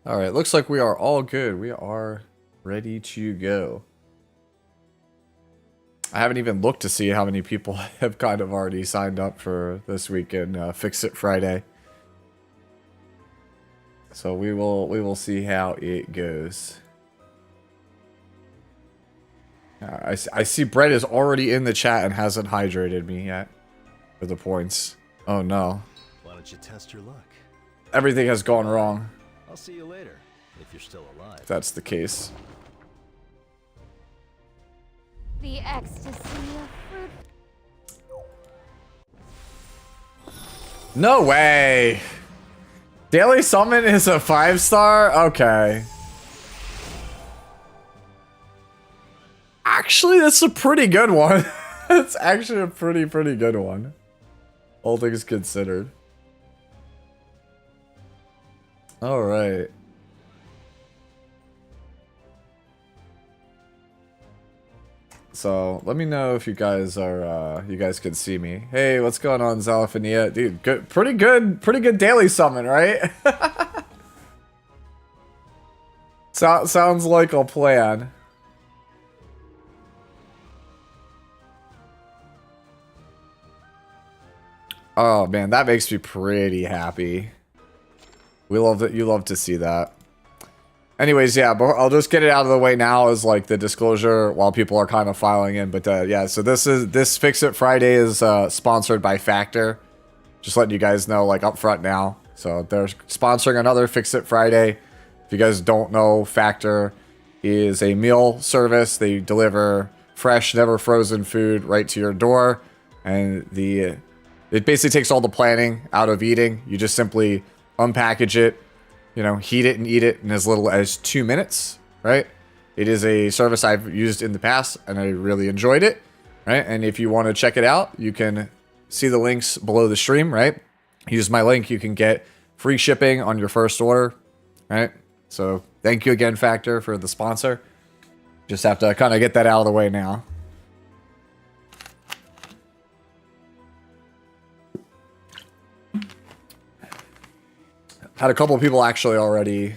All right, looks like we are all good. We are ready to go. I haven't even looked to see how many people have kind of already signed up for this weekend Fix It Friday. So we will see how it goes. I see Brett is already in the chat and hasn't hydrated me yet for the points. Oh no. Why don't you test your luck? Everything has gone wrong. I'll see you later, if you're still alive. If that's the case. The ecstasy of fruit. No way! Daily Summon is a 5-star? Okay. Actually, that's a pretty good one. It's actually a pretty good one. All things considered. Alright. So, let me know if you guys are, you guys can see me. Hey, what's going on, Zalaphania? Dude, good, pretty good daily summon, right? Sounds like a plan. Oh man, that makes me pretty happy. We love that. You love to see that. Anyways, yeah, but I'll just get it out of the way now as like the disclosure while people are kind of filing in. But yeah, so this Fix It Friday is sponsored by Factor. Just letting you guys know like up front now. So they're sponsoring another Fix It Friday. If you guys don't know, Factor is a meal service. They deliver fresh, never frozen food right to your door, and it basically takes all the planning out of eating. You just simply unpackage it, you know, heat it and eat it in as little as 2 minutes, right? It is a service I've used in the past and I really enjoyed it, right? And if you want to check it out, you can see the links below the stream, right? Use my link, you can get free shipping on your first order, right? So thank you again, Factor, for the sponsor. Just have to kind of get that out of the way now. Had a couple of people actually already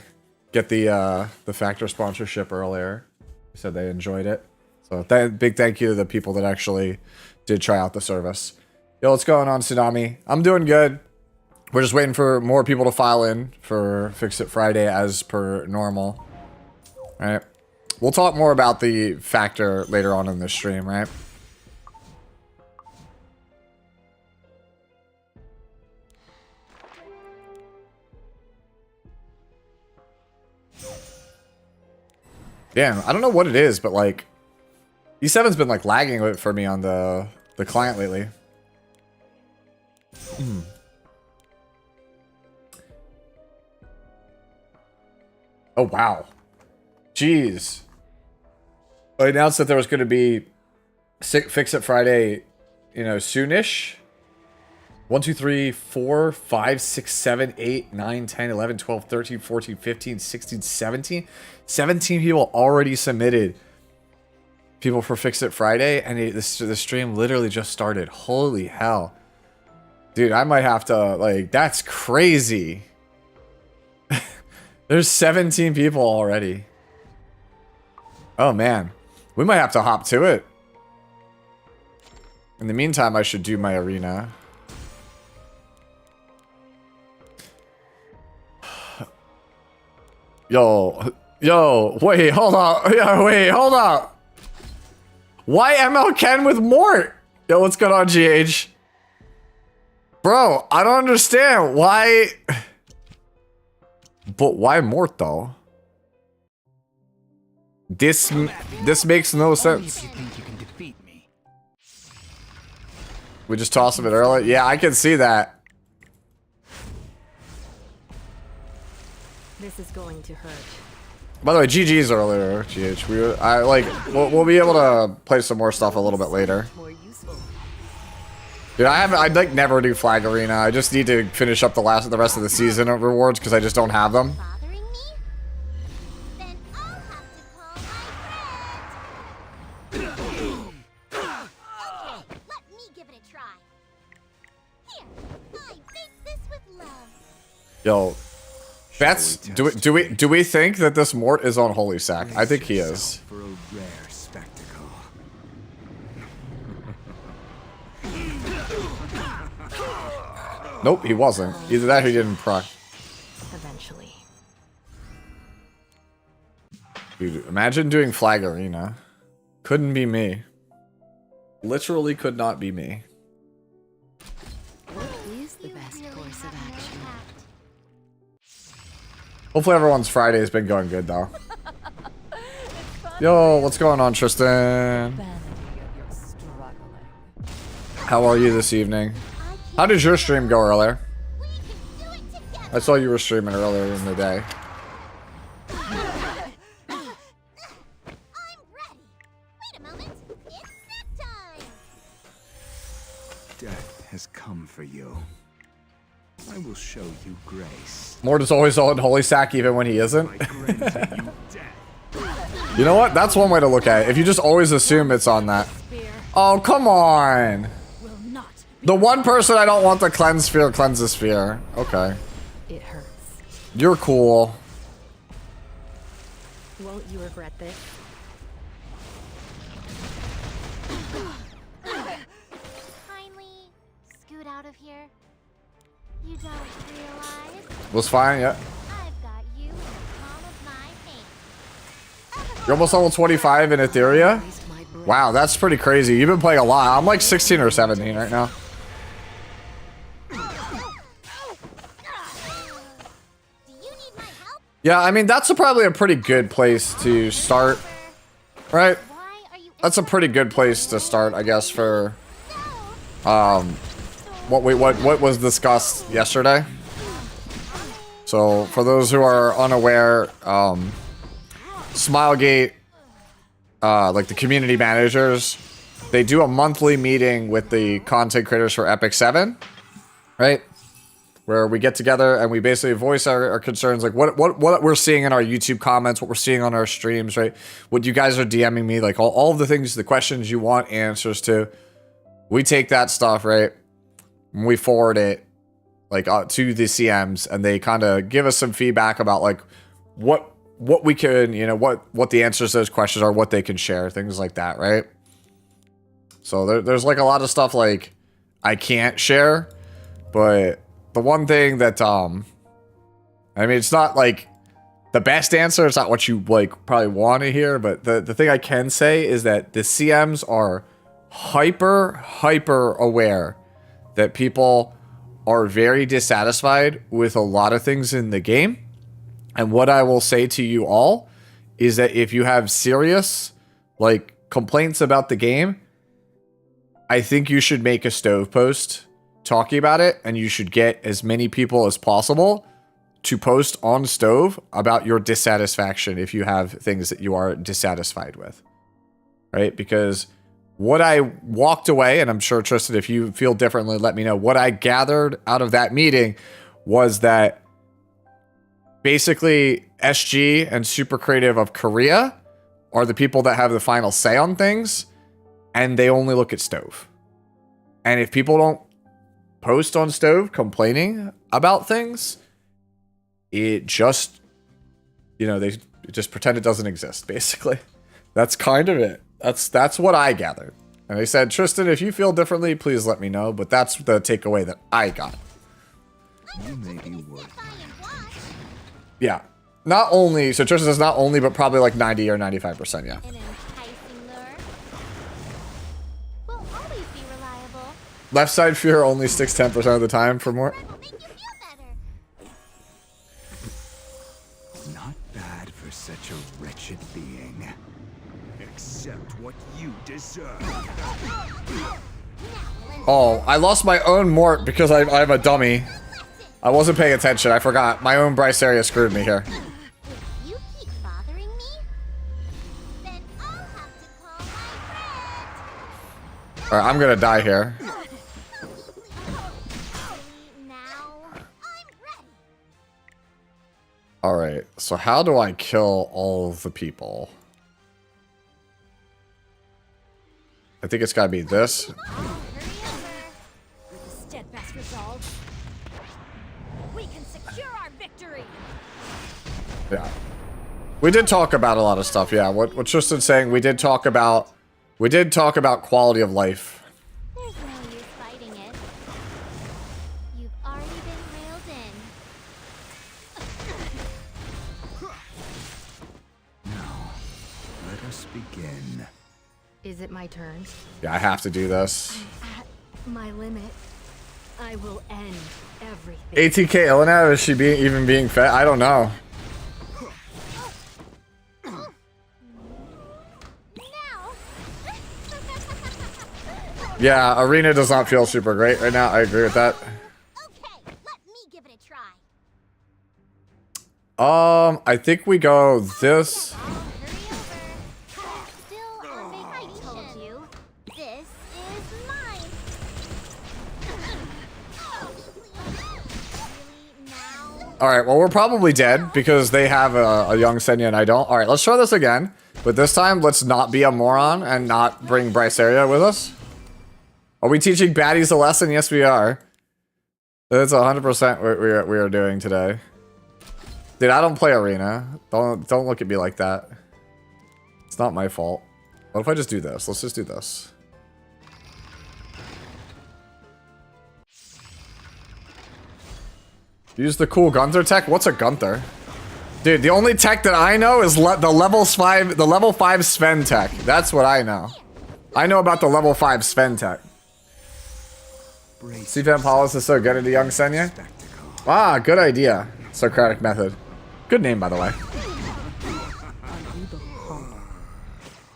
get the Factor sponsorship earlier. They said they enjoyed it. So big thank you to the people that actually did try out the service. Yo, what's going on, Tsunami? I'm doing good. We're just waiting for more people to file in for Fix It Friday as per normal. All right. We'll talk more about the Factor later on in this stream, right? Damn, I don't know what it is, but like E7's been like lagging a bit for me on the client lately. Oh wow. Jeez. I announced that there was going to be Fix It Friday, you know, soonish. 1, 2, 3, 4, 5, 6, 7, 8, 9, 10, 11, 12, 13, 14, 15, 16, 17. 17 people already submitted people for Fix It Friday, and the stream literally just started. Holy hell. Dude, I might have to, like, that's crazy. There's 17 people already. Oh, man. We might have to hop to it. In the meantime, I should do my arena. Yo, wait, hold on. Yeah, wait, hold on. Why ML Ken with Mort? Yo, what's going on, GH? Bro, I don't understand. Why? But why Mort, though? This makes no sense. We just tossed him it early? Yeah, I can see that. This is going to hurt. By the way, GG's earlier, GH. We'll be able to play some more stuff a little bit later. Dude, I'd like never do Flag Arena. I just need to finish up the rest of the season of rewards because I just don't have them. Bothering me? Then I'll have to call my friend. Okay, let me give it a try. Here, I baked this with love. Yo, Bets, do we think that this Mort is on Holy Sack? I think he is. For a rare spectacle. Nope, he wasn't. Either that or he didn't proc. Eventually. Dude, imagine doing Flag Arena. Couldn't be me. Literally could not be me. What is the best course of action? Hopefully everyone's Friday has been going good though. Yo, what's going on, Tristan? How are you this evening? How did your stream go earlier? I saw you were streaming earlier in the day. I'm ready. Wait a moment. It's snack time. Death has come for you. I will show you grace. Mort is always on Holy Sack even when he isn't. I grant you death. You know what? That's one way to look at it. If you just always assume it's on that. Oh, come on. The one person I don't want to cleanse sphere cleanses sphere. Okay. It hurts. You're cool. Won't you regret this? Kindly scoot out of here. You don't realize Was fine, yeah. I've got you in the palm of my hand. You're almost level 25 in Etheria? Waste my breath. Wow, that's pretty crazy. You've been playing a lot. I'm like 16 or 17 right now. Do you need my help? Yeah, I mean, that's probably a pretty good place to start, right? Why are you That's a pretty good place to start, I guess, for what was discussed yesterday. So, for those who are unaware, Smilegate, like the community managers, they do a monthly meeting with the content creators for Epic 7, right? Where we get together and we basically voice our concerns, like what we're seeing in our YouTube comments, what we're seeing on our streams, right? What you guys are DMing me, like all of the things, the questions you want answers to. We take that stuff, right? And we forward it like to the CMs, and they kind of give us some feedback about like what we can, you know, what the answers to those questions are, what they can share, things like that, right? So there's like a lot of stuff like I can't share, but the one thing that I mean, it's not like the best answer, it's not what you like probably want to hear, but the thing I can say is that the CMs are hyper aware that people are very dissatisfied with a lot of things in the game. And what I will say to you all is that if you have serious like complaints about the game, I think you should make a Stove post talking about it, and you should get as many people as possible to post on Stove about your dissatisfaction if you have things that you are dissatisfied with, right? Because what I walked away, and I'm sure, Tristan, if you feel differently, let me know. What I gathered out of that meeting was that basically SG and Super Creative of Korea are the people that have the final say on things, and they only look at Stove. And if people don't post on Stove complaining about things, it just, you know, they just pretend it doesn't exist, basically. That's kind of it. That's what I gathered. And they said, Tristan, if you feel differently, please let me know. But that's the takeaway that I got. You may be worth Yeah. Not only, so Tristan says not only, but probably like 90 or 95%, yeah. An enticing lure. Will always be reliable. Left side fear only sticks 10% of the time for more. Will make you feel better. not bad for such a wretched being. Accept what you deserve. Oh, I lost my own Mort because I'm a dummy. I wasn't paying attention. I forgot. My own Bryce area screwed me here. If you keep bothering me, then I'll have to call my friend. Alright, I'm gonna die here. Now I'm ready. Alright, so how do I kill all of the people? I think it's gotta be this. Hurry over. With a steadfast resolve, we can secure our victory. Yeah. We did talk about a lot of stuff, yeah. What Tristan's saying, we did talk about quality of life. There's no use fighting it. You've already been railed in. Now, let us begin. Is it my turn? Yeah, I have to do this. At my limit, I will end everything. ATK Elena, is she even being fed? I don't know. Now. Yeah, Arena does not feel super great right now. I agree with that. Okay, let me give it a try. I think we go this. Hurry over. Still on vacation. I told you. This is mine. Really now? Alright, well, we're probably dead because they have a young Senya and I don't. Alright, let's try this again. But this time, let's not be a moron and not bring Bryceria with us. Are we teaching baddies a lesson? Yes, we are. That's 100% what we are doing today. Dude, I don't play Arena. Don't look at me like that. It's not my fault. What if I just do this? Let's just do this. Use the cool Gunther tech? What's a Gunther? Dude, the only tech that I know is the level 5 Sven tech. That's what I know. I know about the level 5 Sven tech. CFAM Paulus is so good at the young Senya. Ah, good idea. Socratic method. Good name, by the way.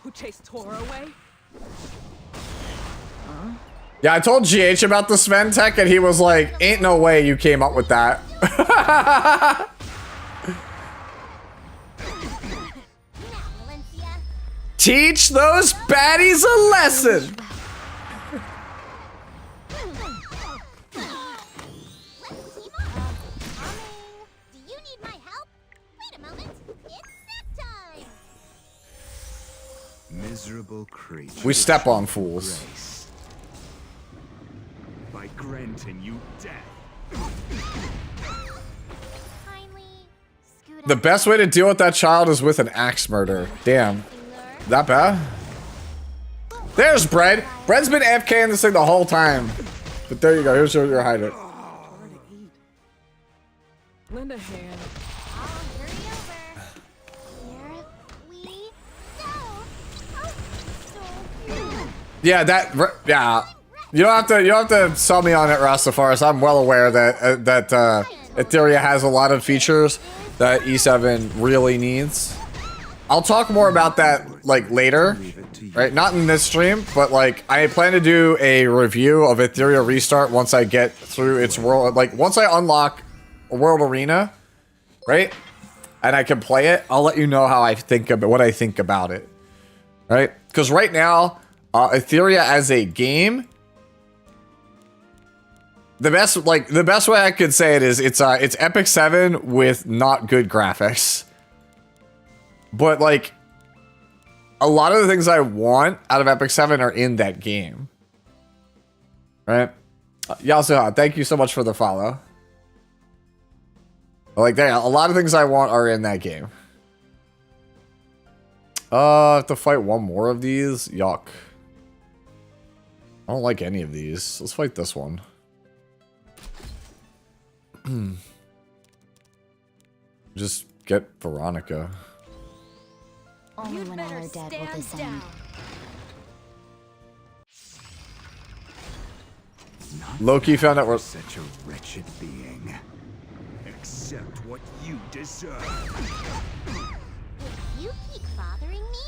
Who chased Tora away? Yeah, I told GH about the Sven tech, and he was like, ain't no way you came up with that. Now, Valencia. Teach those baddies a lesson. Let's team up. Coming. Do you need my help? Wait a moment. It's snack time. Miserable creature. We step on fools. Grace. By granting you death. Kindly scoot The out. best way to deal with that child is with an axe murder. Damn. Finger. That bad? There's Bread. Bread's been AFK in this thing the whole time. But there you go. Here's your hideout. Lend a hand. I'll hurry over. Here we go. Oh, so cute. Yeah, yeah. You don't have to sell me on it, Rastafaris. I'm well aware that Etheria has a lot of features that E7 really needs. I'll talk more about that like later, right? Not in this stream, but like I plan to do a review of Etheria Restart once I get through its world. Like once I unlock World Arena, right? And I can play it. I'll let you know how I think about what I think about it, right? Because right now, Etheria as a game. The best way I could say it is it's Epic 7 with not good graphics. But like a lot of the things I want out of Epic 7 are in that game. Right? Yasuha, thank you so much for the follow. Like a lot of things I want are in that game. I have to fight one more of these? Yuck. I don't like any of these. Let's fight this one. Just get Veronica. Only You'd when all better are dead will stand this down. end. Loki found out we're... Such a wretched being. Accept what you deserve. If you keep bothering me,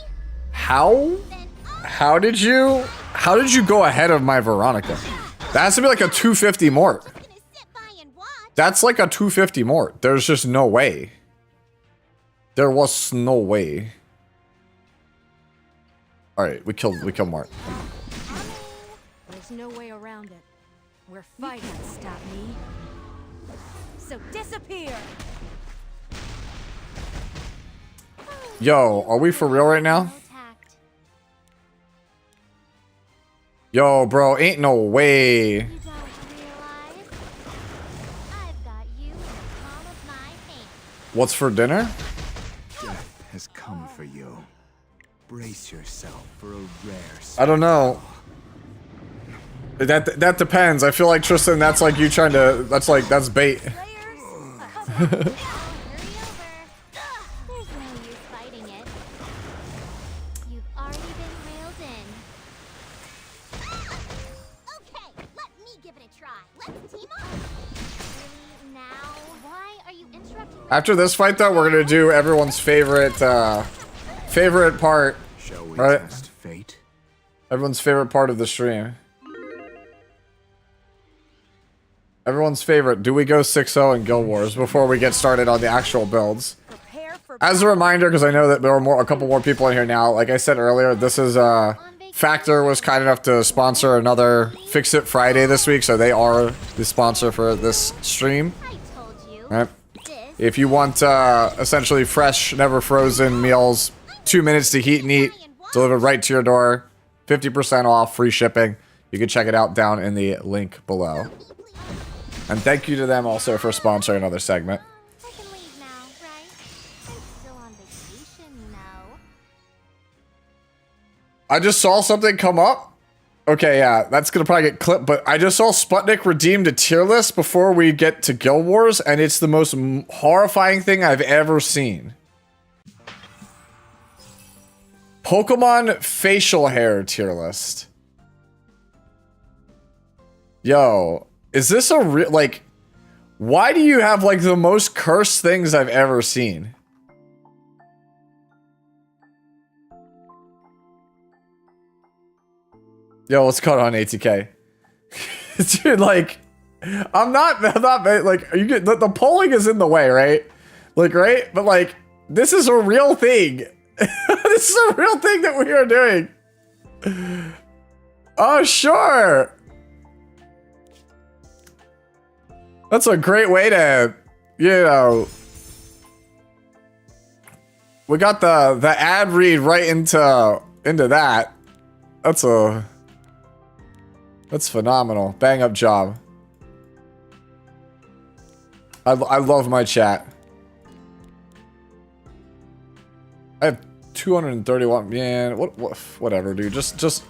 How? then How did you go ahead of my Veronica? That has to be like a 250 mort. I'm gonna sit by and watch. That's like a 250 mort. There's just no way. There was no way. Alright, we killed Mart. There's no way around it. We're fighting. You can't stop me. So disappear. Yo, are we for real right now? No tact. Yo, bro, ain't no way. You don't realize I've got you in the palm of my hand. What's for dinner? has come for you. Brace yourself for a rare I don't know. That depends. I feel like Tristan, that's like you trying to. That's bait. Players, hurry over. There's no use fighting it. You've already been railed in. Okay, let me give it a try. Let's team up. Really, now? Why are you interrupting me? After this fight, though, we're gonna do everyone's favorite part. Shall we Right. test fate? Everyone's favorite part of the stream. Everyone's favorite. Do we go 6-0 in Guild Wars before we get started on the actual builds? Prepare for As a reminder, because I know that there are a couple more people in here now. Like I said earlier, this is Factor was kind enough to sponsor another Fix It Friday this week, so they are the sponsor for this stream. I told you. Right? This If you want essentially fresh, never frozen meals, 2 minutes to heat and eat, delivered right to your door, 50% off, free shipping. You can check it out down in the link below. And thank you to them also for sponsoring another segment. I can leave now, right? I'm still on vacation, you know. I just saw something come up. Okay, yeah, that's gonna probably get clipped, but I just saw Sputnik redeemed a tier list before we get to Guild Wars, and it's the most horrifying thing I've ever seen. Pokemon facial hair tier list. Yo, is this a real, like, why do you have, like, the most cursed things I've ever seen? Yo, what's going on, ATK? Dude, like, I'm not, like, you get, the polling is in the way, right? Like, right? But, like, this is a real thing. This is a real thing that we are doing. Oh, sure. That's a great way to, you know, we got the ad read right into that. That's phenomenal. Bang up job. I love my chat. I have 231. Man, whatever, dude. Just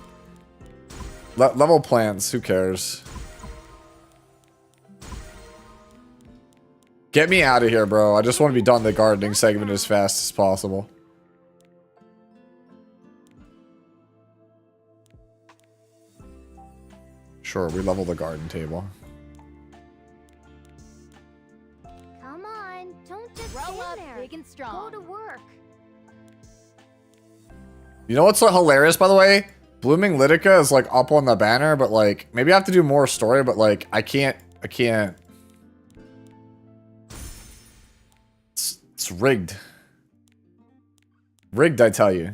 level plants. Who cares? Get me out of here, bro. I just want to be done the gardening segment as fast as possible. Sure, we level the garden table. Come on, don't just Grow stand up there. big and strong. Go to work. You know what's so hilarious, by the way? Blooming Litica is like up on the banner, but like maybe I have to do more story, but like I can't. It's rigged. Rigged, I tell you.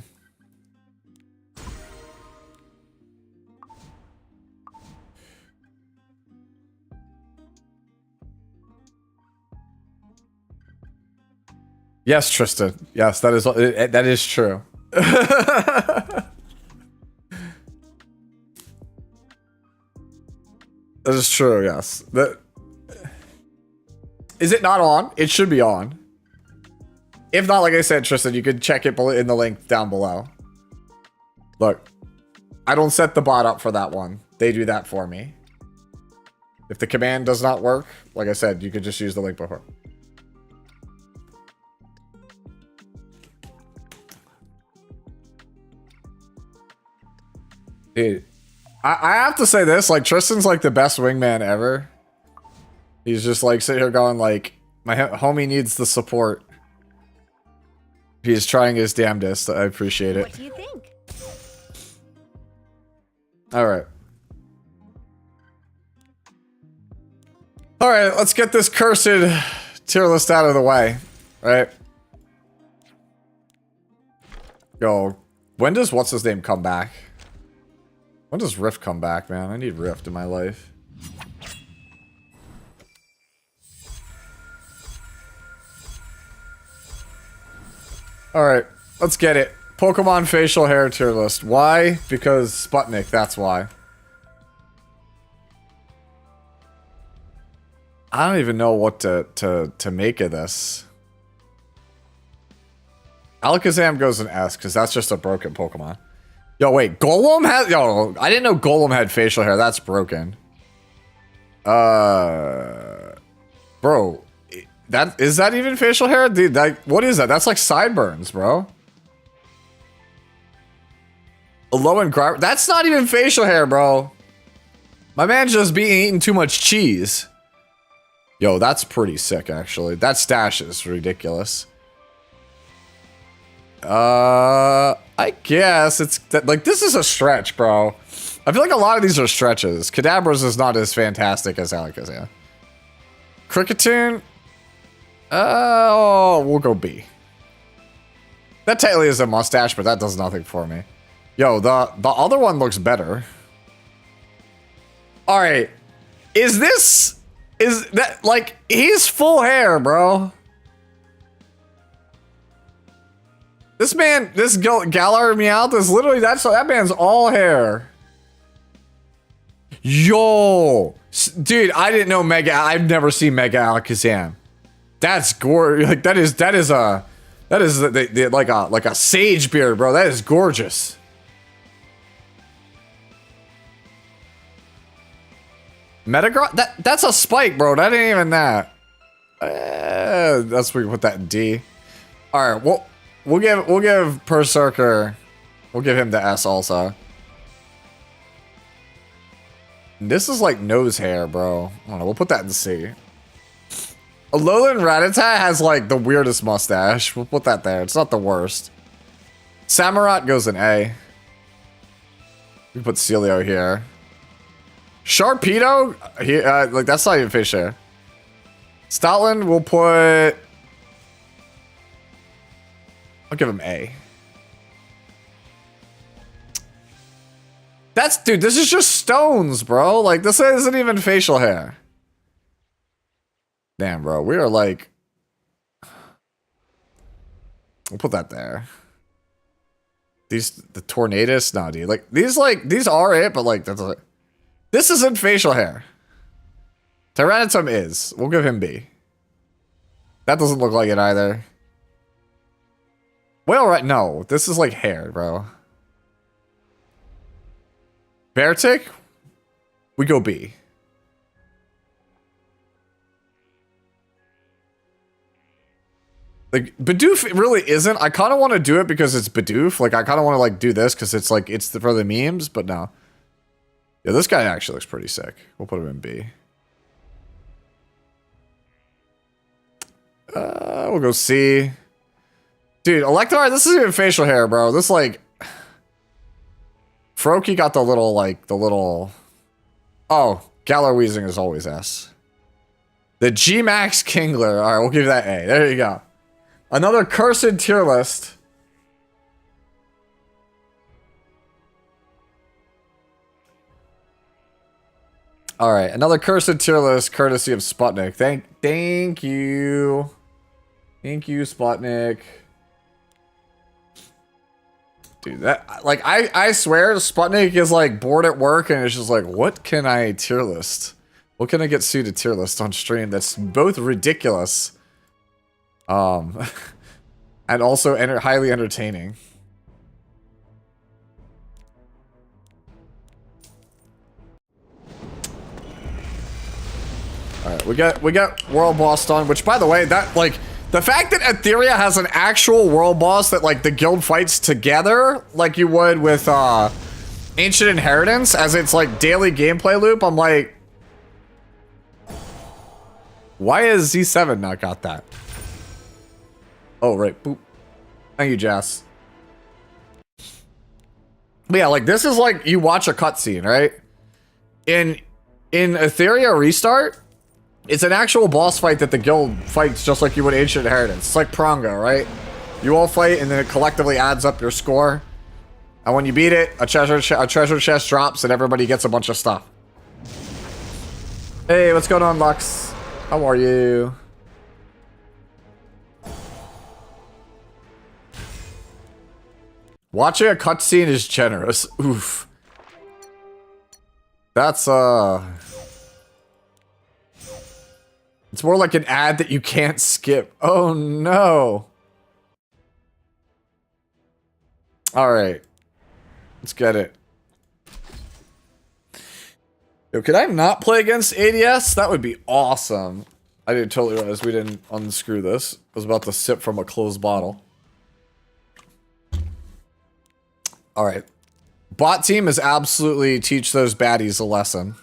Yes, Tristan. Yes, that is true. That is true, yes. Is it not on? It should be on. If not, like I said, Tristan, you can check it in the link down below. Look, I don't set the bot up for that one. They do that for me. If the command does not work, like I said, you could just use the link before. Dude, I have to say this, like, Tristan's like the best wingman ever. He's just like sitting here going like, my homie needs the support. He's trying his damnedest. I appreciate it. What do you think? Alright. Alright, let's get this cursed tier list out of the way. Right? Yo, when does what's his name come back? When does Rift come back, man? I need Rift in my life. Alright, let's get it. Pokemon facial hair tier list. Why? Because Sputnik, that's why. I don't even know what to make of this. Alakazam goes in S because that's just a broken Pokemon. Yo, wait, Golem has... Yo, I didn't know Golem had facial hair. That's broken. Bro, is that even facial hair? Dude, what is that? That's like sideburns, bro. Alolan Grimer. That's not even facial hair, bro. My man's just eating too much cheese. Yo, that's pretty sick, actually. That stash is ridiculous. I guess it's like this is a stretch, bro. I feel like a lot of these are stretches. Kadabra's is not as fantastic as Alakazam. Kricketune. Oh, we'll go B. That technically is a mustache, but that does nothing for me. Yo, the other one looks better. All right, is that like he's full hair, bro? This man, this Galar Meowth is literally that man's all hair. Yo, dude, I didn't know Mega. I've never seen Mega Alakazam. That's gorgeous. Like that is like a sage beard, bro. That is gorgeous. Metagross? That's a spike, bro. That ain't even that. That's we put that in D. All right, we'll give Berserker. We'll give him the S also. This is like nose hair, bro. I don't know. We'll put that in C. Alolan Rattata has like the weirdest mustache. We'll put that there. It's not the worst. Samurott goes in A. We put Celio here. Sharpedo? Like that's not even fish hair. Stoutland, we'll put... I'll give him A. Dude, this is just stones, bro. Like, this isn't even facial hair. Damn, bro. We are like... We'll put that there. The Tornadus? No, dude. Like, these are it, but like, that's like... This isn't facial hair. Tyranitum is. We'll give him B. That doesn't look like it either. Well, right, no. This is like hair, bro. Beartic? We go B. Like, Bidoof really isn't. I kind of want to do it because it's Bidoof. Like, I kind of want to, like, do this because it's, like, it's for the memes, but no. Yeah, this guy actually looks pretty sick. We'll put him in B. We'll go C. Dude, Electrode, this isn't even facial hair, bro. This, like... Froakie got the little, like, Oh, Galar Weezing is always S. The G-Max Kingler. Alright, we'll give that A. There you go. Another cursed tier list. Alright, another cursed tier list courtesy of Sputnik. Thank you. Thank you, Sputnik. Dude, that, like, I swear Sputnik is, like, bored at work and it's just like, what can I tier list? What can I get Sue to tier list on stream that's both ridiculous, and also highly entertaining? Alright, we got World Boss done, which, by the way, that, like... The fact that Etheria has an actual world boss that, like, the guild fights together, like you would with, Ancient Inheritance, as its, like, daily gameplay loop, I'm like... Why has Z7 not got that? Oh, right, boop. Thank you, Jess. But yeah, like, this is like, you watch a cutscene, right? In Etheria Restart... It's an actual boss fight that the guild fights just like you would Ancient Inheritance. It's like Pronga, right? You all fight and then it collectively adds up your score. And when you beat it, a treasure chest drops and everybody gets a bunch of stuff. Hey, what's going on, Lux? How are you? Watching a cutscene is generous. Oof. That's, It's more like an ad that you can't skip. Oh, no. Alright. Let's get it. Yo, could I not play against ADS? That would be awesome. I didn't totally realize we didn't unscrew this. I was about to sip from a closed bottle. Alright. Bot team is absolutely teach those baddies a lesson.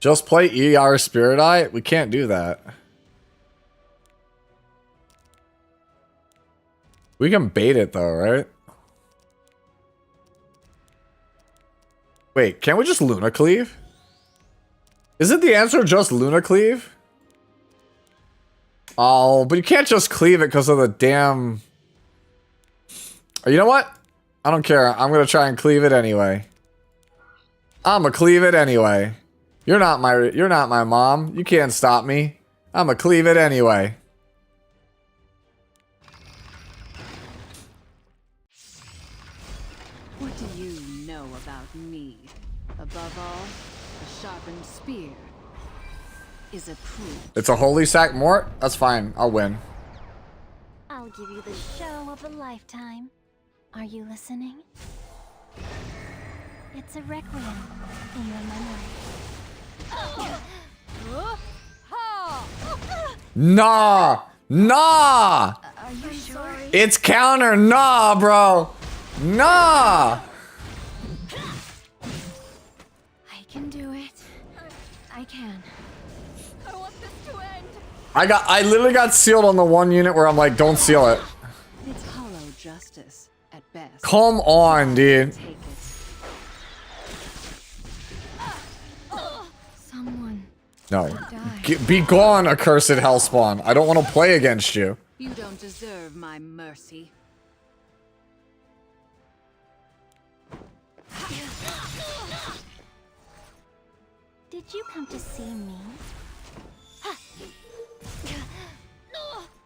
Just play ER Spirit Eye? We can't do that. We can bait it though, right? Wait, can't we just Luna Cleave? Isn't the answer just Luna Cleave? Oh, but you can't just cleave it because of the damn... You know what? I don't care. I'm gonna try and cleave it anyway. I'ma cleave it anyway. You're not my mom. You can't stop me. I'ma cleave it anyway. What do you know about me? Above all, a sharpened spear is a proof. It's a holy sack mort? That's fine. I'll win. I'll give you the show of a lifetime. Are you listening? It's a requiem in your memory. Nah! Nah! Are you sure? It's counter. Nah, bro. Nah! I can do it. I can. I want this to end. I literally got sealed on the one unit where I'm like, don't seal it. It's hollow justice at best. Come on, dude. Take it. Someone. No. Be gone, accursed hellspawn. I don't want to play against you. You don't deserve my mercy. Did you come to see me?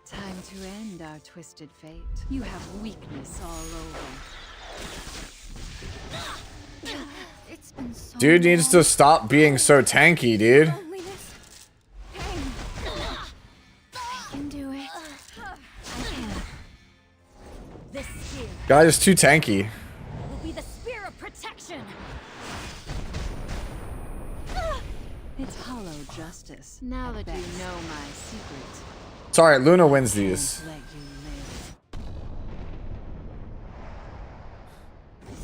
Time to end our twisted fate. You have weakness all over. It's been so Dude needs to stop being so tanky, dude. loneliness. Pain. I can do it. I can. This spear Guy is too tanky. will be the spear of protection. It's hollow justice. Now that you know my secret, Sorry, Luna wins these. let you live.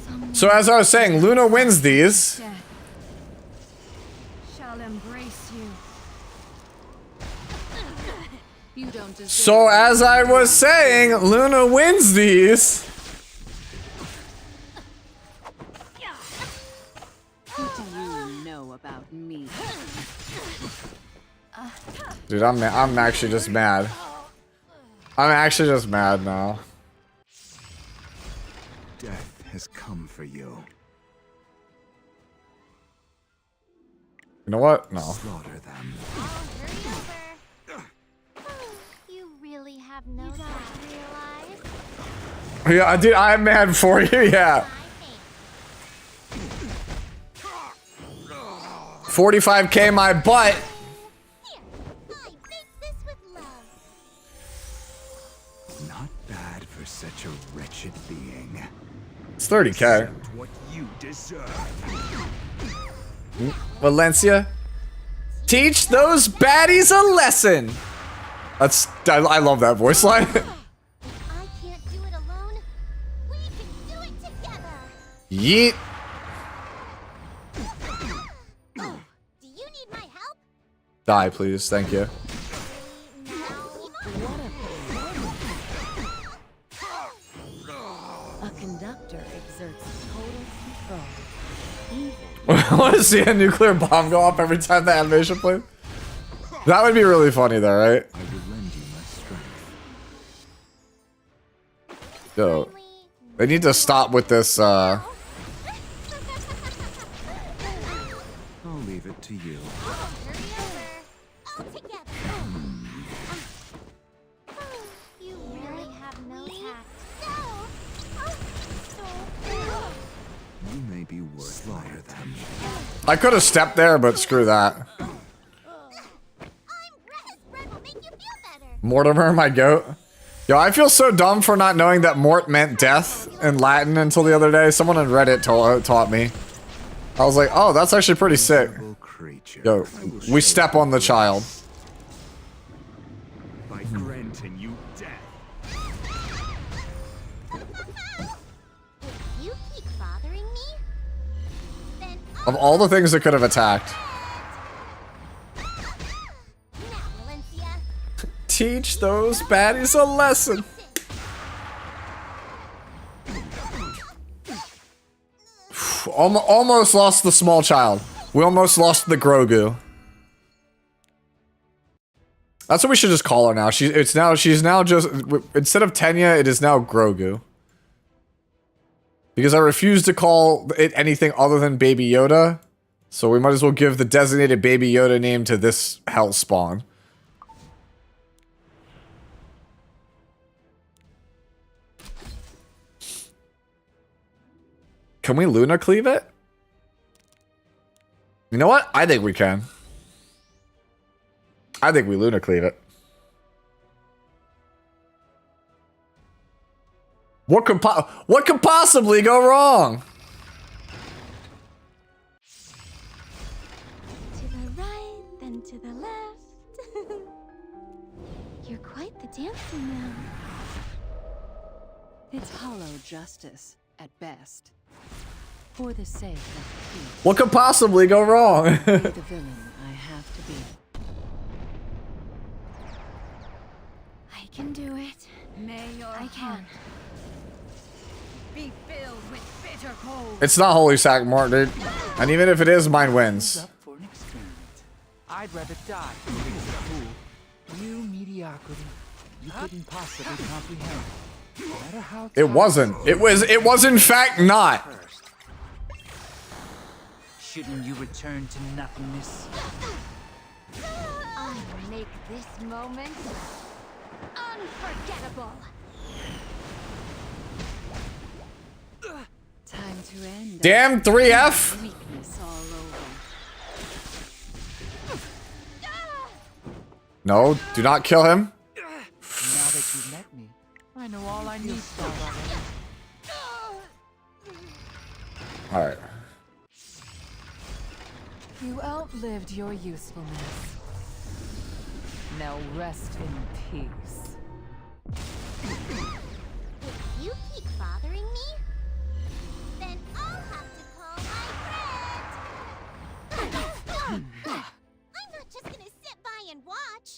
Someone So as I was saying, Luna wins these. dead shall embrace you. You don't deserve. So as I was saying, Luna wins these. What do you know about me? Dude, I'm actually just mad. I'm actually just mad now. Death has come for you. You know what? No. Slaughter them. Hurry over. You really have no time to realize. Yeah, dude, I'm mad for you. Yeah. I think. 45K my butt. Here, I baked this with love. Not bad for such a wretched being. It's 30K. Accept what you deserve. Valencia, teach those baddies a lesson. I love that voice line. If I can't do it alone, we can do it together. Yeet. Oh, do you need my help? Die, please. Thank you. A conductor exerts total control. Even I want to see a nuclear bomb go off every time the animation plays. That would be really funny though, right? I will lend you my strength. Yo, they need to stop with this, I'll leave it to you. Hurry over. All together. You really have no tact. You may be worth slaughter them. I could have stepped there, but screw that. I'm Res. Red will make you feel better. Mortimer, my goat. Yo, I feel so dumb for not knowing that mort meant death in Latin until the other day. Someone on Reddit taught me. I was like, oh, that's actually pretty sick. Creature. Yo, we step on the child. By granting you death. If you keep bothering me, then Of all the things that could have attacked. now, Valencia. Teach those baddies a lesson. Almost lost the small child. We almost lost the Grogu. That's what we should just call her now. She's now just, instead of Tenya, it is now Grogu. Because I refuse to call it anything other than Baby Yoda. So we might as well give the designated Baby Yoda name to this hell spawn. Can we Luna cleave it? You know what? I think we can. I think we Luna cleave it. What could possibly go wrong? To the right, then to the left. You're quite the dancer now. It's hollow justice, at best. For the sake of peace, What could possibly go wrong? be the villain I have to be. I can do it. May your I can. be filled with bitter cold. It's not Holy Sack Mort, dude. And even if it is, mine wins. Up for an experiment. I'd rather die than be a fool. You mediocrity. You couldn't possibly comprehend. No matter how It wasn't. It was in fact not. first. Shouldn't you return to nothingness? I make this moment unforgettable. Time to end. Damn 3F. Weakness all over. No, do not kill him. Now that you've met me, I know all I need to All right. You outlived your usefulness. Now rest in peace. If you keep bothering me, then I'll have to call my friend. I'm not just gonna sit by and watch.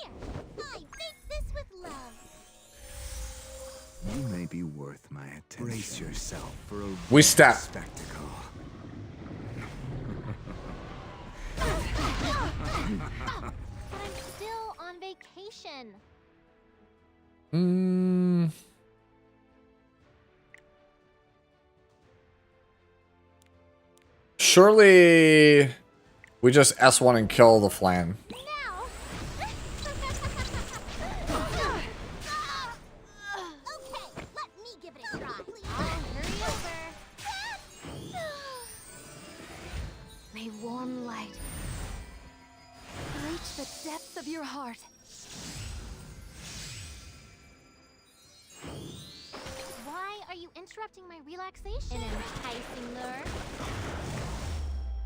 Here, I baked this with love. You may be worth my attention. Brace yourself for a We step. spectacle. But I'm still on vacation. Surely we just S1 and kill the flan. Now. Okay, let me give it a try. Hurry over. May warm light reach the depths of your heart. Why are you interrupting my relaxation? An enticing lure.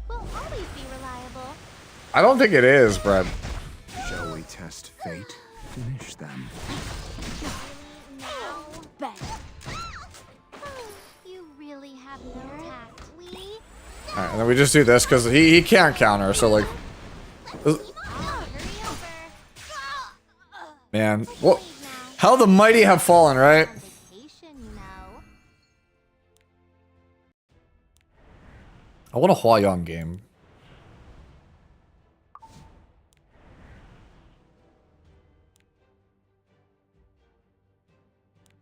Will always be reliable. I don't think it is, Brett. Shall we test fate? Finish them. Now. Bet. You really have no tact, Lee. All right, and then we just do this because he can't counter. So like, Hurry over. man, what? How the mighty have fallen, right? Vacation, you know. I want a Huayang game.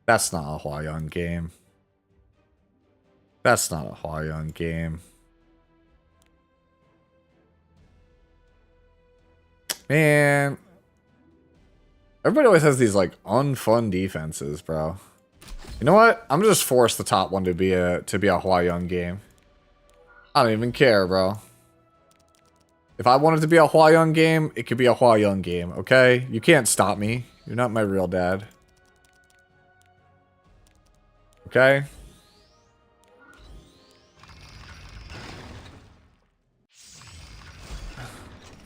That's not a Huayang game. That's not a Huayang game. Man. Everybody always has these like unfun defenses, bro. You know what? I'm gonna just force the top one to be a Huayang game. I don't even care, bro. If I want it to be a Hua Young game, it could be a Hua Young game, okay? You can't stop me. You're not my real dad. Okay?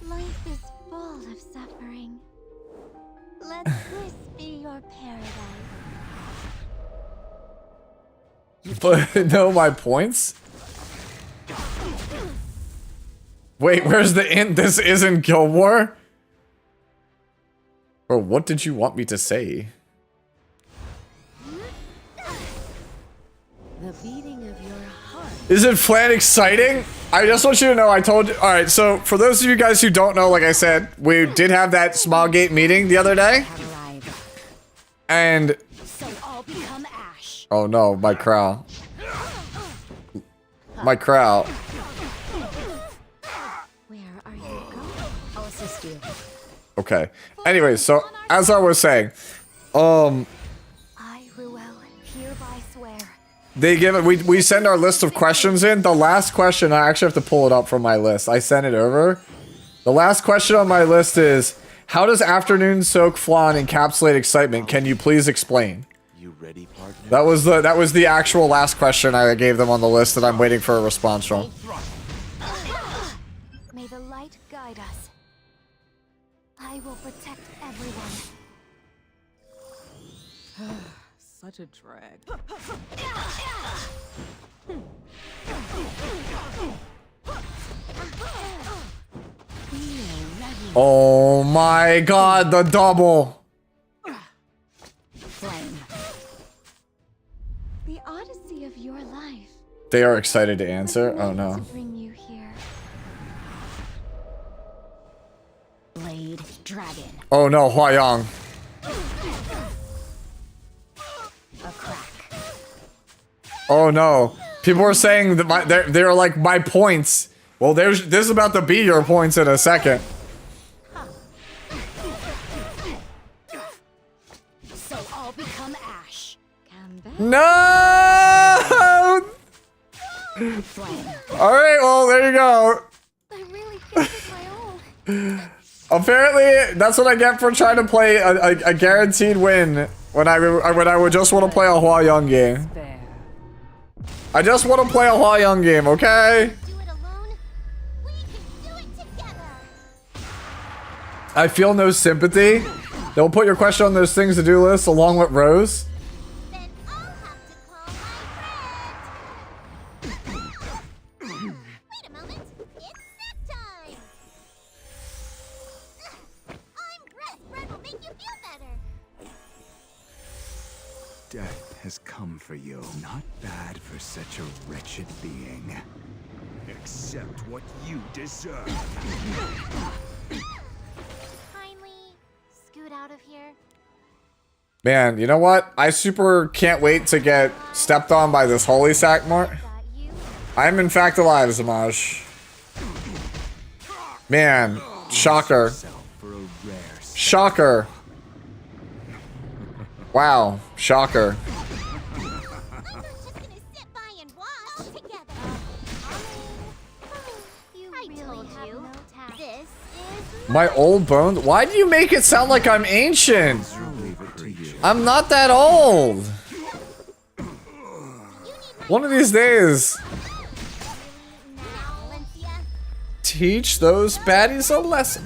Life is full of suffering. Let this be your paradise. But no, my points? Wait, where's the end? This isn't Guild War? Bro, what did you want me to say? The beating of your heart. Isn't Flan exciting? I just want you to know, I told you. Alright, so for those of you guys who don't know, like I said, we did have that Small Gate meeting the other day. And... So all become ash. oh no, my crow. My crow. Where are you going? I'll assist you. Okay. Anyways, so as I was saying, I, Ruel, hereby swear. they give it. We send our list of questions in. The last question, I actually have to pull it up from my list. I sent it over. The last question on my list is, how does Afternoon Soak Flan encapsulate excitement? Can you please explain? You ready, partner? That was the actual last question I gave them on the list that I'm waiting for a response from. May the light guide us. I will protect everyone. Such a drag. Oh my god, the double. Flame. The odyssey of your life. They are excited to answer. Oh To no. bring you here. Blade dragon. Oh no, Huayang. A crack. Oh no. People were saying that they're like my points. Well, this is about to be your points in a second. So all become ash. Come back. No! Flame. Alright, well, there you go. I really think it's my own. Apparently, that's what I get for trying to play a guaranteed win when I would just want to play a Hua Young game. Fair. I just want to play a Hua Young game, okay? Do it alone. We can do it together. I feel no sympathy. Don't put your question on those things to do list along with Rose. Then I'll have to call my friend. Wait a moment. It's snack time. I'm Breast. Bread will make you feel better. Death has come for you. Not bad for such a wretched being. Accept what you deserve. Kindly scoot out of here. Man, you know what? I super can't wait to get stepped on by this holy sack more. Got you. I am in fact alive, Zamaj. Man, shocker. Self for a rare Shocker. Wow, shocker. I'm not just gonna sit by and watch together. You really told have you. no tact. This is My old bones? Why do you make it sound like I'm ancient? I'll leave it to you. I'm not that old. One of these days, now, Valencia. teach those baddies a lesson.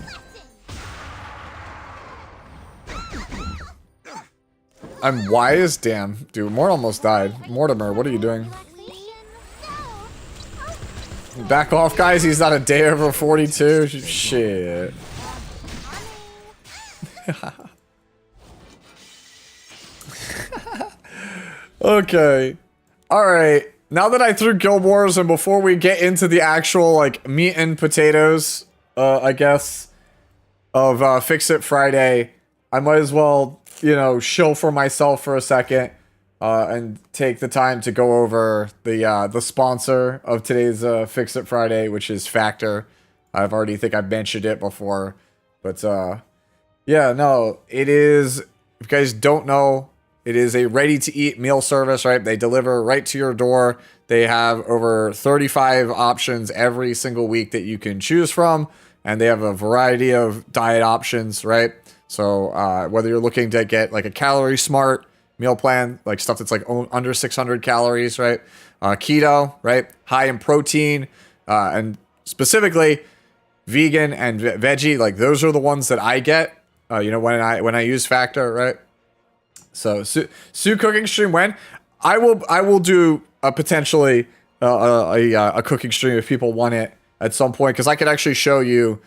I'm wise, damn. Dude, Mort almost died. Mortimer, what are you doing? Back off, guys. He's not a day over 42. Shit. Okay. Alright. Now that I threw Guild Wars and before we get into the actual, like, meat and potatoes, I guess, of Fix It Friday, I might as well, you know, shill for myself for a second and take the time to go over the sponsor of today's Fix It Friday, which is Factor. I've already think I've mentioned it before, but yeah, no, it is. If you guys don't know, it is a ready-to-eat meal service, right? They deliver right to your door. They have over 35 options every single week that you can choose from. and they have a variety of diet options, right? So whether you're looking to get like a calorie smart meal plan, like stuff that's like under 600 calories, right? Keto, right? High in protein, and specifically vegan and veggie, like those are the ones that I get, you know, when I use Factor, right? So Sue cooking stream when I will do a potentially a cooking stream if people want it at some point, because I could actually show you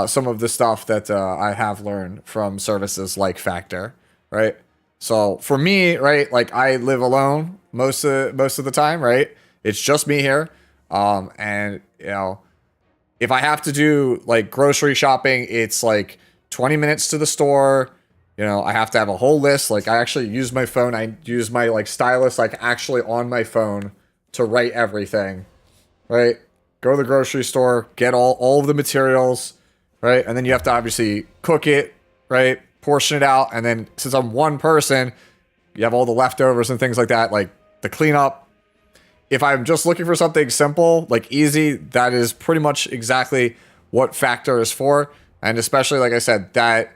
some of the stuff that I have learned from services like Factor, right? So for me, right, like I live alone most of the time, right? It's just me here, and you know, if I have to do like grocery shopping, it's like 20 minutes to the store. You know, I have to have a whole list. Like I actually use my phone. I use my like stylus, like actually on my phone to write everything, right? Go to the grocery store, get all of the materials, right? And then you have to obviously cook it, right? Portion it out. And then since I'm one person, you have all the leftovers and things like that, like the cleanup. If I'm just looking for something simple, like easy, that is pretty much exactly what Factor is for. And especially, like I said, that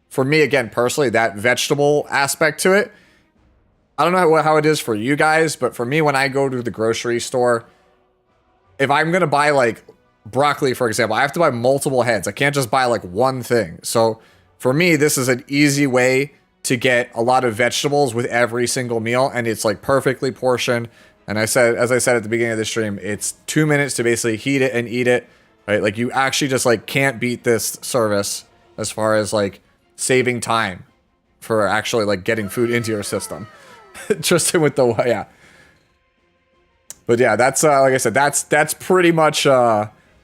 for me, again, personally, that vegetable aspect to it, I don't know how it is for you guys, but for me, when I go to the grocery store, if I'm going to buy like broccoli, for example, I have to buy multiple heads. I can't just buy like one thing. So for me, this is an easy way to get a lot of vegetables with every single meal, and it's like perfectly portioned. And as I said at the beginning of the stream, it's 2 minutes to basically heat it and eat it, right? Like you actually just like can't beat this service as far as like saving time for actually like getting food into your system. Just with the way, yeah. But yeah, that's like I said, that's pretty much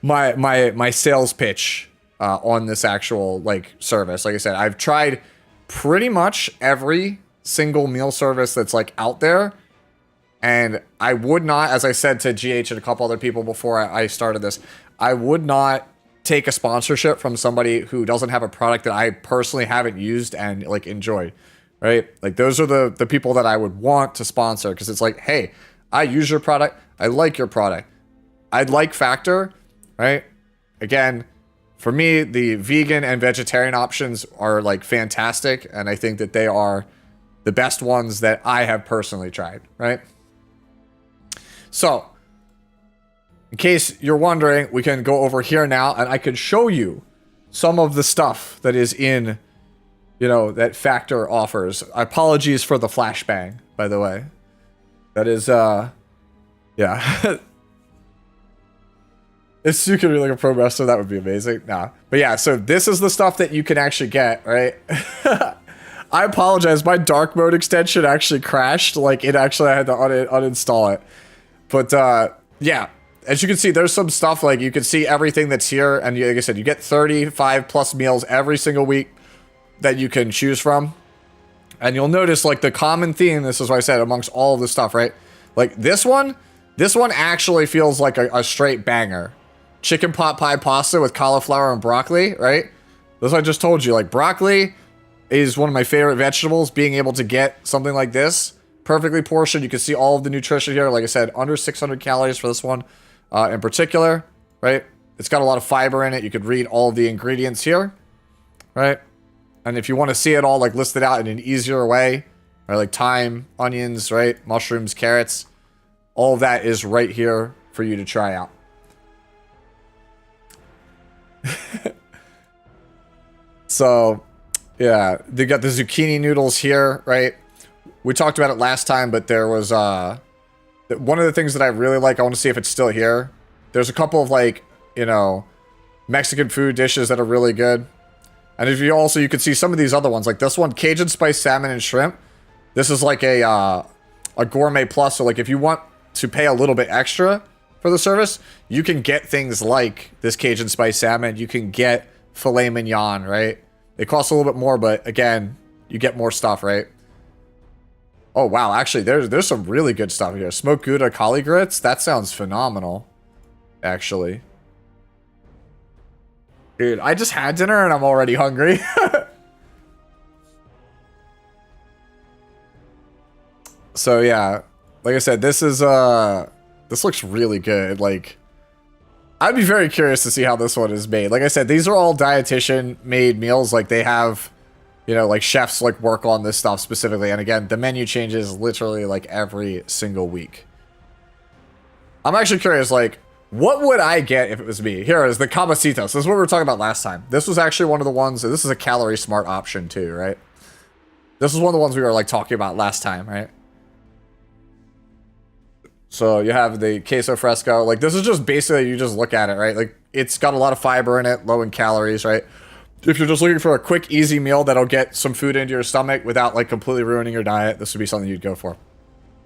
my sales pitch on this actual like service. Like I said, I've tried pretty much every single meal service that's like out there. And I would not, as I said to GH and a couple other people before I started this, I would not take a sponsorship from somebody who doesn't have a product that I personally haven't used and like enjoyed, right? Like those are the people that I would want to sponsor, because it's like, hey, I use your product. I like your product. I'd like Factor, right? Again, for me, the vegan and vegetarian options are like fantastic. And I think that they are the best ones that I have personally tried, right? So, in case you're wondering, we can go over here now and I could show you some of the stuff that is in, you know, that Factor offers. Apologies for the flashbang, by the way. That is, yeah. If Sue could be like a pro wrestler, that would be amazing. Nah. But yeah, so this is the stuff that you can actually get, right? I apologize. My dark mode extension actually crashed. Like, I had to uninstall it. But, yeah. As you can see, there's some stuff, like, you can see everything that's here. And like I said, you get 35 plus meals every single week that you can choose from. And you'll notice, like, the common theme, this is what I said, amongst all of the stuff, right? Like, this one actually feels like a straight banger. Chicken pot pie pasta with cauliflower and broccoli, right? That's what I just told you. Like, broccoli is one of my favorite vegetables. Being able to get something like this, perfectly portioned. You can see all of the nutrition here. Like I said, under 600 calories for this one in particular, right? It's got a lot of fiber in it. You could read all of the ingredients here, right? And if you want to see it all, like, listed out in an easier way, right? Like thyme, onions, right? Mushrooms, carrots. All of that is right here for you to try out. So, yeah, they got the zucchini noodles here, right? We talked about it last time, but there was one of the things that I really like. I want to see if it's still here. There's a couple of, like, you know, Mexican food dishes that are really good. And if you also, you can see some of these other ones, like this one, Cajun spice salmon and shrimp. This is like a gourmet plus. So, like, if you want to pay a little bit extra for the service, you can get things like this Cajun spice salmon. You can get filet mignon, right? It costs a little bit more, but again, you get more stuff, right? Oh, wow. Actually, there's some really good stuff here. Smoked Gouda collie grits. That sounds phenomenal, actually. Dude, I just had dinner and I'm already hungry. So, yeah. Like I said, this looks really good. Like, I'd be very curious to see how this one is made. Like I said, these are all dietitian made meals. Like they have, you know, like chefs like work on this stuff specifically. And again, the menu changes literally like every single week. I'm actually curious, like, what would I get if it was me? Here is the Camacitos. This is what we were talking about last time. This was actually one of the ones, this is a calorie smart option too, right? This is one of the ones we were like talking about last time, right? So you have the queso fresco. Like this is just basically, you just look at it, right? Like it's got a lot of fiber in it, low in calories, right? If you're just looking for a quick, easy meal that'll get some food into your stomach without like completely ruining your diet, this would be something you'd go for.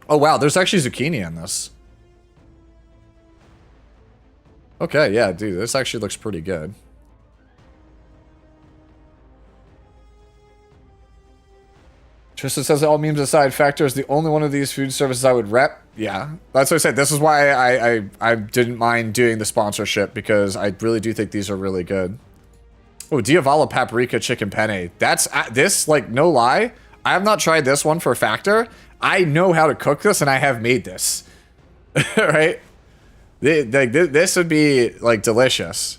Oh wow, there's actually zucchini in this. Okay, yeah, dude, this actually looks pretty good. Tristan says, all memes aside, Factor is the only one of these food services I would rep. Yeah, that's what I said. This is why I didn't mind doing the sponsorship, because I really do think these are really good. Oh, Diavolo Paprika Chicken Penne. That's, this, like, no lie, I have not tried this one for Factor. I know how to cook this, and I have made this. Right? This would be, like, delicious.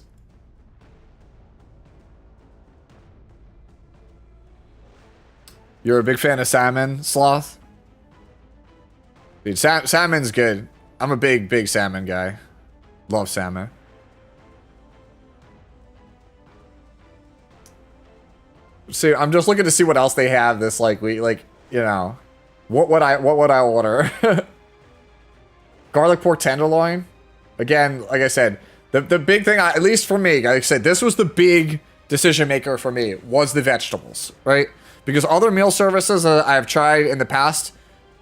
You're a big fan of salmon, Sloth? Dude, salmon's good. I'm a big salmon guy. Love salmon. See, I'm just looking to see what else they have this, like, week. Like, you know, what would I order? Garlic pork tenderloin. Again, like I said, the big thing, at least for me, like I said, this was the big decision maker for me, was the vegetables, right? Because other meal services that I've tried in the past,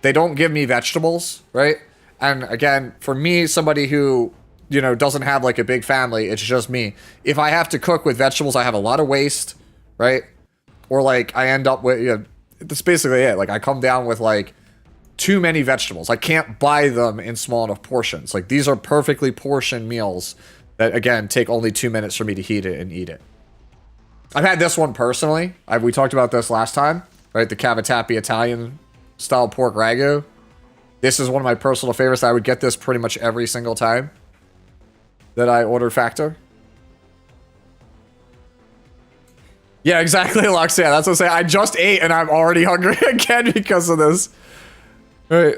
they don't give me vegetables, right? And again, for me, somebody who, you know, doesn't have like a big family, it's just me. If I have to cook with vegetables, I have a lot of waste, right? Or like I end up with, you know, that's basically it. Like I come down with like too many vegetables. I can't buy them in small enough portions. Like these are perfectly portioned meals that, again, take only 2 minutes for me to heat it and eat it. I've had this one personally. We talked about this last time, right? The Cavatappi Italian style pork ragu. This is one of my personal favorites. I would get this pretty much every single time that I order Factor. Yeah, exactly, Lux. Yeah, that's what I'm saying. I just ate and I'm already hungry again because of this. Right.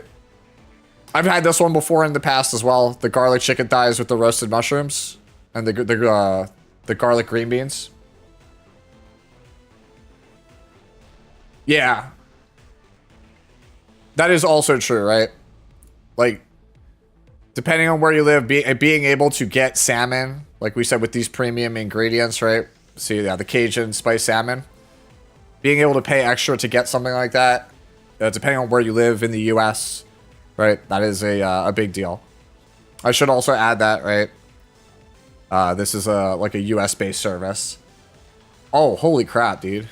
I've had this one before in the past as well. The garlic chicken thighs with the roasted mushrooms and the garlic green beans. Yeah. That is also true, right? Like, depending on where you live, being able to get salmon, like we said, with these premium ingredients, right? See, yeah, the Cajun spice salmon. Being able to pay extra to get something like that, depending on where you live in the U.S., right? That is a big deal. I should also add that, right? This is like a U.S.-based service. Oh, holy crap, dude.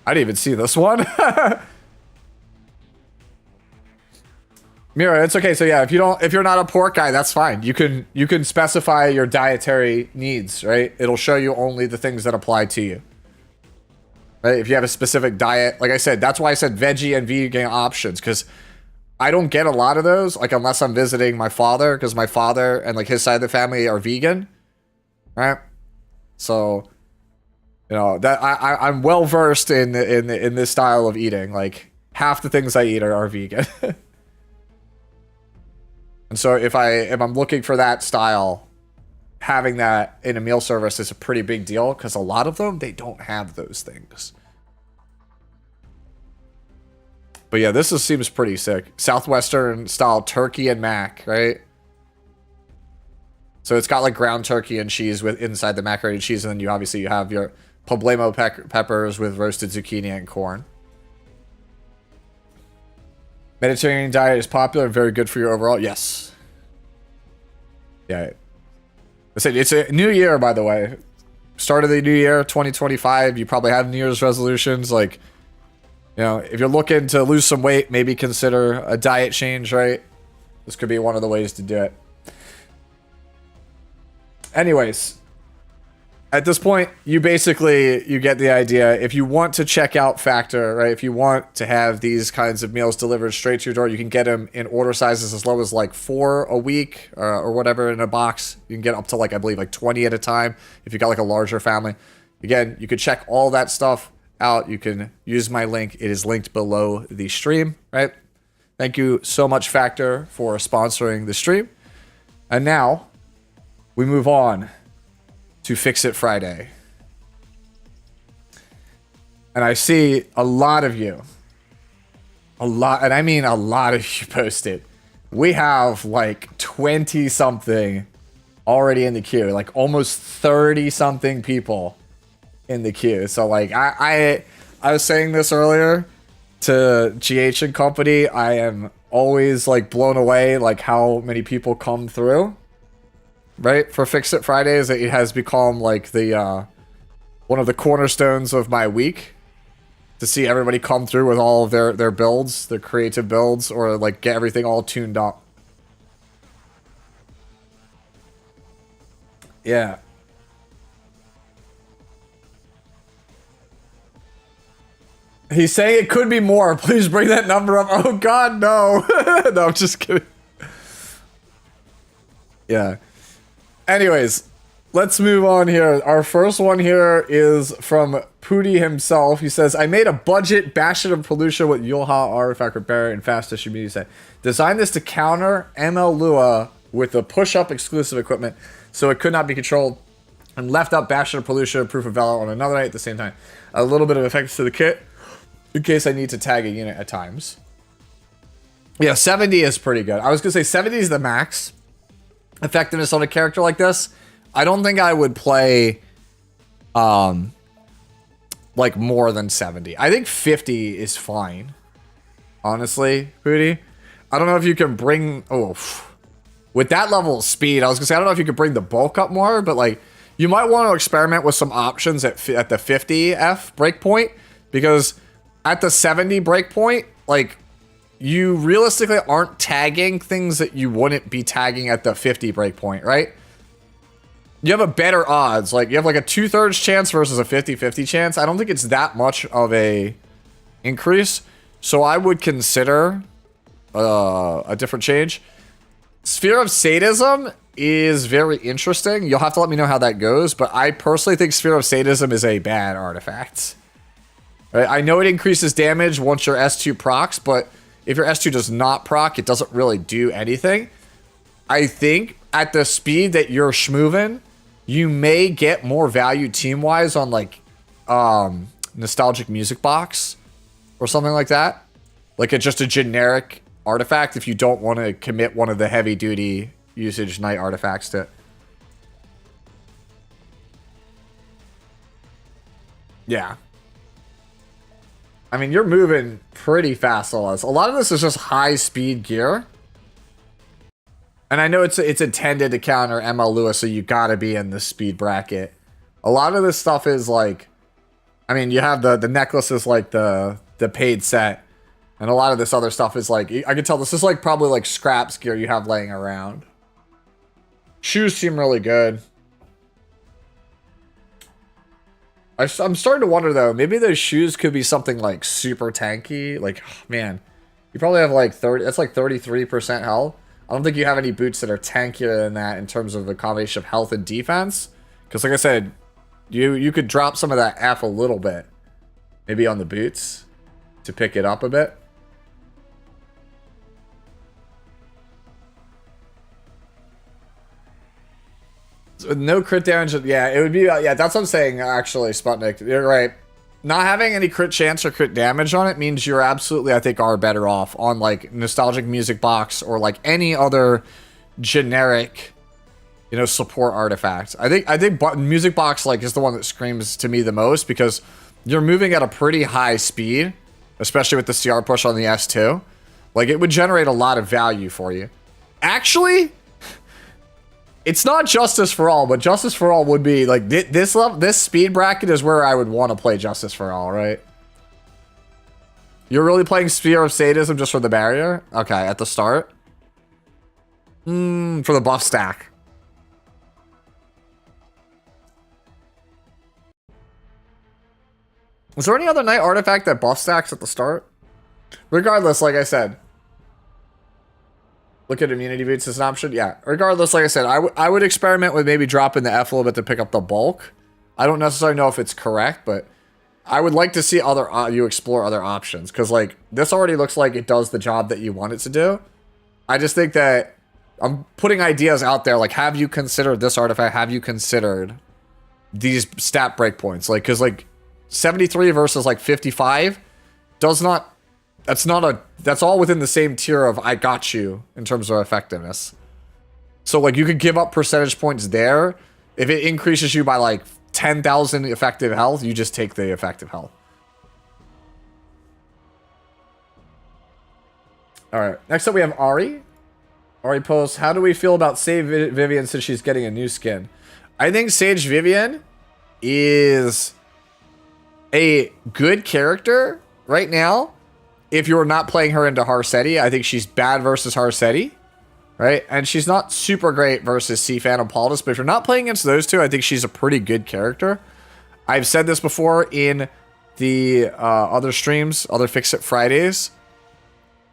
I didn't even see this one. Mira, it's okay. So yeah, if you're not a pork guy, that's fine. You can specify your dietary needs, right? It'll show you only the things that apply to you. Right? If you have a specific diet, like I said, that's why I said veggie and vegan options, because I don't get a lot of those, like unless I'm visiting my father, because my father and like his side of the family are vegan, right? So, you know, that I'm well versed in this style of eating. Like half the things I eat are vegan. And so if I'm looking for that style, having that in a meal service is a pretty big deal, because a lot of them, they don't have those things. But yeah, this seems pretty sick. Southwestern style turkey and mac, right? So it's got like ground turkey and cheese with inside the macaroni and cheese, and then you obviously have your poblano peppers with roasted zucchini and corn. Mediterranean diet is popular and very good for your overall. Yes. Yeah. It's a new year, by the way. Start of the new year, 2025. You probably have New Year's resolutions. Like, you know, if you're looking to lose some weight, maybe consider a diet change, right? This could be one of the ways to do it. Anyways. at this point, you get the idea. If you want to check out Factor, right? If you want to have these kinds of meals delivered straight to your door, you can get them in order sizes as low as like 4 a week or whatever in a box. You can get up to like, I believe, like 20 at a time if you got like a larger family. Again, you could check all that stuff out. You can use my link. It is linked below the stream, right? Thank you so much, Factor, for sponsoring the stream. And now we move on to Fix It Friday. And I see a lot of you, and I mean a lot of you posted. We have like 20 something already in the queue, like almost 30 something people in the queue. So like I was saying this earlier to GH and company, I am always like blown away like how many people come through. Right, for Fix It Fridays, it has become like the one of the cornerstones of my week to see everybody come through with all of their builds, their creative builds, or like get everything all tuned up. Yeah. He's saying it could be more. Please bring that number up. Oh God, no. No, I'm just kidding. Yeah. Anyways, let's move on here. Our first one here is from Pooty himself. He says, I made a budget Bastion of Pollution with Yulha Artifact Repair and Fast Distribution set. Designed this to counter ML Lua with the push-up exclusive equipment so it could not be controlled, and left up Bastion of Pollution and Proof of Valor on another night at the same time. A little bit of effects to the kit in case I need to tag a unit at times. Yeah, 70 is pretty good. I was going to say 70 is the max effectiveness on a character like this. I don't think I would play like more than 70. I think 50 is fine, honestly, Pooty. I don't know if you can bring with that level of speed. I was gonna say I don't know if you could bring the bulk up more, but like you might want to experiment with some options at the 50F breakpoint, because at the 70 breakpoint, like, you realistically aren't tagging things that you wouldn't be tagging at the 50 breakpoint, right? You have a better odds. Like, you have like a 2/3 chance versus a 50-50 chance. I don't think it's that much of a increase. So I would consider a different change. Sphere of Sadism is very interesting. You'll have to let me know how that goes. But I personally think Sphere of Sadism is a bad artifact. Right? I know it increases damage once your S2 procs, but if your S2 does not proc, it doesn't really do anything. I think at the speed that you're schmoovin', you may get more value team-wise on like Nostalgic Music Box or something like that. Like just a generic artifact if you don't want to commit one of the heavy-duty usage night artifacts to it. Yeah. I mean, you're moving pretty fast on us. A lot of this is just high-speed gear. And I know it's intended to counter ML Lewis, so you gotta be in the speed bracket. A lot of this stuff is like... I mean, you have the necklace is like the paid set. And a lot of this other stuff is like... I can tell this is like probably like scraps gear you have laying around. Shoes seem really good. I'm starting to wonder, though, maybe those shoes could be something, like, super tanky. Like, man, you probably have, like, 30... That's, like, 33% health. I don't think you have any boots that are tankier than that in terms of the combination of health and defense. Because, like I said, you could drop some of that F a little bit. Maybe on the boots to pick it up a bit. No crit damage. Yeah, it would be... Yeah, that's what I'm saying, actually, Sputnik. You're right. Not having any crit chance or crit damage on it means you're absolutely, I think, are better off on, like, Nostalgic Music Box or, like, any other generic, you know, support artifact. I think Music Box, like, is the one that screams to me the most because you're moving at a pretty high speed, especially with the CR push on the S2. Like, it would generate a lot of value for you. Actually... It's not Justice for All, but Justice for All would be like this speed bracket is where I would want to play Justice for All, right? You're really playing Sphere of Sadism just for the barrier? Okay, at the start. For the buff stack. Was there any other night artifact that buff stacks at the start? Regardless, like I said. Look at immunity boots as an option. Yeah, regardless, like I said, I would experiment with maybe dropping the F a little bit to pick up the bulk. I don't necessarily know if it's correct, but I would like to see other you explore other options. Because, like, this already looks like it does the job that you want it to do. I just think that I'm putting ideas out there, like, have you considered this artifact? Have you considered these stat breakpoints? Like, because, like, 73 versus, like, 55 does not... That's all within the same tier of I got you in terms of effectiveness. So, like, you could give up percentage points there. If it increases you by, like, 10,000 effective health, you just take the effective health. Alright, next up we have Ari. Ari posts, how do we feel about Sage Vivian since she's getting a new skin? I think Sage Vivian is a good character right now. If you're not playing her into Harsetti, I think she's bad versus Harsetti, right? And she's not super great versus C Phantom Paladus, but if you're not playing against those two, I think she's a pretty good character. I've said this before in the other streams, other Fix-It Fridays.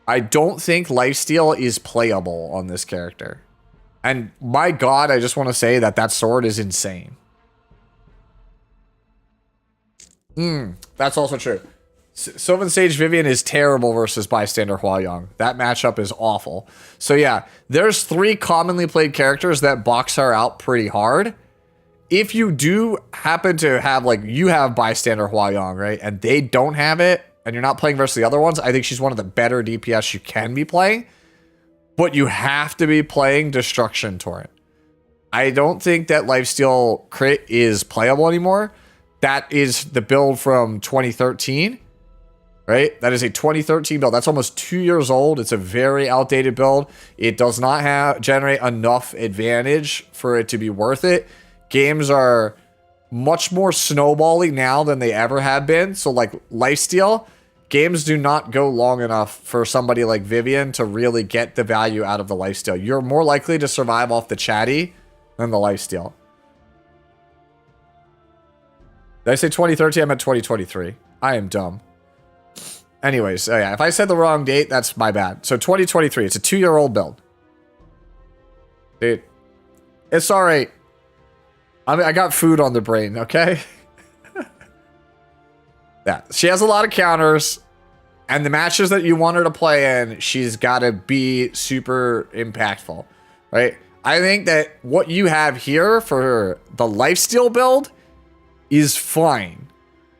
I don't think Lifesteal is playable on this character. And my god, I just want to say that that sword is insane. That's also true. Sylvan Sage Vivian is terrible versus Bystander Huayang. That matchup is awful. So yeah, there's 3 commonly played characters that box her out pretty hard. If you do happen to have, like, you have Bystander Huayang, right? And they don't have it, and you're not playing versus the other ones, I think she's one of the better DPS you can be playing. But you have to be playing Destruction Torrent. I don't think that Lifesteal Crit is playable anymore. That is the build from 2013. Right? That is a 2013 build. That's almost 2 years old. It's a very outdated build. It does not generate enough advantage for it to be worth it. Games are much more snowballing now than they ever have been. So, like, Lifesteal, games do not go long enough for somebody like Vivian to really get the value out of the Lifesteal. You're more likely to survive off the chatty than the Lifesteal. Did I say 2013? I meant 2023. I am dumb. Anyways, yeah, if I said the wrong date, that's my bad. So 2023, it's a 2-year-old build. Dude, it's all right. I mean, I got food on the brain, okay? Yeah, she has a lot of counters, and the matches that you want her to play in, she's got to be super impactful, right? I think that what you have here for the Lifesteal build is fine,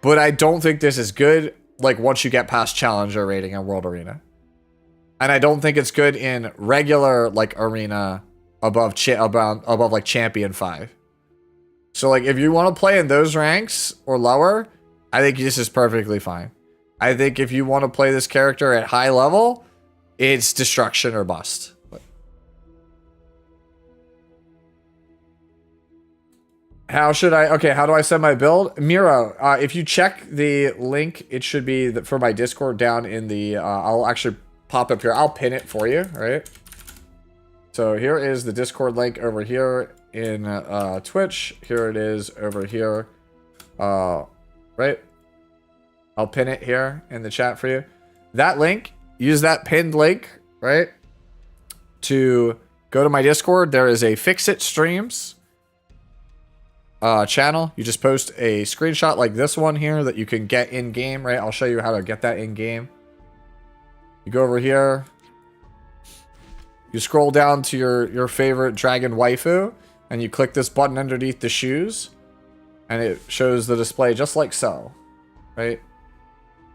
but I don't think this is good. Like, once you get past Challenger rating in World Arena. And I don't think it's good in regular, like, Arena above like, Champion 5. So, like, if you want to play in those ranks or lower, I think this is perfectly fine. I think if you want to play this character at high level, it's Destruction or Bust. How do I set my build? Miro, if you check the link, it should be for my Discord down in the, I'll actually pop up here. I'll pin it for you, right? So here is the Discord link over here in Twitch. Here it is over here, right? I'll pin it here in the chat for you. That link, use that pinned link, right? To go to my Discord. There is a Fix-It Streams channel. You just post a screenshot like this one here that you can get in game, right? I'll show you how to get that in game. You go over here, you scroll down to your favorite dragon waifu, and you click this button underneath the shoes, and it shows the display just like so, right?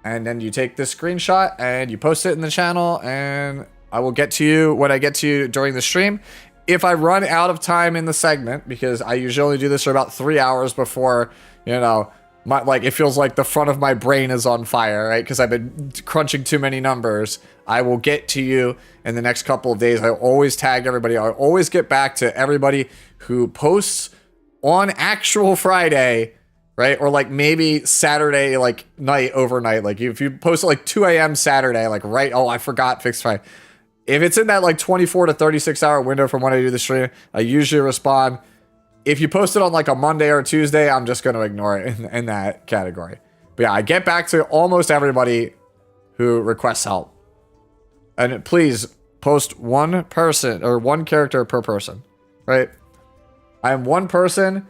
And then you take this screenshot and you post it in the channel, and I will get to you when I get to you during the stream. If I run out of time in the segment, because I usually only do this for about 3 hours before, you know, it feels like the front of my brain is on fire, right? Because I've been crunching too many numbers. I will get to you in the next couple of days. I always tag everybody. I always get back to everybody who posts on actual Friday, right? Or like maybe Saturday, like night, overnight. Like if you post at like 2 a.m. Saturday, like I forgot Fix Friday. If it's in that like 24 to 36 hour window from when I do the stream, I usually respond. If you post it on like a Monday or Tuesday, I'm just going to ignore it in that category. But yeah, I get back to almost everybody who requests help. And please post one person or one character per person, right? I am one person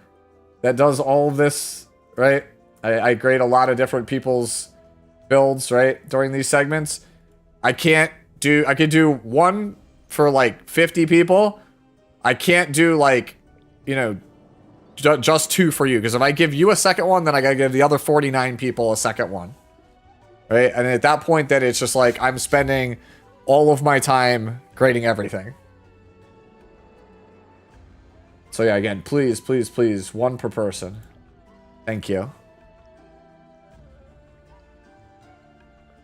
that does all of this, right? I grade a lot of different people's builds, right? During these segments. I could do one for like 50 people. I can't do like, you know, just two for you. Because if I give you a second one, then I gotta give the other 49 people a second one. Right? And at that point, then it's just like I'm spending all of my time grading everything. So yeah, again, please, please, please, one per person. Thank you.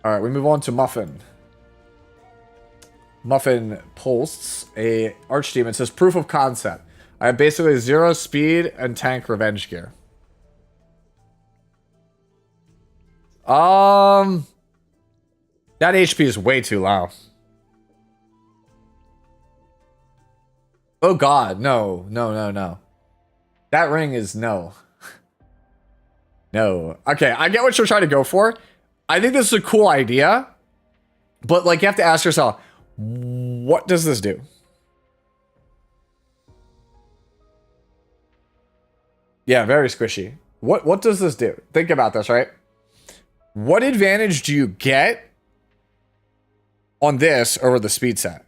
Alright, we move on to Muffin. Muffin posts a Archdemon. It says proof of concept. I have basically 0 speed and tank revenge gear. That HP is way too low. Oh god, no. That ring is no. No. Okay, I get what you're trying to go for. I think this is a cool idea. But like you have to ask yourself, what does this do? Yeah, very squishy. What does this do? Think about this, right? What advantage do you get on this over the speed set?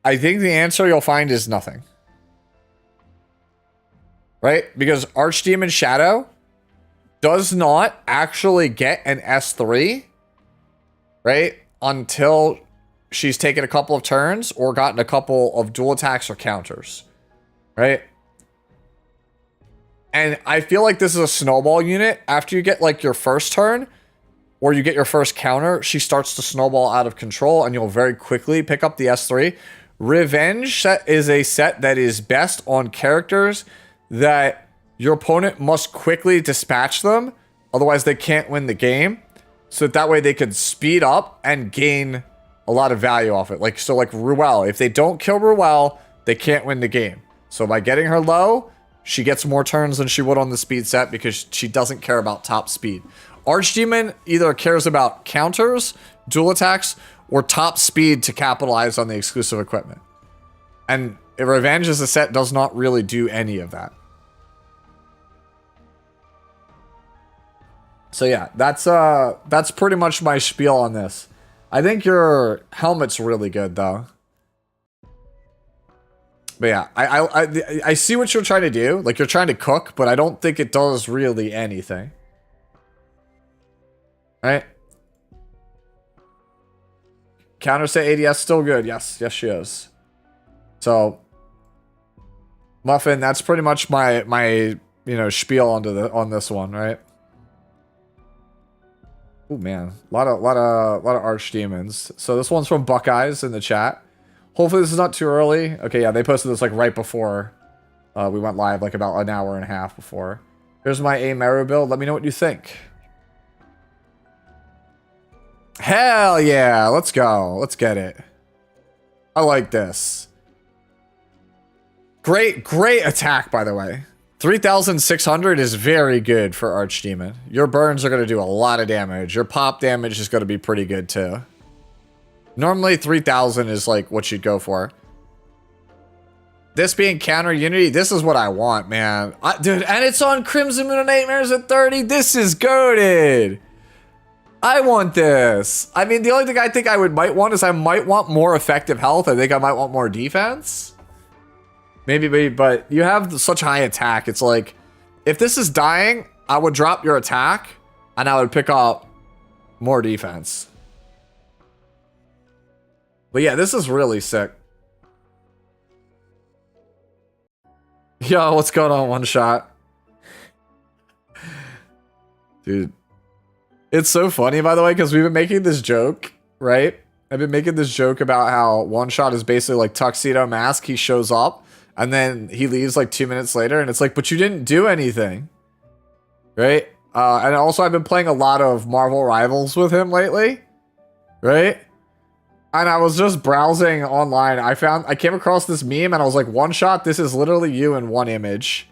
I think the answer you'll find is nothing. Right? Because Archdemon Shadow does not actually get an S3, right? Until she's taken a couple of turns or gotten a couple of dual attacks or counters, right? And I feel like this is a snowball unit. After you get like your first turn or you get your first counter, she starts to snowball out of control and you'll very quickly pick up the S3. Revenge set is a set that is best on characters that your opponent must quickly dispatch them. Otherwise they can't win the game. So that way they could speed up and gain a lot of value off it. Like, so like Ruel, if they don't kill Ruel, they can't win the game. So by getting her low, she gets more turns than she would on the speed set because she doesn't care about top speed. Archdemon either cares about counters, dual attacks, or top speed to capitalize on the exclusive equipment. And Revenge as a set does not really do any of that. So yeah, that's pretty much my spiel on this. I think your helmet's really good though. But yeah, I see what you're trying to do. Like you're trying to cook, but I don't think it does really anything. Right? Counter set ADS still good. Yes, yes she is. So Muffin, that's pretty much my you know spiel on this one, right? Oh man, a lot of Archdemons. So this one's from Buckeyes in the chat. Hopefully this is not too early. Okay, yeah, they posted this like right before we went live, like about an hour and a half before. Here's my Ameru build. Let me know what you think. Hell yeah, let's go. Let's get it. I like this. Great attack, by the way. 3,600 is very good for Archdemon. Your burns are going to do a lot of damage. Your pop damage is going to be pretty good too. Normally 3,000 is like what you'd go for. This being counter unity, this is what I want, man. Dude, and it's on Crimson Moon of Nightmares at 30. This is goated. I want this. I mean, the only thing I think I might want is I might want more effective health. I think I might want more defense. Maybe, but you have such high attack. It's like, if this is dying, I would drop your attack and I would pick up more defense. But yeah, this is really sick. Yo, what's going on, One Shot? Dude. It's so funny, by the way, because we've been making this joke, right? I've been making this joke about how One Shot is basically like Tuxedo Mask. He shows up, and then he leaves like 2 minutes later, and it's like, but you didn't do anything. Right? And also, I've been playing a lot of Marvel Rivals with him lately. Right? And I was just browsing online. I came across this meme, and I was like, One Shot, this is literally you in one image.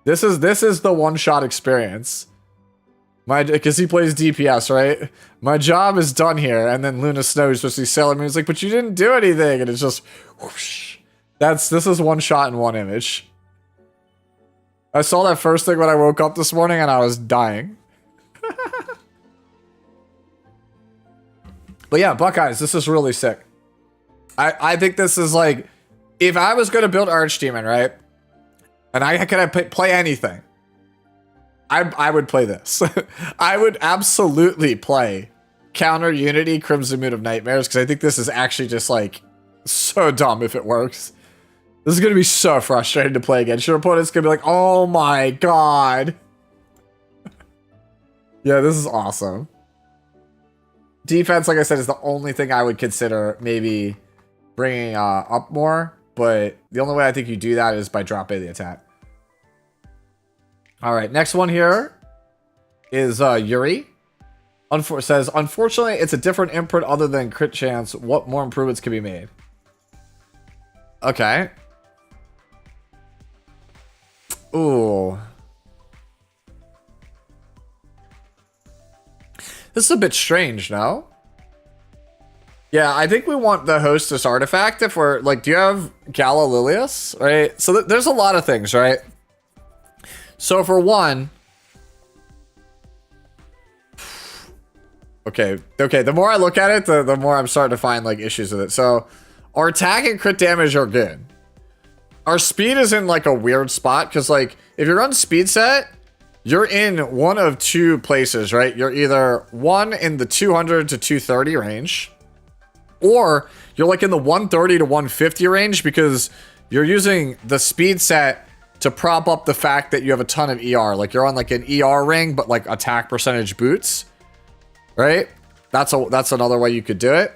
This is the One Shot experience. Because he plays DPS, right? My job is done here. And then Luna Snow is supposed to be Sailor Moon. He's like, but you didn't do anything. And it's just whoosh. This is one shot in one image. I saw that first thing when I woke up this morning and I was dying. But yeah, Buckeyes, this is really sick. I think this is like, if I was going to build Archdemon, right? And I could play anything. I would play this. I would absolutely play Counter Unity Crimson Moon of Nightmares because I think this is actually just like so dumb if it works. This is going to be so frustrating to play against. Your opponent's going to be like, oh my god. Yeah, this is awesome. Defense, like I said, is the only thing I would consider maybe bringing up more. But the only way I think you do that is by drop A the attack. All right, next one here is Yuri. Says, unfortunately, it's a different imprint other than crit chance. What more improvements can be made? Okay. Ooh. This is a bit strange, no? Yeah, I think we want the Hostess artifact if we're, like, do you have Gala Lilius? Right? So there's a lot of things, right? So for one... Okay, the more I look at it, the more I'm starting to find, like, issues with it. So, our attack and crit damage are good. Our speed is in, like, a weird spot, because, like, if you run speed set, you're in one of two places, right? You're either one in the 200 to 230 range, or you're, like, in the 130 to 150 range, because you're using the speed set to prop up the fact that you have a ton of ER. Like, you're on, like, an ER ring, but, like, attack percentage boots. Right? That's another way you could do it.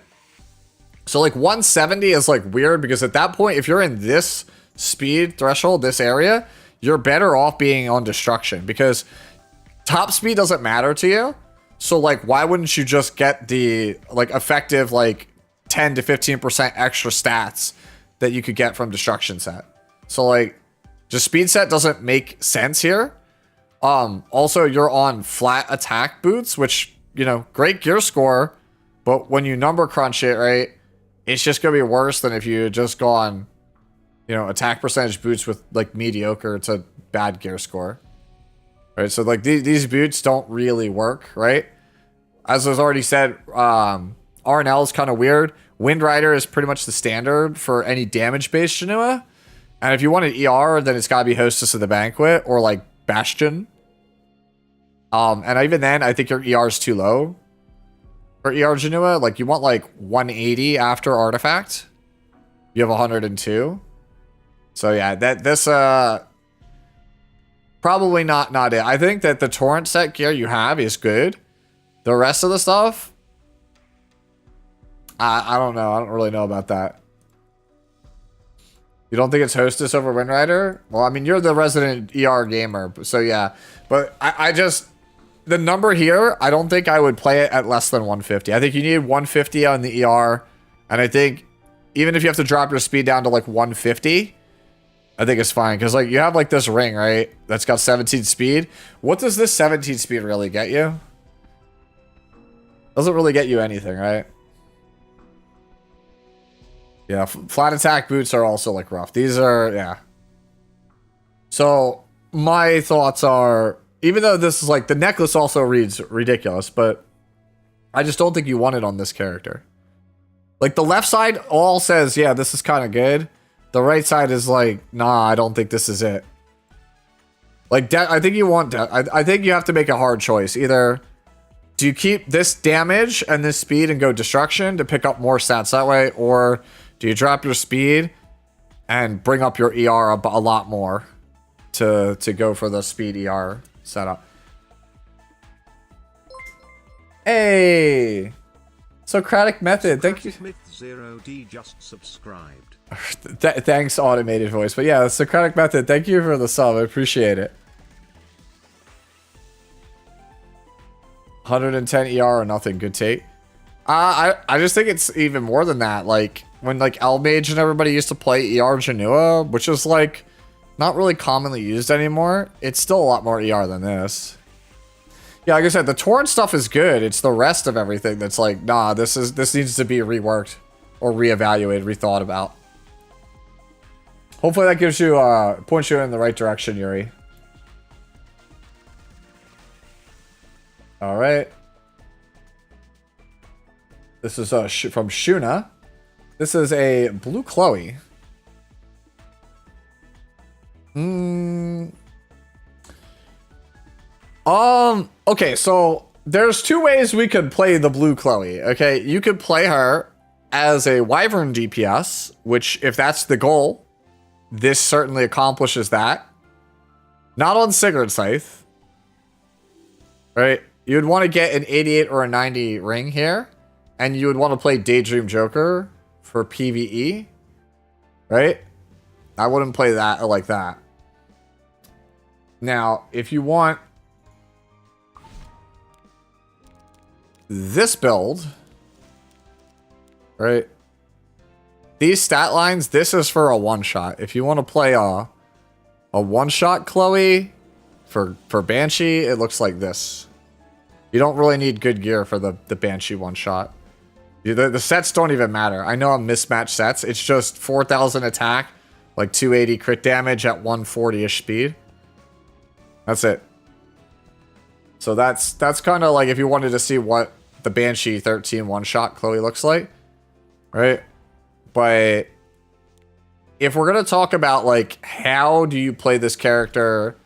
So like 170 is like weird because at that point, if you're in this speed threshold, this area, you're better off being on destruction because top speed doesn't matter to you. So like, why wouldn't you just get the like effective, like 10 to 15% extra stats that you could get from destruction set? So like just speed set doesn't make sense here. Also you're on flat attack boots, which, you know, great gear score, but when you number crunch it, right, it's just going to be worse than if you had just gone, you know, attack percentage boots with, like, mediocre to bad gear score. Right, so, like, these boots don't really work, right? As was already said, RNL is kind of weird. Wind Rider is pretty much the standard for any damage-based Janua. And if you want an ER, then it's got to be Hostess of the Banquet or, like, Bastion. And even then, I think your ER is too low for ER Janua. Like, you want, like, 180 after Artifact. You have 102. So, yeah, this probably not it. I think that the Torrent set gear you have is good. The rest of the stuff, I don't know. I don't really know about that. You don't think it's Hostess over Wind Rider? Well, I mean, you're the resident ER gamer, so yeah. But I just... The number here, I don't think I would play it at less than 150. I think you need 150 on the ER. And I think even if you have to drop your speed down to like 150, I think it's fine. Because like you have like this ring, right? That's got 17 speed. What does this 17 speed really get you? Doesn't really get you anything, right? Yeah, flat attack boots are also like rough. These are, yeah. So my thoughts are... Even though this is like, the necklace also reads ridiculous, but I just don't think you want it on this character. Like the left side all says, yeah, this is kind of good. The right side is like, nah, I don't think this is it. Like, I think you want, I think you have to make a hard choice. Either do you keep this damage and this speed and go destruction to pick up more stats that way, or do you drop your speed and bring up your ER a lot more to go for the speed ER setup? Hey, Socratic Method, thank you. Smith 0D just subscribed. Thanks, automated voice. But yeah, Socratic Method, thank you for the sub. I appreciate it. 110 ER or nothing. Good take. I just think it's even more than that. Like when like L-Mage and everybody used to play ER Janua, which is like not really commonly used anymore. It's still a lot more ER than this. Yeah, like I said, the torrent stuff is good. It's the rest of everything that's like, nah, this needs to be reworked or reevaluated, rethought about. Hopefully that gives you, points you in the right direction, Yuri. All right. This is from Shuna. This is a blue Chloe. Okay, so there's two ways we could play the blue Chloe. Okay, you could play her as a Wyvern DPS, which if that's the goal, this certainly accomplishes that. Not on Sigurd Scythe. Right? You'd want to get an 88 or a 90 ring here, and you would want to play Daydream Joker for PvE. Right? I wouldn't play that like that. Now, if you want this build, right? These stat lines, this is for a one-shot. If you want to play a one-shot Chloe for Banshee, it looks like this. You don't really need good gear for the Banshee one-shot. The sets don't even matter. I know I'm mismatched sets. It's just 4,000 attack, like 280 crit damage at 140-ish speed. That's it. So that's kind of like if you wanted to see what the Banshee 13 one-shot Chloe looks like, right? But if we're going to talk about like how do you play this character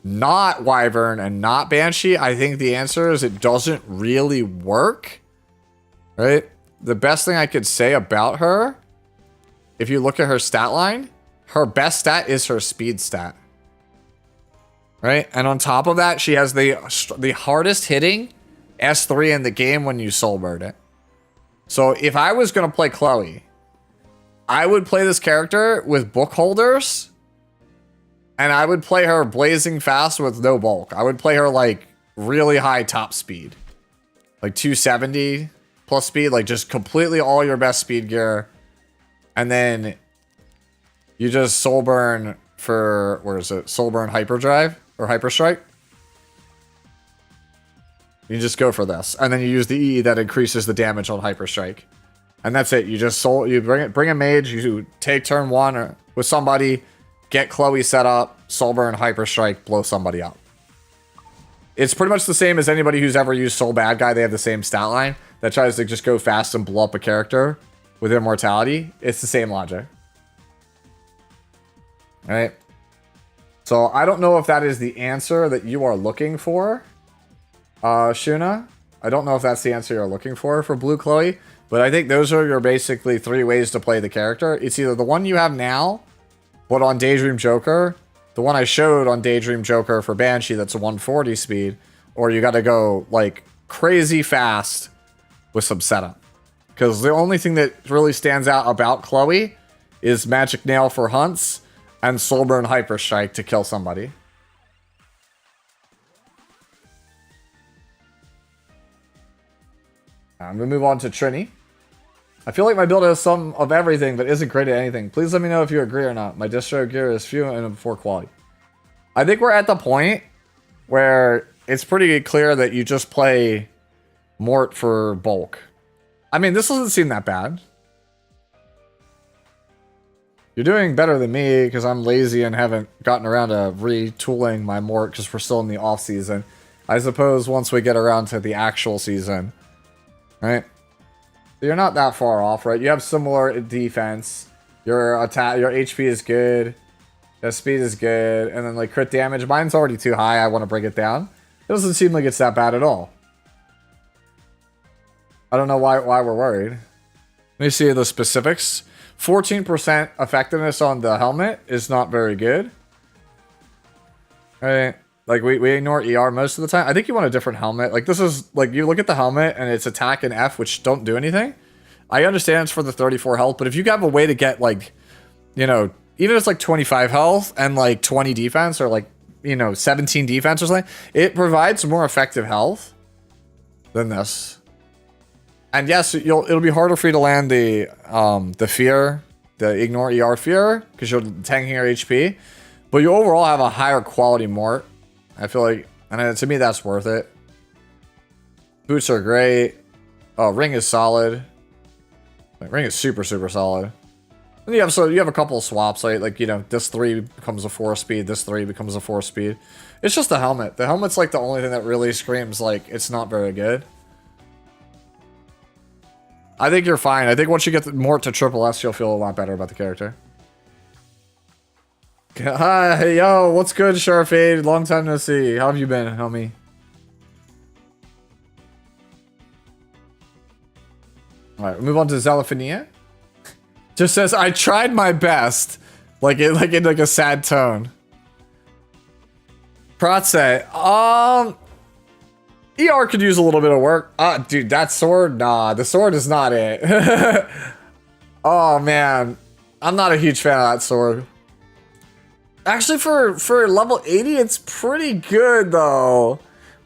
not Wyvern and not Banshee, I think the answer is it doesn't really work, right? The best thing I could say about her, if you look at her stat line, her best stat is her speed stat. Right? And on top of that, she has the hardest hitting S3 in the game when you soulburn it. So if I was going to play Chloe, I would play this character with book holders, and I would play her blazing fast with no bulk. I would play her like really high top speed, like 270 plus speed, like just completely all your best speed gear. And then you just soulburn for, where is it? Soulburn Hyperdrive or Hyperstrike. You just go for this, and then you use the E that increases the damage on Hyperstrike, and that's it. You just bring a mage. You take turn one or with somebody, get Chloe set up, soulburn Hyperstrike, blow somebody up. It's pretty much the same as anybody who's ever used Soul Bad Guy. They have the same stat line that tries to just go fast and blow up a character with immortality. It's the same logic. All right. So I don't know if that is the answer that you are looking for, Shuna. I don't know if that's the answer you're looking for Blue Chloe, but I think those are your basically three ways to play the character. It's either the one you have now, but on Daydream Joker, the one I showed on Daydream Joker for Banshee that's a 140 speed, or you got to go like crazy fast with some setup. Because the only thing that really stands out about Chloe is Magic Nail for hunts and Soulburn Hyperstrike to kill somebody. I'm going to move on to Trini. I feel like my build has some of everything, but isn't great at anything. Please let me know if you agree or not. My distro gear is few and of poor quality. I think we're at the point where it's pretty clear that you just play Mort for bulk. I mean, this doesn't seem that bad. You're doing better than me because I'm lazy and haven't gotten around to retooling my Mort because we're still in the off season. I suppose once we get around to the actual season, right? You're not that far off, right? You have similar defense. Your attack, your HP is good. Your speed is good, and then like crit damage. Mine's already too high. I want to bring it down. It doesn't seem like it's that bad at all. I don't know why we're worried. Let me see the specifics. 14% effectiveness on the helmet is not very good. Right? Like we ignore ER most of the time. I think you want a different helmet. Like this is like you look at the helmet and it's attack and F, which don't do anything. I understand it's for the 34 health, but if you have a way to get like, you know, even if it's like 25 health and like 20 defense or like, you know, 17 defense or something, it provides more effective health than this. And yes, it'll be harder for you to land the fear, the ignore ER fear, because you're tanking your HP, but you overall have a higher quality Mort. I feel like, and to me, that's worth it. Boots are great. Oh, ring is solid. Like, ring is super, super solid. And you have a couple of swaps, like you know, this 3 becomes a 4-speed, this 3 becomes a 4-speed. It's just the helmet. The helmet's like the only thing that really screams like it's not very good. I think you're fine. I think once you get more to Triple S, you'll feel a lot better about the character. Hi, hey, yo, what's good, Sharfade? Long time no see. How have you been, homie? Alright, we move on to Zelophinia. Just says, I tried my best. In a sad tone. Protse, ER could use a little bit of work. Dude, that sword? Nah, the sword is not it. Oh, man. I'm not a huge fan of that sword. Actually, for level 80, it's pretty good, though.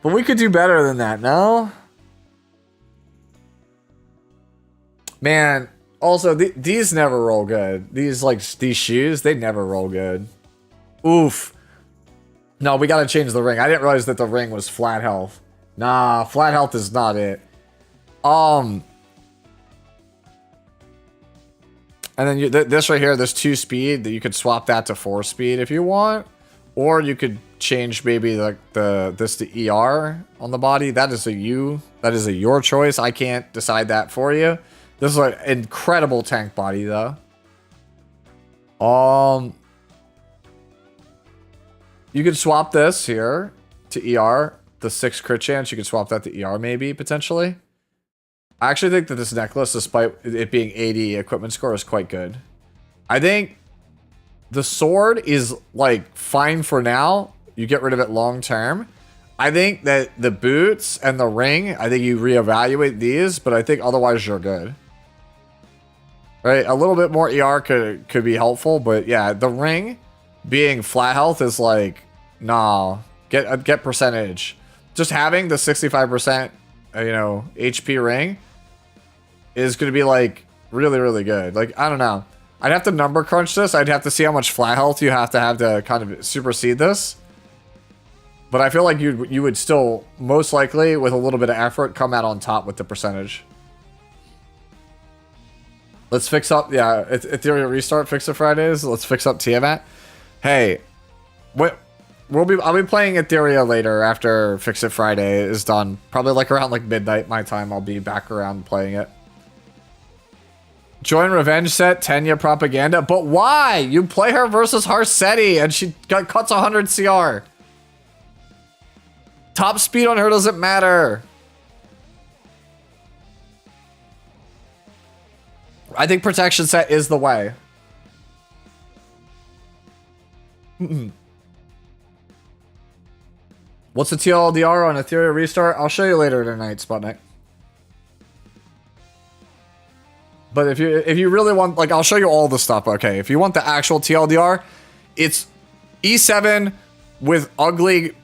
But we could do better than that, no? Man, also, these never roll good. These shoes, they never roll good. Oof. No, we gotta change the ring. I didn't realize that the ring was flat health. Nah, flat health is not it. And then this right here, this 2-speed, that you could swap that to 4-speed if you want. Or you could change maybe like this to ER on the body. That is your choice. I can't decide that for you. This is an incredible tank body though. You could swap this here to ER. The 6 crit chance, you could swap that to ER maybe, potentially. I actually think that this necklace, despite it being 80 equipment score, is quite good. I think the sword is, like, fine for now. You get rid of it long term. I think that the boots and the ring, I think you reevaluate these, but I think otherwise you're good. Right? A little bit more ER could be helpful, but yeah, the ring being flat health is like, nah, get percentage. Just having the 65%, HP ring is going to be like really, really good. Like, I don't know. I'd have to number crunch this. I'd have to see how much flat health you have to kind of supersede this. But I feel like you would still, most likely, with a little bit of effort, come out on top with the percentage. Let's fix up, yeah, Ethereal Restart, Fix It Fridays. Let's fix up Tiamat. Hey, I'll be playing Ethereal later after Fix It Friday is done. Probably like around like midnight my time. I'll be back around playing it. Join Revenge Set, Tenya Propaganda. But why? You play her versus Harsetti and she cuts 100 CR. Top speed on her doesn't matter. I think Protection Set is the way. What's the TLDR on Ethereal Restart? I'll show you later tonight, Sputnik. But if you really want, like, I'll show you all the stuff. Okay, if you want the actual TLDR, it's E7 with ugly.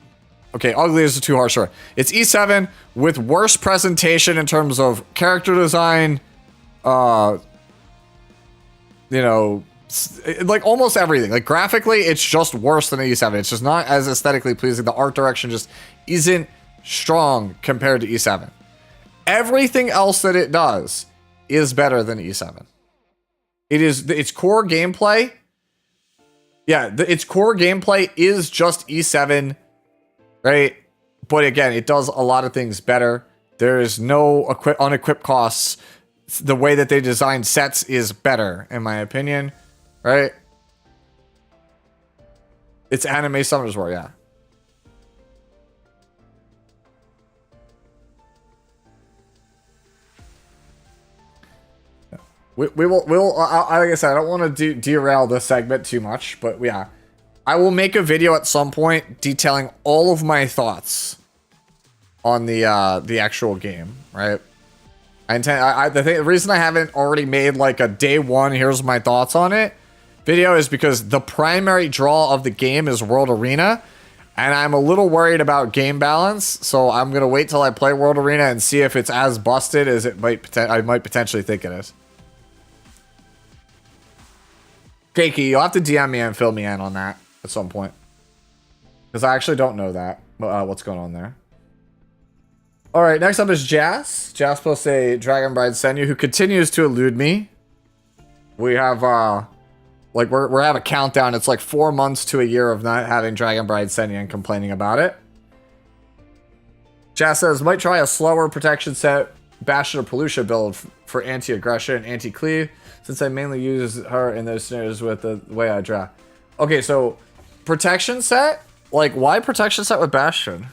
Okay, ugly is too harsh. Sure, it's E7 with worse presentation in terms of character design. Like almost everything. Like graphically, it's just worse than E7. It's just not as aesthetically pleasing. The art direction just isn't strong compared to E7. Everything else that it does is better than E7. Its core gameplay. Yeah, its core gameplay is just E7, right? But again, it does a lot of things better. There is no unequipped costs. The way that they design sets is better, in my opinion. Right? It's Anime Summoners War, yeah. We'll like I said, I don't want to derail this segment too much, but yeah. I will make a video at some point detailing all of my thoughts on the actual game, right? The reason I haven't already made like a day one, here's my thoughts on it video is because the primary draw of the game is World Arena, and I'm a little worried about game balance, so I'm gonna wait till I play World Arena and see if it's as busted as I might potentially think it is. Keiki, you'll have to DM me and fill me in on that at some point, because I actually don't know that what's going on there. All right, next up is Jas. Jas posts a Dragon Bride Senya who continues to elude me. We have like we're having a countdown. It's like 4 months to a year of not having Dragon Bride Senya and complaining about it. Jas says, might try a slower protection set Bastion of Pelucia build for anti-aggression and anti-cleave, since I mainly use her in those scenarios with the way I draft. Okay, so protection set? Like, why protection set with Bastion?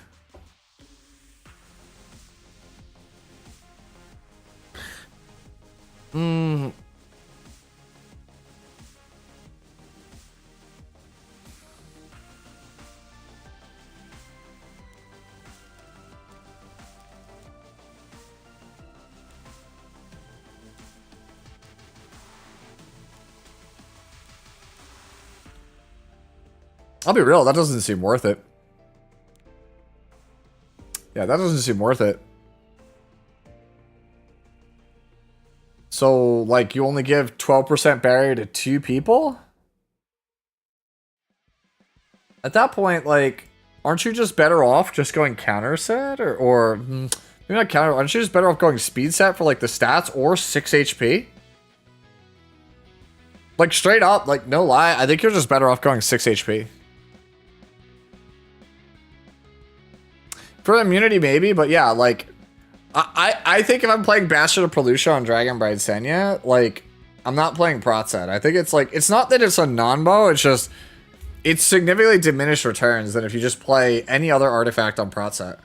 I'll be real, that doesn't seem worth it. Yeah, that doesn't seem worth it. So, like, you only give 12% barrier to 2 people? At that point, like, aren't you just better off just going counter set? Or maybe not counter, aren't you just better off going speed set for, like, the stats or 6 HP? Like, straight up, like, no lie, I think you're just better off going 6 HP. For immunity, maybe, but yeah, like, I think if I'm playing Bastion of Pelucia on Dragon Bride Senya, like, I'm not playing Prot set. I think it's like, it's not that it's a non-bow, it's just, it's significantly diminished returns than if you just play any other artifact on Prot set.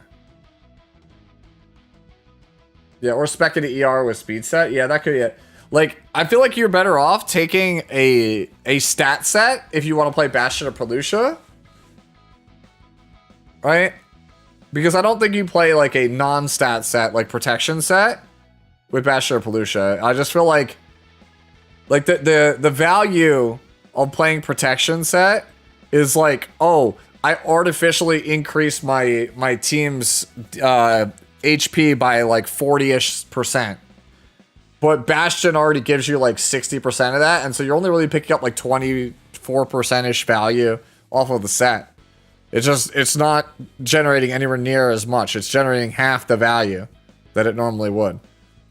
Yeah, or spec into ER with speed set. Yeah, that could be it. Like, I feel like you're better off taking a stat set if you want to play Bastion of Pelucia. Right? Because I don't think you play like a non-stat set, like protection set, with Bastion of Pelucia. I just feel like the value of playing protection set is like, oh, I artificially increased my team's HP by like 40-ish%. But Bastion already gives you like 60% of that, and so you're only really picking up like 24%-ish value off of the set. It's not generating anywhere near as much. It's generating half the value that it normally would.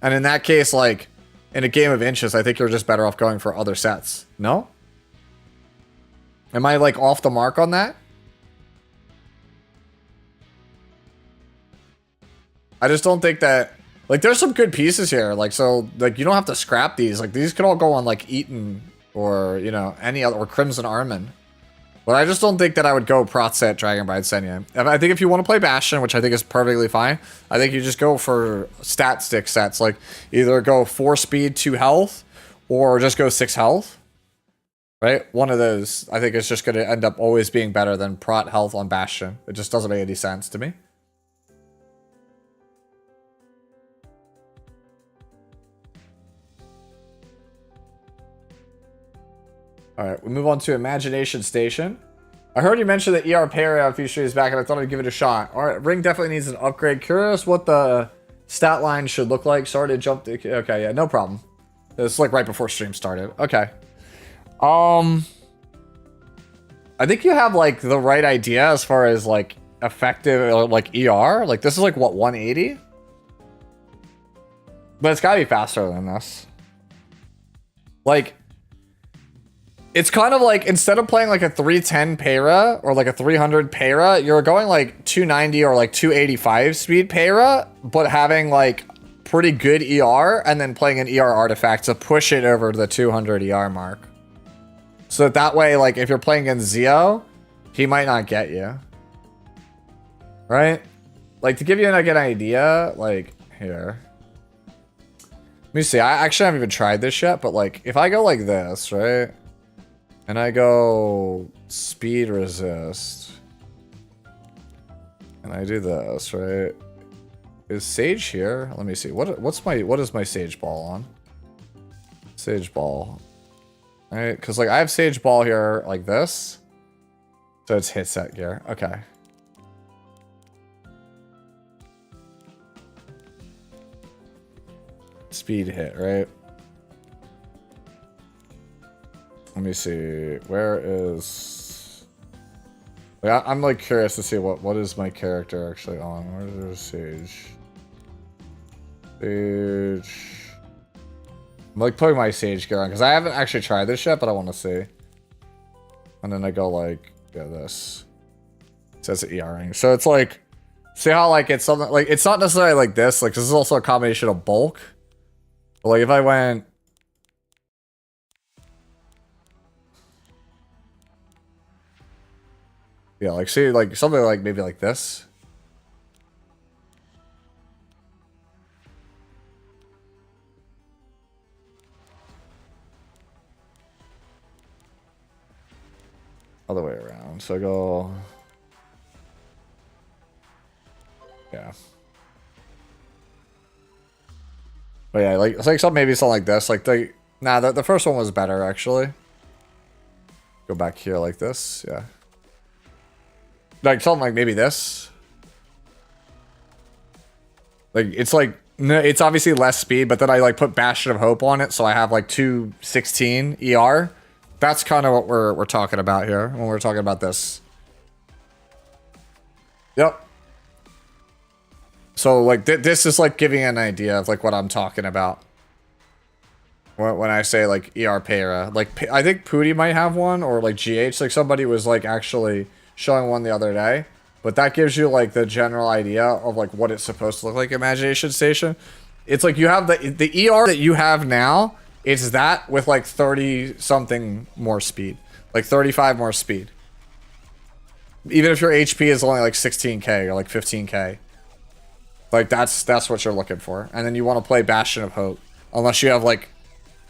And in that case, like, in a game of inches, I think you're just better off going for other sets. No? Am I, like, off the mark on that? I just don't think that... Like, there's some good pieces here. Like, so, like, you don't have to scrap these. Like, these could all go on, like, Eaton or, you know, any other... Or Crimson Armin. But I just don't think that I would go Prot set Dragon Bride Senya. I think if you want to play Bastion, which I think is perfectly fine, I think you just go for stat stick sets. Like, either go 4 speed, 2 health, or just go 6 health. Right? One of those, I think, is just going to end up always being better than Prot health on Bastion. It just doesn't make any sense to me. Alright, we move on to Imagination Station. I heard you mention the ER Para a few streams back, and I thought I'd give it a shot. Alright, Ring definitely needs an upgrade. Curious what the stat line should look like. Sorry to jump to... Okay, yeah, no problem. It's like right before stream started. Okay. I think you have, like, the right idea as far as, like, effective, like, ER. Like, this is, like, what, 180? But it's gotta be faster than this. Like... It's kind of like, instead of playing like a 310 Para or like a 300 Para, you're going like 290 or like 285 speed Para, but having like pretty good ER and then playing an ER artifact to push it over to the 200 ER mark. So that way, like if you're playing against Zio, he might not get you. Right? Like to give you like, an idea, like here. Let me see, I actually haven't even tried this yet, but like if I go like this, right? And I go speed resist. And I do this, right? Is Sage here? Let me see. What is my Sage Ball on? Sage Ball. Alright, because like I have Sage Ball here like this. So it's hit set gear. Okay. Speed hit, right? Let me see. Where is... Like, I'm like curious to see what is my character actually on. Where's Sage? Sage. I'm like putting my Sage gear on because I haven't actually tried this yet, but I want to see. And then I go like, yeah, this. It says ER ring. So it's like, see how like it's something like, it's not necessarily like this. Like this is also a combination of bulk. But like if I went, yeah, like see like something like maybe like this. Other way around. So I go. Yeah. But yeah, like it's like something maybe something like this. Like the first one was better actually. Go back here like this, yeah. Like something like maybe this. Like it's like it's obviously less speed, but then I like put Bastion of Hope on it, so I have like 216 ER. That's kind of what we're talking about here when we're talking about this. Yep. So like this is like giving an idea of like what I'm talking about when I say like ER Para. Like I think Pooty might have one, or like GH. Like somebody was like actually showing one the other day. But that gives you like the general idea of like what it's supposed to look like. Imagination Station. It's like you have the ER that you have now. It's that with like 30 something more speed, like 35 more speed. Even if your HP is only like 16k or like 15k. Like that's what you're looking for. And then you want to play Bastion of Hope. Unless you have like,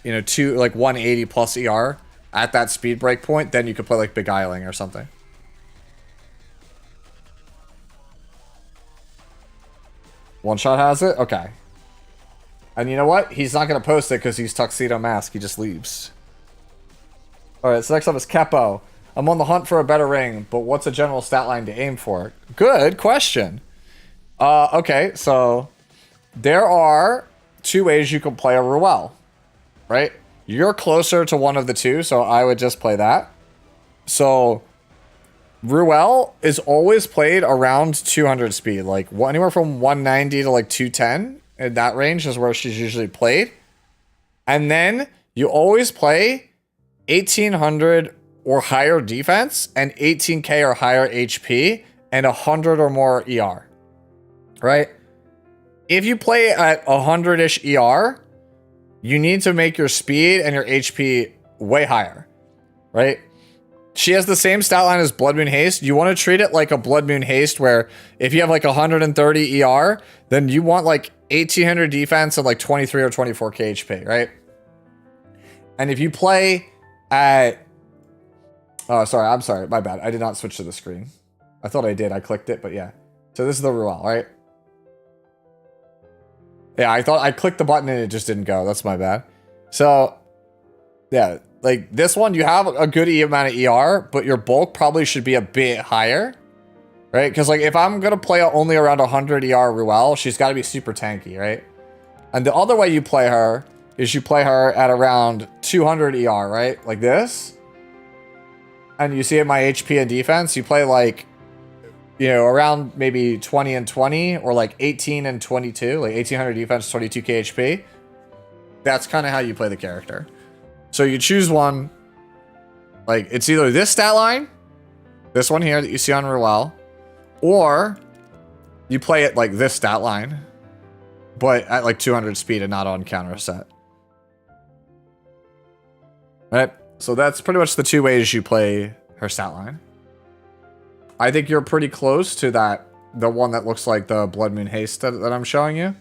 you know, 180 plus ER at that speed break point, then you could play like Beguiling or something. One Shot has it? Okay. And you know what? He's not going to post it because he's Tuxedo Mask. He just leaves. Alright, so next up is Keppo. I'm on the hunt for a better ring, but what's a general stat line to aim for? Good question. Okay, so there are two ways you can play a Ruel, right? You're closer to one of the two, so I would just play that. So Ruel is always played around 200 speed, like anywhere from 190 to like 210. In that range is where she's usually played. And then you always play 1800 or higher defense and 18k or higher HP and 100 or more ER. Right? If you play at 100-ish ER, you need to make your speed and your HP way higher. Right? She has the same stat line as Blood Moon Haste. You want to treat it like a Blood Moon Haste where if you have like 130 ER, then you want like 1800 defense and like 23 or 24k HP, right? And if you play at... Oh, sorry, I'm sorry. My bad. I did not switch to the screen. I thought I did. I clicked it, but yeah. So this is the Ruel, right? Yeah, I thought I clicked the button and it just didn't go. That's my bad. So, yeah. Like, this one, you have a good amount of ER, but your bulk probably should be a bit higher. Right? Because, like, if I'm going to play only around 100 ER Ruel, she's got to be super tanky, right? And the other way you play her is you play her at around 200 ER, right? Like this. And you see in my HP and defense, you play, like, you know, around maybe 20 and 20, or, like, 18 and 22. Like, 1800 defense, 22k HP. That's kind of how you play the character. So you choose one, like, it's either this stat line, this one here that you see on Ruel, or you play it like this stat line, but at like 200 speed and not on counter set. Right? So that's pretty much the two ways you play her stat line. I think you're pretty close to that, the one that looks like the Blood Moon Haste that I'm showing you.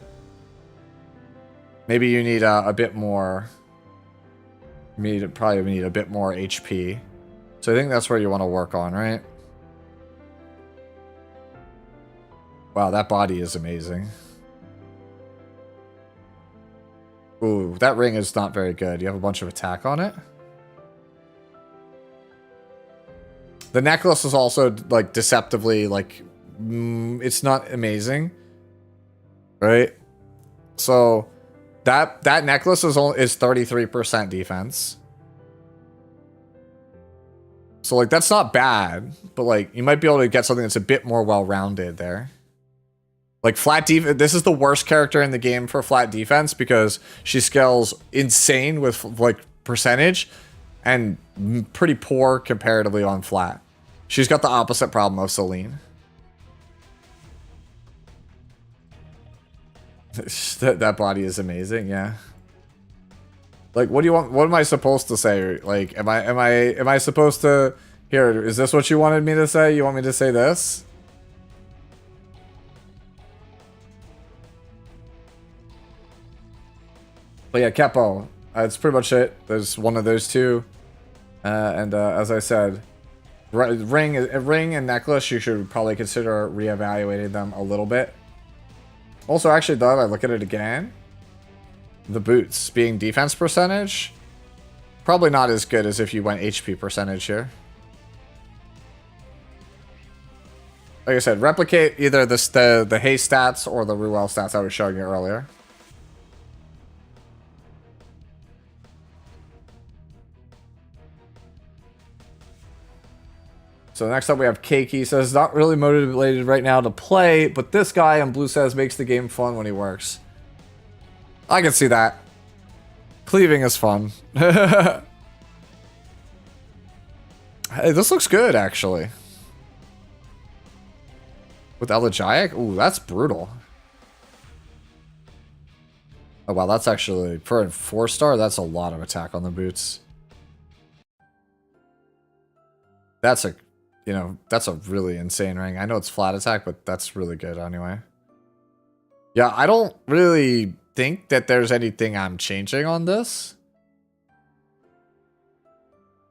Maybe you need a bit more... probably need a bit more HP. So I think that's where you want to work on, right? Wow, that body is amazing. Ooh, that ring is not very good. You have a bunch of attack on it. The necklace is also, like, deceptively, like, it's not amazing. Right? So... That necklace is 33% defense. So, like, that's not bad. But, like, you might be able to get something that's a bit more well-rounded there. Like flat def, this is the worst character in the game for flat defense because she scales insane with like percentage and pretty poor comparatively on flat. She's got the opposite problem of Celine. That body is amazing, yeah. Like, what do you want? What am I supposed to say? Like, am I supposed to? Here, is this what you wanted me to say? You want me to say this? But yeah, Capo. That's pretty much it. There's one of those two, and as I said, ring and necklace. You should probably consider reevaluating them a little bit. Also, actually, though, I look at it again. The boots being defense percentage, probably not as good as if you went HP percentage here. Like I said, replicate either the haste stats or the Ruel stats I was showing you earlier. So next up we have Keiki. Says not really motivated right now to play, but this guy on Blue says makes the game fun when he works. I can see that. Cleaving is fun. Hey, this looks good actually. With Elegiac? Ooh, that's brutal. Oh wow, that's actually, for a 4-star, that's a lot of attack on the boots. That's a, you know, that's a really insane ring. I know it's flat attack, but that's really good anyway. Yeah, I don't really think that there's anything I'm changing on this.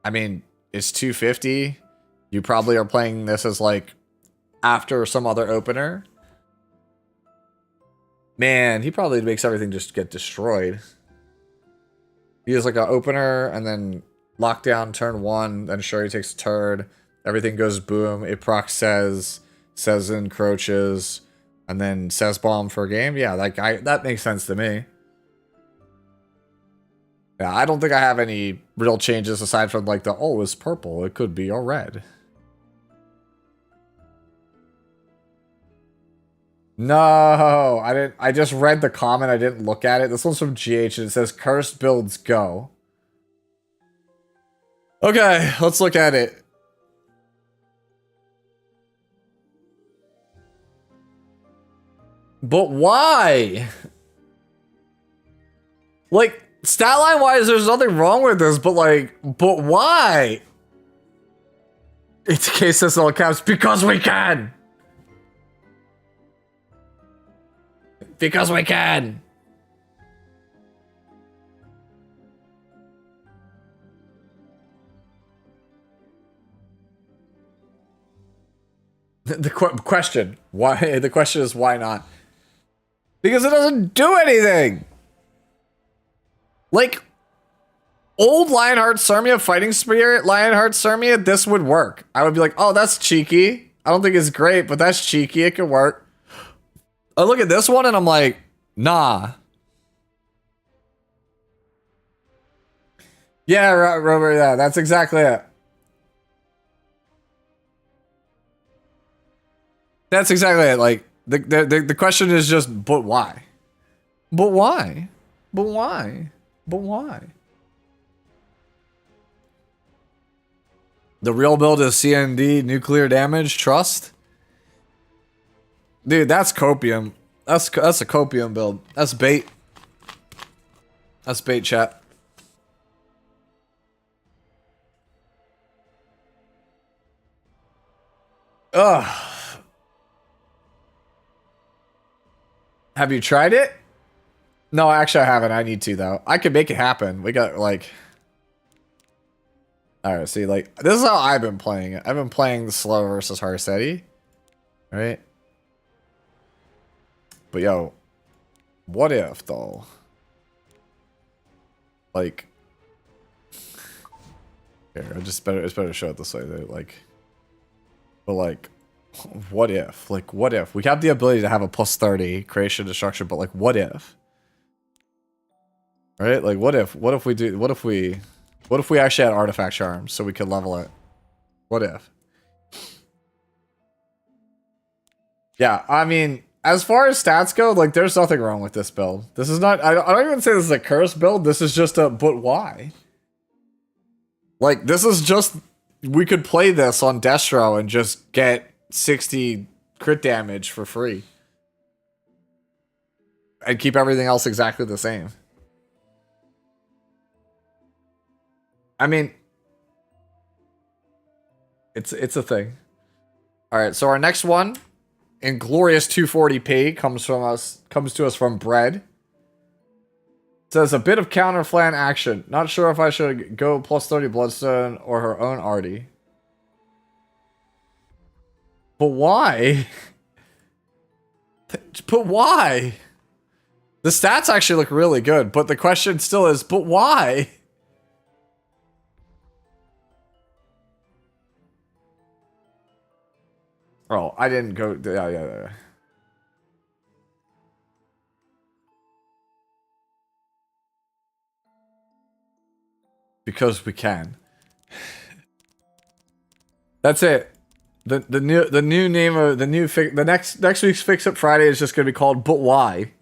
I mean, it's 250. You probably are playing this as like after some other opener. Man, he probably makes everything just get destroyed. He has like an opener and then lockdown turn 1, then Shuri takes a turn. Everything goes boom. It procs says encroaches, and then says bomb for a game. Yeah, like that makes sense to me. Yeah, I don't think I have any real changes aside from like the, oh, it's purple. It could be a red. No, I didn't. I just read the comment. I didn't look at it. This one's from GH and it says cursed builds go. Okay, let's look at it. But why? Like, stat line wise, there's nothing wrong with this, but like, but why? It's a case of all caps, because we can! Because we can! The question, why? The question is why not? Because it doesn't do anything! Like, old Lionheart Sarmia Fighting Spirit, Lionheart Sarmia, this would work. I would be like, oh, that's cheeky. I don't think it's great, but that's cheeky. It could work. I look at this one and I'm like, nah. Yeah, Robert, yeah, that's exactly it. That's exactly it. Like, the question is just, but why? But why? But why? But why? The real build is CND, nuclear damage, trust. Dude, that's copium. That's a copium build. That's bait. That's bait, chat. Ugh. Have you tried it? No, actually I haven't. I need to though. I could make it happen. We got like... Alright, see, like, this is how I've been playing it. I've been playing the slow versus Harsetti. Right? But yo, what if though? Like... Here, it's better to show it this way. Like... But like... What if? Like, what if? We have the ability to have a plus 30 creation destruction, but like, what if? Right? Like, what if we do, what if we actually had artifact charms so we could level it? What if? Yeah, I mean, as far as stats go, like, there's nothing wrong with this build. This is not, I don't even say this is a curse build. This is just a, but why? Like, this is just, we could play this on Destro and just get 60 crit damage for free. And keep everything else exactly the same. I mean, it's a thing. All right, so our next one, Inglorious 240p, comes to us from Bread. It says a bit of counter flan action. Not sure if I should go plus 30 Bloodstone or her own Artie. But why? But why? The stats actually look really good, but the question still is, but why? Oh, I didn't go. Yeah. Because we can. That's it. The new name of the new next week's Fix It Friday is just gonna be called But Why?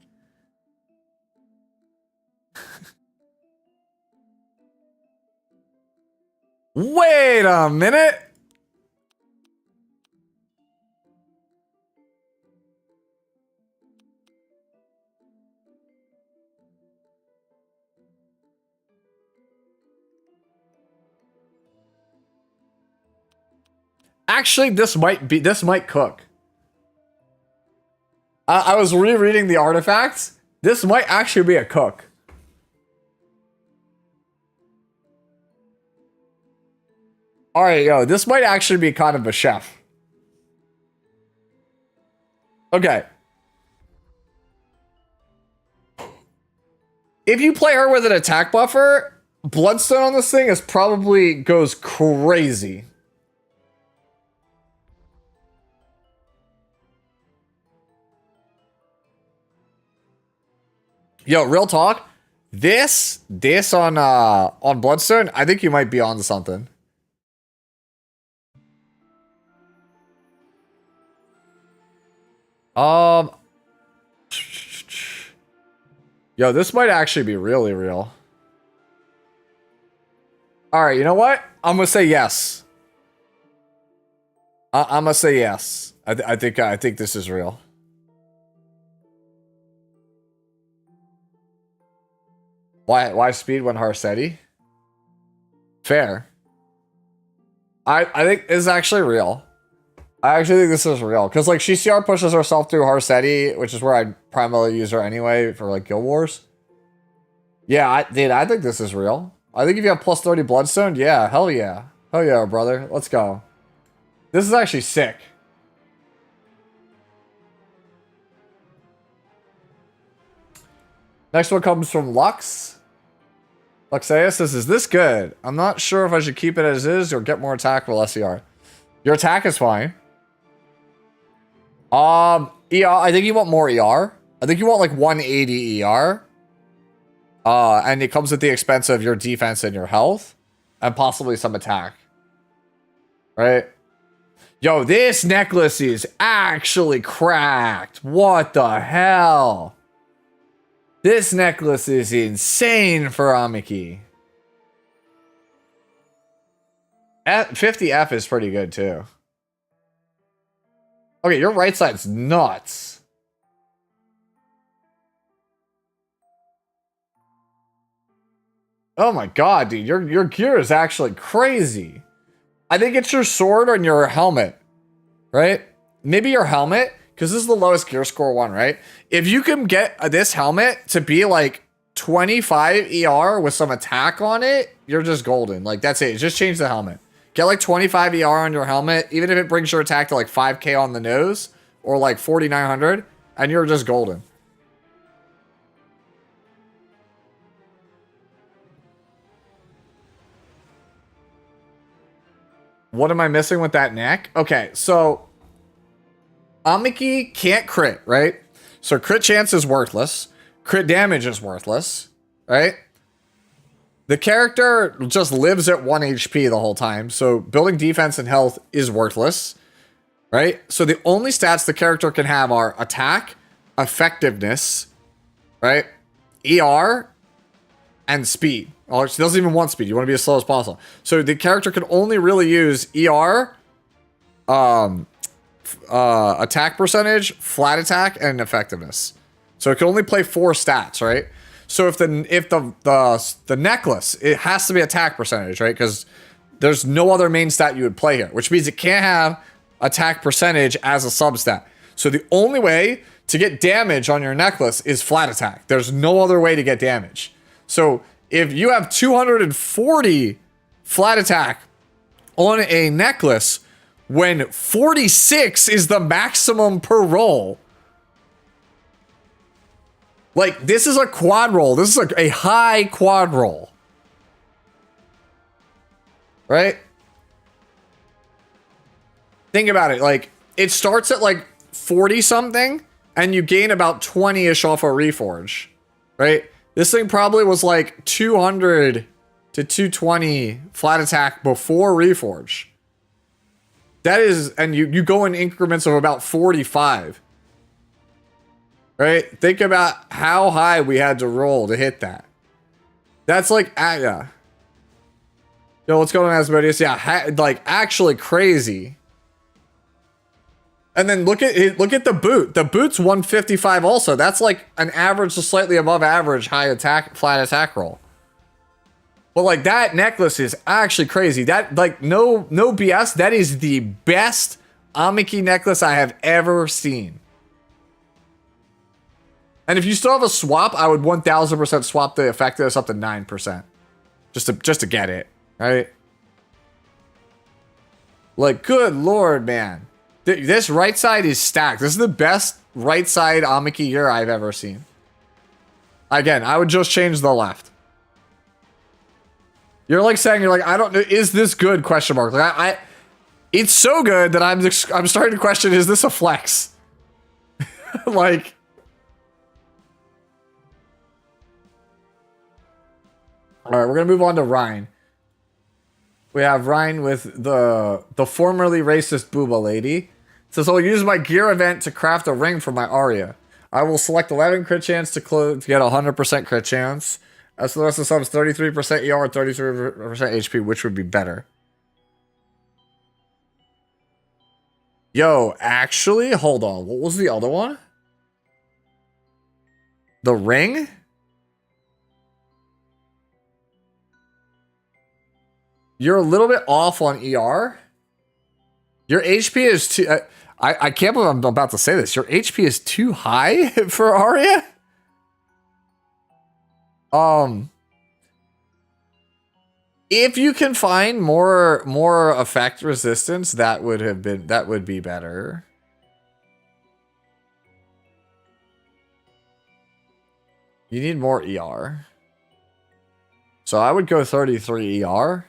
Wait a minute. Actually, this might cook. I was rereading the artifacts. This might actually be a cook. Alright, yo, this might actually be kind of a chef. Okay. If you play her with an attack buffer, Bloodstone on this thing is probably goes crazy. Yo, real talk. This on Bloodstone, I think you might be onto something. Yo, this might actually be really real. All right, you know what? I'm gonna say yes. I'm gonna say yes. I think this is real. Why speed when Harsetti? Fair. I think this is actually real. I actually think this is real. Because, like, she CR pushes herself through Harsetti, which is where I'd primarily use her anyway for, like, Guild Wars. Yeah, I think this is real. I think if you have plus 30 Bloodstone, yeah, hell yeah. Hell yeah, brother. Let's go. This is actually sick. Next one comes from Lux. Luxeus says, is this good? I'm not sure if I should keep it as is or get more attack with SCR. Your attack is fine. ER, I think you want more ER. I think you want like 180 ER. And it comes at the expense of your defense and your health. And possibly some attack. Right? Yo, this necklace is actually cracked. What the hell? This necklace is insane for Amiki. 50F is pretty good too. Okay, your right side's nuts. Oh my god, dude. Your gear is actually crazy. I think it's your sword and your helmet. Right? Maybe your helmet, because this is the lowest gear score one, right? If you can get this helmet to be like 25 ER with some attack on it, you're just golden. Like, that's it. Just change the helmet. Get like 25 ER on your helmet, even if it brings your attack to like 5k on the nose, or like 4,900, and you're just golden. What am I missing with that neck? Okay, so Amiki can't crit, right? So crit chance is worthless. Crit damage is worthless, right? The character just lives at 1 HP the whole time, so building defense and health is worthless. right? So the only stats the character can have are attack, effectiveness, right? ER, and speed. Oh, she doesn't even want speed. You want to be as slow as possible. So the character can only really use ER, attack percentage, flat attack, and effectiveness. So it can only play 4 stats, right? So if the necklace, it has to be attack percentage, right? Because there's no other main stat you would play here, which means it can't have attack percentage as a substat. So the only way to get damage on your necklace is flat attack. There's no other way to get damage. So if you have 240 flat attack on a necklace when 46 is the maximum per roll, like, this is a quad roll. This is a high quad roll. Right? Think about it. Like, it starts at like 40 something and you gain about 20-ish off a reforge. Right? This thing probably was like 200 to 220 flat attack before reforge. That is, and you go in increments of about 45. Right? Think about how high we had to roll to hit that. That's like, yeah. Yo, what's going on, Asmodeus? Yeah, like actually crazy. And then look at the boot. The boot's 155 also. That's like an average to slightly above average high attack, flat attack roll. But like that necklace is actually crazy. That, like, no BS. That is the best Amiki necklace I have ever seen. And if you still have a swap, I would 1000% swap the effectiveness up to 9%. Just to get it, right? Like, good lord, man. This right side is stacked. This is the best right side Amiki year I've ever seen. Again, I would just change the left. You're like saying, you're like, I don't know, is this good? Question mark. Like, it's so good that I'm starting to question, is this a flex? Like, all right, we're gonna move on to Ryan. We have Ryan with the formerly racist Booba lady. It says, I'll use my gear event to craft a ring for my Arya. I will select 11 crit chance to get 100% crit chance. As the rest of the subs, 33% ER, 33% HP, which would be better. Yo, actually, hold on. What was the other one? The ring? You're a little bit off on ER. Your HP is too... I can't believe I'm about to say this. Your HP is too high for Arya? If you can find more effect resistance, that would be better. You need more ER. So I would go 33 ER.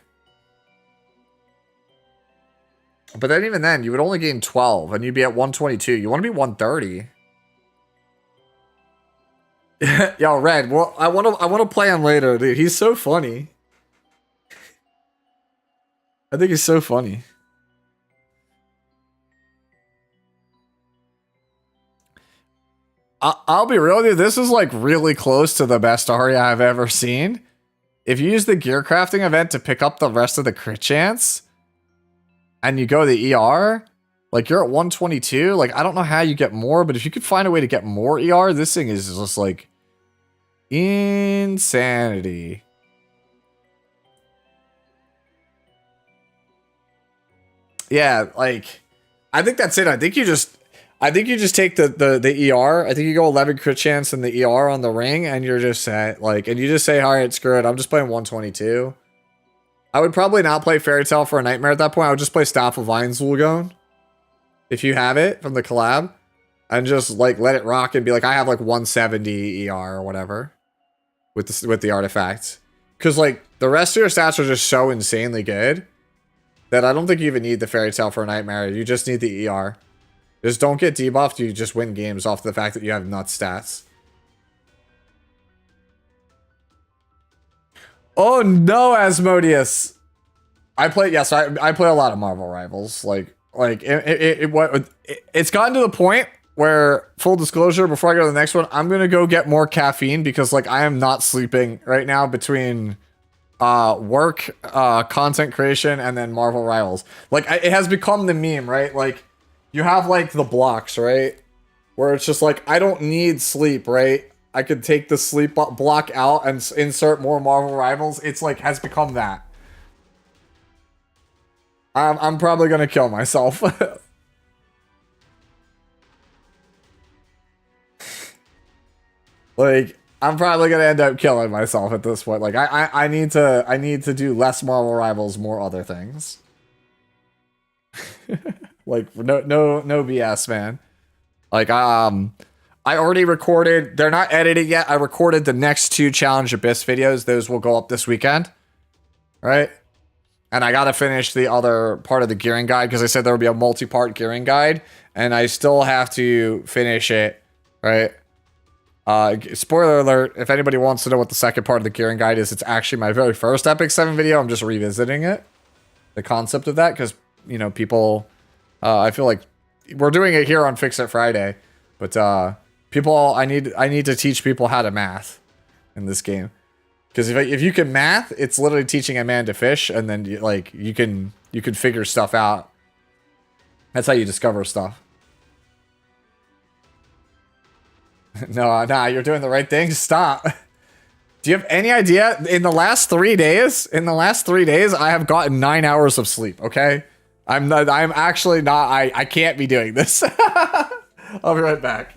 But then even then, you would only gain 12 and you'd be at 122. You want to be 130. Yo, Red, well, I want to play him later, dude. He's so funny. I think he's so funny. I'll be real with you. This is like really close to the best Arya I've ever seen. If you use the gear crafting event to pick up the rest of the crit chance, and you go the ER, like you're at 122. Like, I don't know how you get more, but if you could find a way to get more ER, this thing is just like insanity. Yeah, like, I think that's it. I think you just take the ER. I think you go 11 crit chance and the ER on the ring, and you're just set. Like, and you just say, all right, screw it. I'm just playing 122. I would probably not play Fairy Tale for a Nightmare at that point. I would just play Staff of Einzulgon, if you have it from the collab, and just like let it rock and be like, I have like 170 ER or whatever with the artifact, because like the rest of your stats are just so insanely good that I don't think you even need the Fairy Tale for a Nightmare. You just need the ER. Just don't get debuffed. You just win games off the fact that you have nuts stats. Oh no, Asmodeus. I play a lot of Marvel Rivals. Like, Like it's gotten to the point where, full disclosure, before I go to the next one, I'm gonna go get more caffeine because like I am not sleeping right now between work, content creation, and then Marvel Rivals. Like it has become the meme, right? Like you have like the blocks, right? Where it's just like I don't need sleep, right? I could take the sleep block out and insert more Marvel Rivals. It's like has become that. I'm probably gonna kill myself. Like I'm probably gonna end up killing myself at this point. Like I need to do less Marvel Rivals, more other things. Like no BS, man. Like I already recorded. They're not edited yet. I recorded the next 2 Challenge Abyss videos. Those will go up this weekend, right? And I gotta finish the other part of the gearing guide because I said there would be a multi-part gearing guide, and I still have to finish it, right? Spoiler alert, if anybody wants to know what the second part of the gearing guide is, it's actually my very first Epic 7 video. I'm just revisiting it. The concept of that, because, you know, people, I feel like we're doing it here on Fix It Friday, but people, I need to teach people how to math in this game. Because if you can math, it's literally teaching a man to fish, and then you can figure stuff out. That's how you discover stuff. No, nah, you're doing the right thing. Stop. Do you have any idea? In the last 3 days, I have gotten 9 hours of sleep. Okay, I'm actually not. I can't be doing this. I'll be right back.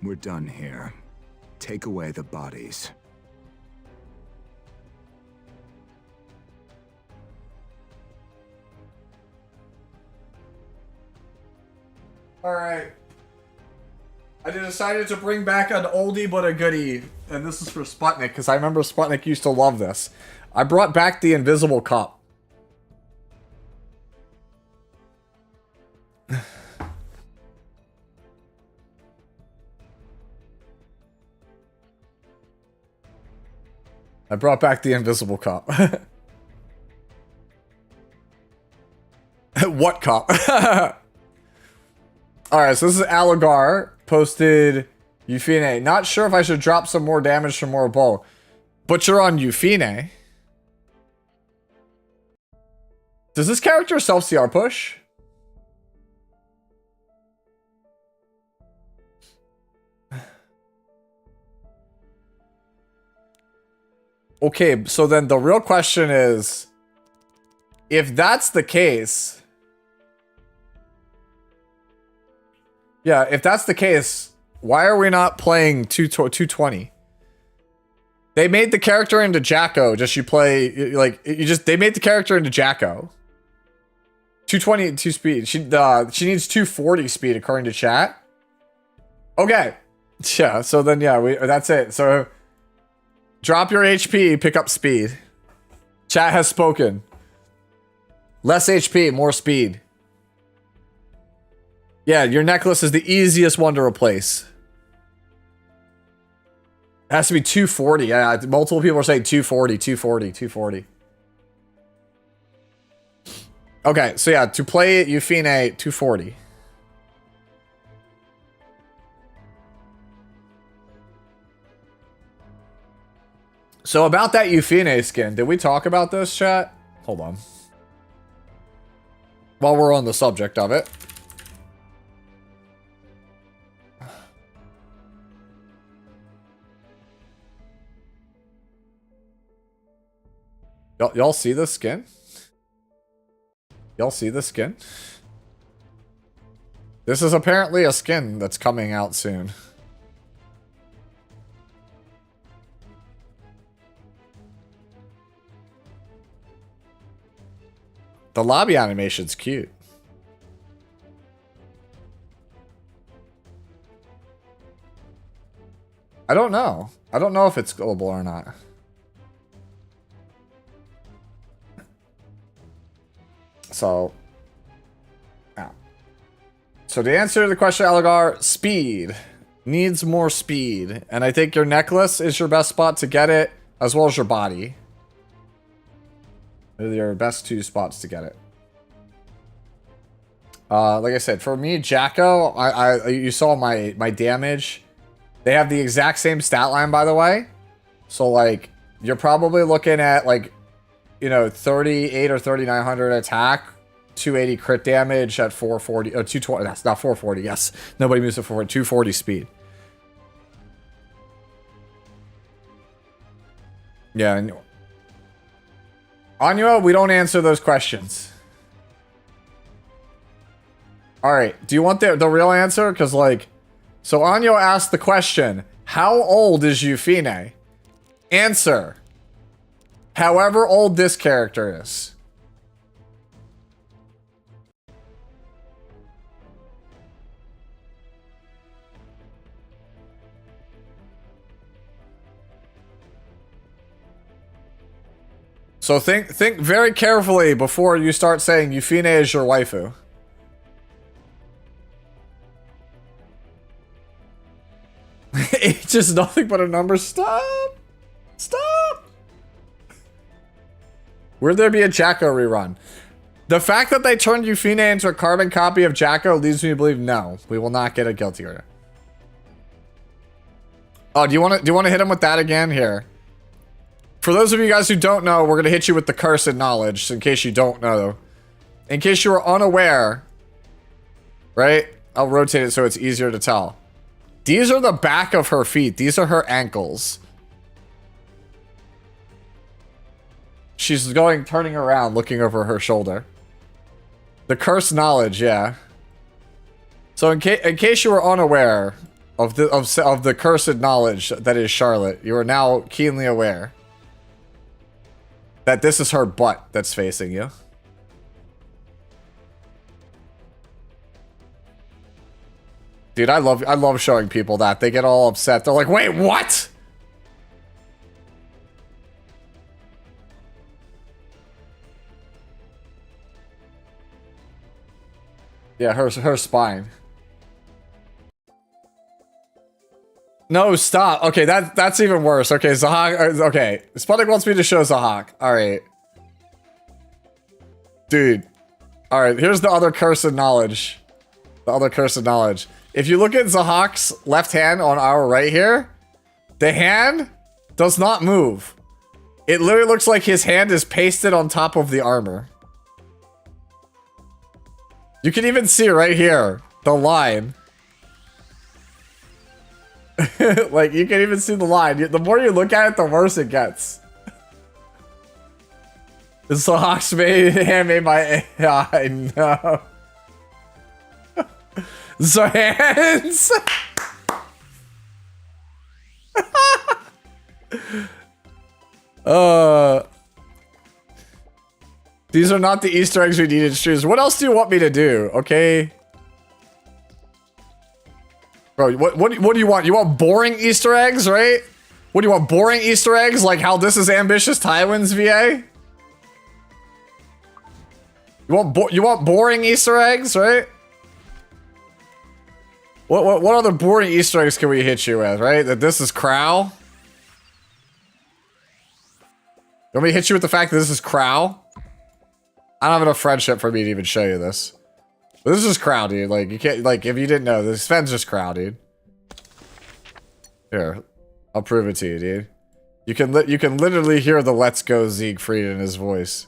We're done here. Take away the bodies. Alright. I decided to bring back an oldie but a goodie. And this is for Sputnik, because I remember Sputnik used to love this. I brought back the Invisible Cup. I brought back the Invisible Cup. What cup? Alright, so this is Aligar. Posted Euphine. Not sure if I should drop some more damage from more bow. Butcher on Euphine. Does this character self-CR push? Okay, so then the real question is, if that's the case, yeah, if that's the case, why are we not playing 220? They made the character into Jacko. Just you play like they made the character into Jacko. 220 2 speed. She needs 240 speed according to chat. Okay, yeah. So then yeah, that's it. So. Drop your HP, pick up speed. Chat has spoken. Less HP, more speed. Yeah, your necklace is the easiest one to replace. It has to be 240. Yeah, multiple people are saying 240, 240, 240. Okay, so yeah, to play Euphine, 240. So about that Euphine skin, did we talk about this, chat? Hold on. While we're on the subject of it. Y'all see this skin? Y'all see this skin? This is apparently a skin that's coming out soon. The lobby animation's cute. I don't know. I don't know if it's global or not. So, yeah. So to answer the question, Algar, speed. Needs more speed. And I think your necklace is your best spot to get it, as well as your body. They're your best two spots to get it. Like I said, for me, Jacko, you saw my damage. They have the exact same stat line, by the way. So, like, you're probably looking at, like, you know, 38 or 3900 attack, 280 crit damage at 440, or 220, that's not 440, yes. Nobody moves at 440, 240 speed. Yeah, and Anua, we don't answer those questions. Alright, do you want the real answer? Because, like, so Anyo asked the question, how old is Euphine? Answer, however old this character is. So think very carefully before you start saying Euphine is your waifu. Age is nothing but a number. Stop! Stop! Will there be a Jacko rerun? The fact that they turned Euphine into a carbon copy of Jacko leads me to believe no, we will not get a guilty order. Oh, do you want to hit him with that again? Here. For those of you guys who don't know, we're gonna hit you with the cursed knowledge, in case you don't know. In case you are unaware, right? I'll rotate it so it's easier to tell. These are the back of her feet. These are her ankles. She's turning around, looking over her shoulder. The cursed knowledge, yeah. So in case you were unaware of the cursed knowledge that is Charlotte, you are now keenly aware that this is her butt that's facing you. Dude, I love showing people that. They get all upset. They're like, wait, what? Yeah, her spine. No, stop. Okay, that's even worse. Okay, Zahak. Okay, Sputnik wants me to show Zahak. All right. Dude. All right, here's the other cursed knowledge. The other cursed knowledge. If you look at Zahak's left hand on our right here, the hand does not move. It literally looks like his hand is pasted on top of the armor. You can even see right here, the line. Like, you can even see the line. The more you look at it, the worse it gets. Zahak's hand made my... I know. Zohan's. These are not the Easter eggs we needed, Shoes. What else do you want me to do? Okay. Bro, what do you want? You want boring Easter eggs, right? What do you want? Boring Easter eggs? Like how this is ambitious Tywin's VA? You want boring Easter eggs, right? What other boring Easter eggs can we hit you with, right? That this is Crow? You want me to hit you with the fact that this is Crow? I don't have enough friendship for me to even show you this. But this is Crow, dude. Like, you can't, like, if you didn't know, this Sven's just Crow, dude. Here, I'll prove it to you, dude. You can literally hear the "Let's Go" Siegfried in his voice.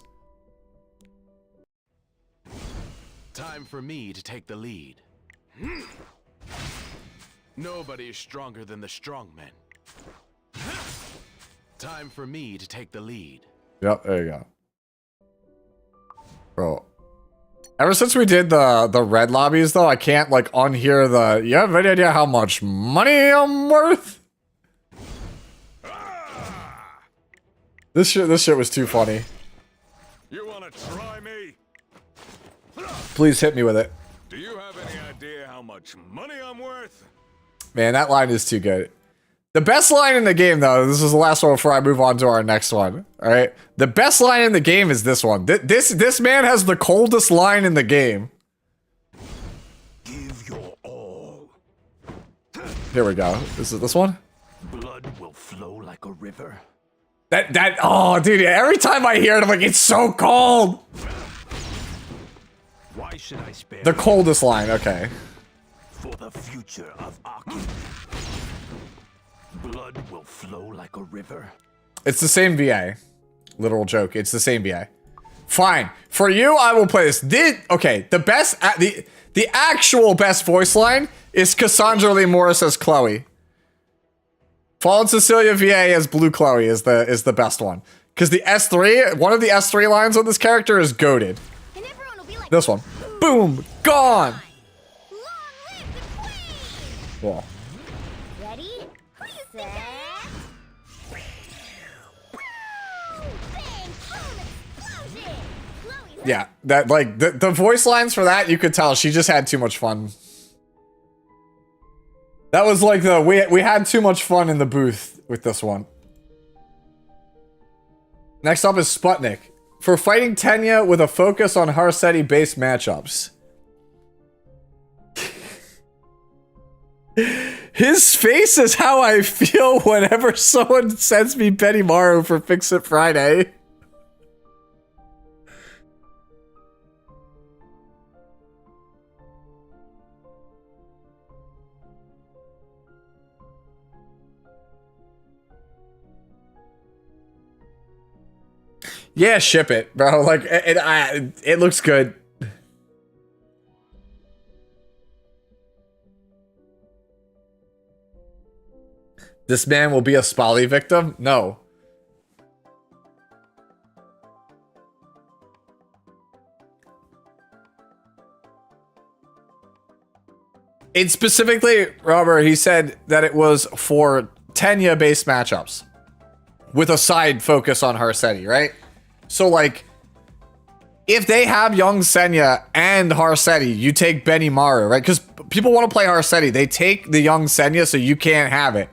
Time for me to take the lead. Nobody is stronger than the strong men. Time for me to take the lead. Yep, there you go. Bro. Ever since we did the red lobbies, though, I can't, like, unhear the... You have any idea how much money I'm worth? This shit was too funny. You wanna try me? Please hit me with it. Do you have any idea how much money I'm worth? Man, that line is too good. The best line in the game, though, this is the last one before I move on to our next one. All right, the best line in the game is this one. This man has the coldest line in the game. Give your all. Here we go. This is this one. Blood will flow like a river. Oh, dude, every time I hear it, I'm like, it's so cold. Why should I spare The coldest line, okay. for the future of Aki? Blood will flow like a river. It's the same VA. Literal joke. It's the same VA. Fine. For you, I will play this. Okay, the best, the actual best voice line is Cassandra Lee Morris as Chloe. Fallen Cecilia VA as Blue Chloe is the best one. Because the S3, one of the S3 lines on this character is goated. And everyone will be like, This one. Boom! Gone! long live the queen! Well, Ready? Set. Bang! Boom! Explosion! Chloe's yeah, that like the voice lines for that, you could tell she just had too much fun. That was like we had too much fun in the booth with this one. Next up is Sputnik. For fighting Tenya with a focus on Harsetti based matchups. His face is how I feel whenever someone sends me Benny Maru for Fix It Friday. Yeah, ship it, bro. Like, it looks good. This man will be a Spali victim? No. It specifically, Robert, he said that it was for Tenya-based matchups. With a side focus on Harsetti, right? So, like, if they have young Senya and Harsetti, you take Benny Maru, right? Because people want to play Harsetti. They take the young Senya so you can't have it,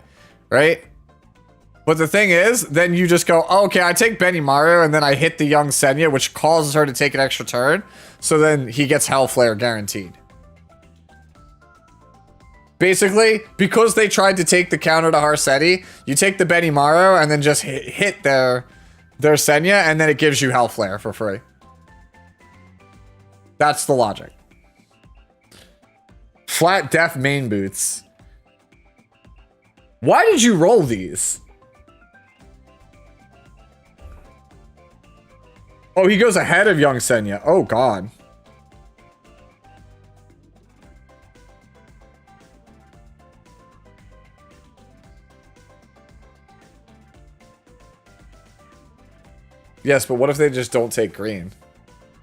right? But the thing is, then you just go, oh, okay, I take Benny Maru, and then I hit the young Senya, which causes her to take an extra turn. So then he gets Hellflare guaranteed. Basically, because they tried to take the counter to Harsetti, you take the Benny Maru and then just hit their Senya, and then it gives you Hellflare for free. That's the logic. Flat Def main boots. Why did you roll these? Oh, he goes ahead of young Senya. Oh, God. Yes, but what if they just don't take green?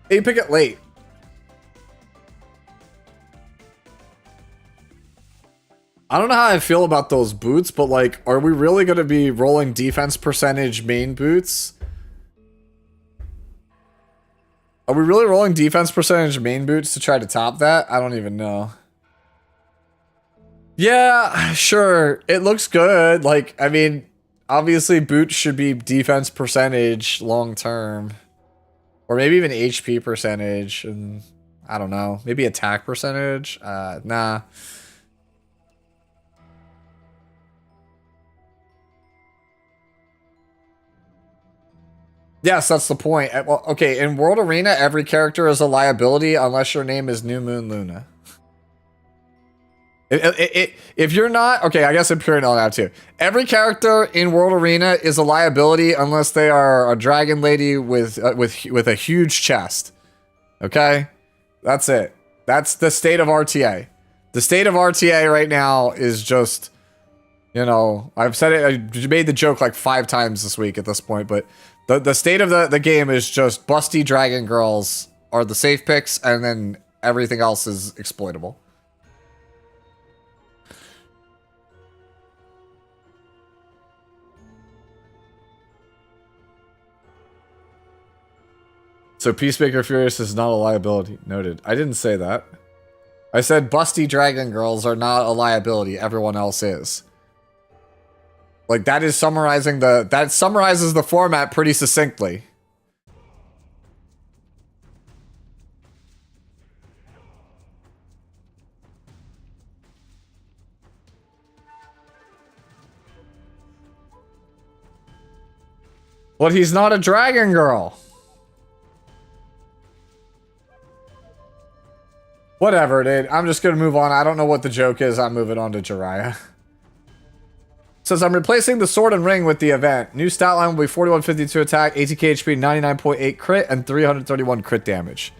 Hey, you pick it late. I don't know how I feel about those boots, but like, are we really going to be rolling defense percentage main boots? Are we really rolling defense percentage main boots to try to top that? I don't even know. Yeah, sure. It looks good. Like, I mean, obviously boots should be defense percentage long term. Or maybe even HP percentage. And I don't know. Maybe attack percentage? Nah. Yes, that's the point. Well, okay, in World Arena, every character is a liability unless your name is New Moon Luna. If you're not, okay, I guess Imperial now too. Every character in World Arena is a liability unless they are a dragon lady with a huge chest. Okay, that's it. That's the state of RTA. The state of RTA right now is just, you know, I've said it. I made the joke like 5 times this week at this point, but the state of the game is just busty dragon girls are the safe picks, and then everything else is exploitable. So Peacemaker Furious is not a liability. Noted. I didn't say that. I said busty dragon girls are not a liability. Everyone else is. Like, that is summarizing the... That summarizes the format pretty succinctly. But he's not a dragon girl. Whatever, dude. I'm just gonna move on. I don't know what the joke is. I'm moving on to Jiraiya. Says, I'm replacing the sword and ring with the event. New stat line will be 4152 attack, 80k HP, 99.8 crit, and 331 crit damage.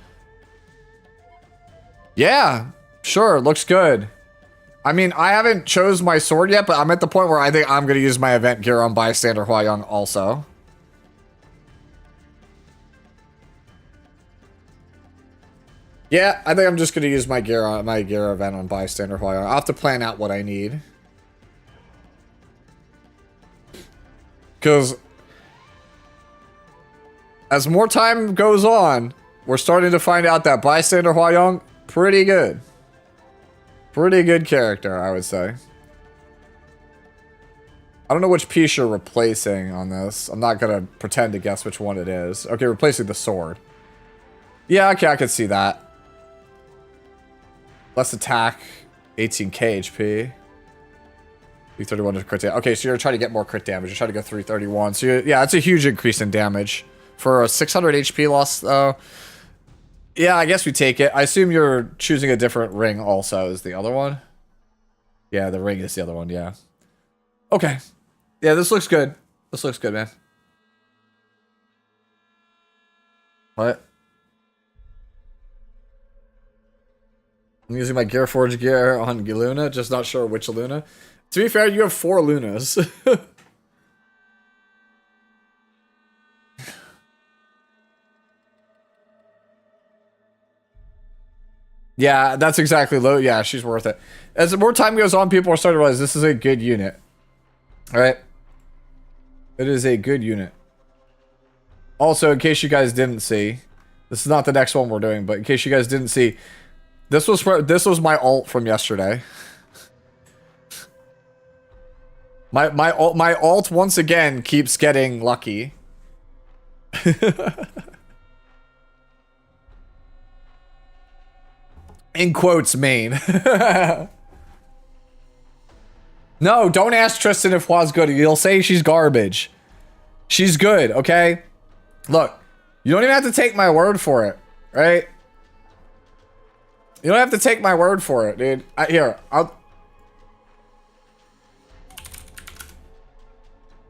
Yeah, sure. Looks good. I mean, I haven't chose my sword yet, but I'm at the point where I think I'm gonna use my event gear on Bystander Hua-Young also. Yeah, I think I'm just gonna use my gear event on Bystander Hua-Young. I'll have to plan out what I need. Because as more time goes on, we're starting to find out that Bystander Hua-Young, pretty good. Pretty good character, I would say. I don't know which piece you're replacing on this. I'm not gonna pretend to guess which one it is. Okay, replacing the sword. Yeah, okay, I can see that. Less attack, 18k HP. 331 to crit damage. Okay, so you're trying to get more crit damage. You're trying to go 331. So yeah, it's a huge increase in damage. For a 600 HP loss, though. Yeah, I guess we take it. I assume you're choosing a different ring also is the other one. Yeah, the ring is the other one, yeah. Okay. Yeah, this looks good. This looks good, man. What? I'm using my Gearforge gear on Luna, just not sure which Luna. To be fair, you have 4 Lunas. Yeah, that's exactly low. Yeah, she's worth it. As more time goes on, people are starting to realize this is a good unit. Alright? It is a good unit. Also, in case you guys didn't see, this is not the next one we're doing, but in case you guys didn't see, this was my ult from yesterday. My ult once again keeps getting lucky. In quotes, main. No, don't ask Tristan if Hua's good. He'll say she's garbage. She's good, okay? Look, you don't even have to take my word for it, right? You don't have to take my word for it, dude. Here, you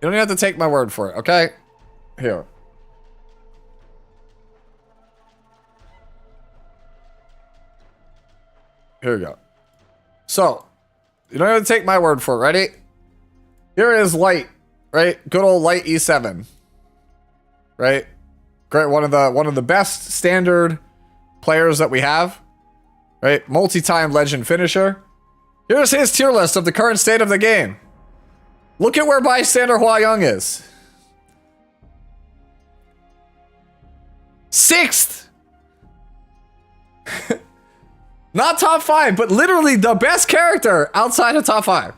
don't even have to take my word for it, okay? Here. Here we go. So, you don't have to take my word for it, ready? Here is Light, right? Good old Light E7. Right? Great, one of the best standard players that we have. Right? Multi-time legend finisher. Here's his tier list of the current state of the game. Look at where Bystander Hua-Young is. 6th! Not top 5, but literally the best character outside of top 5.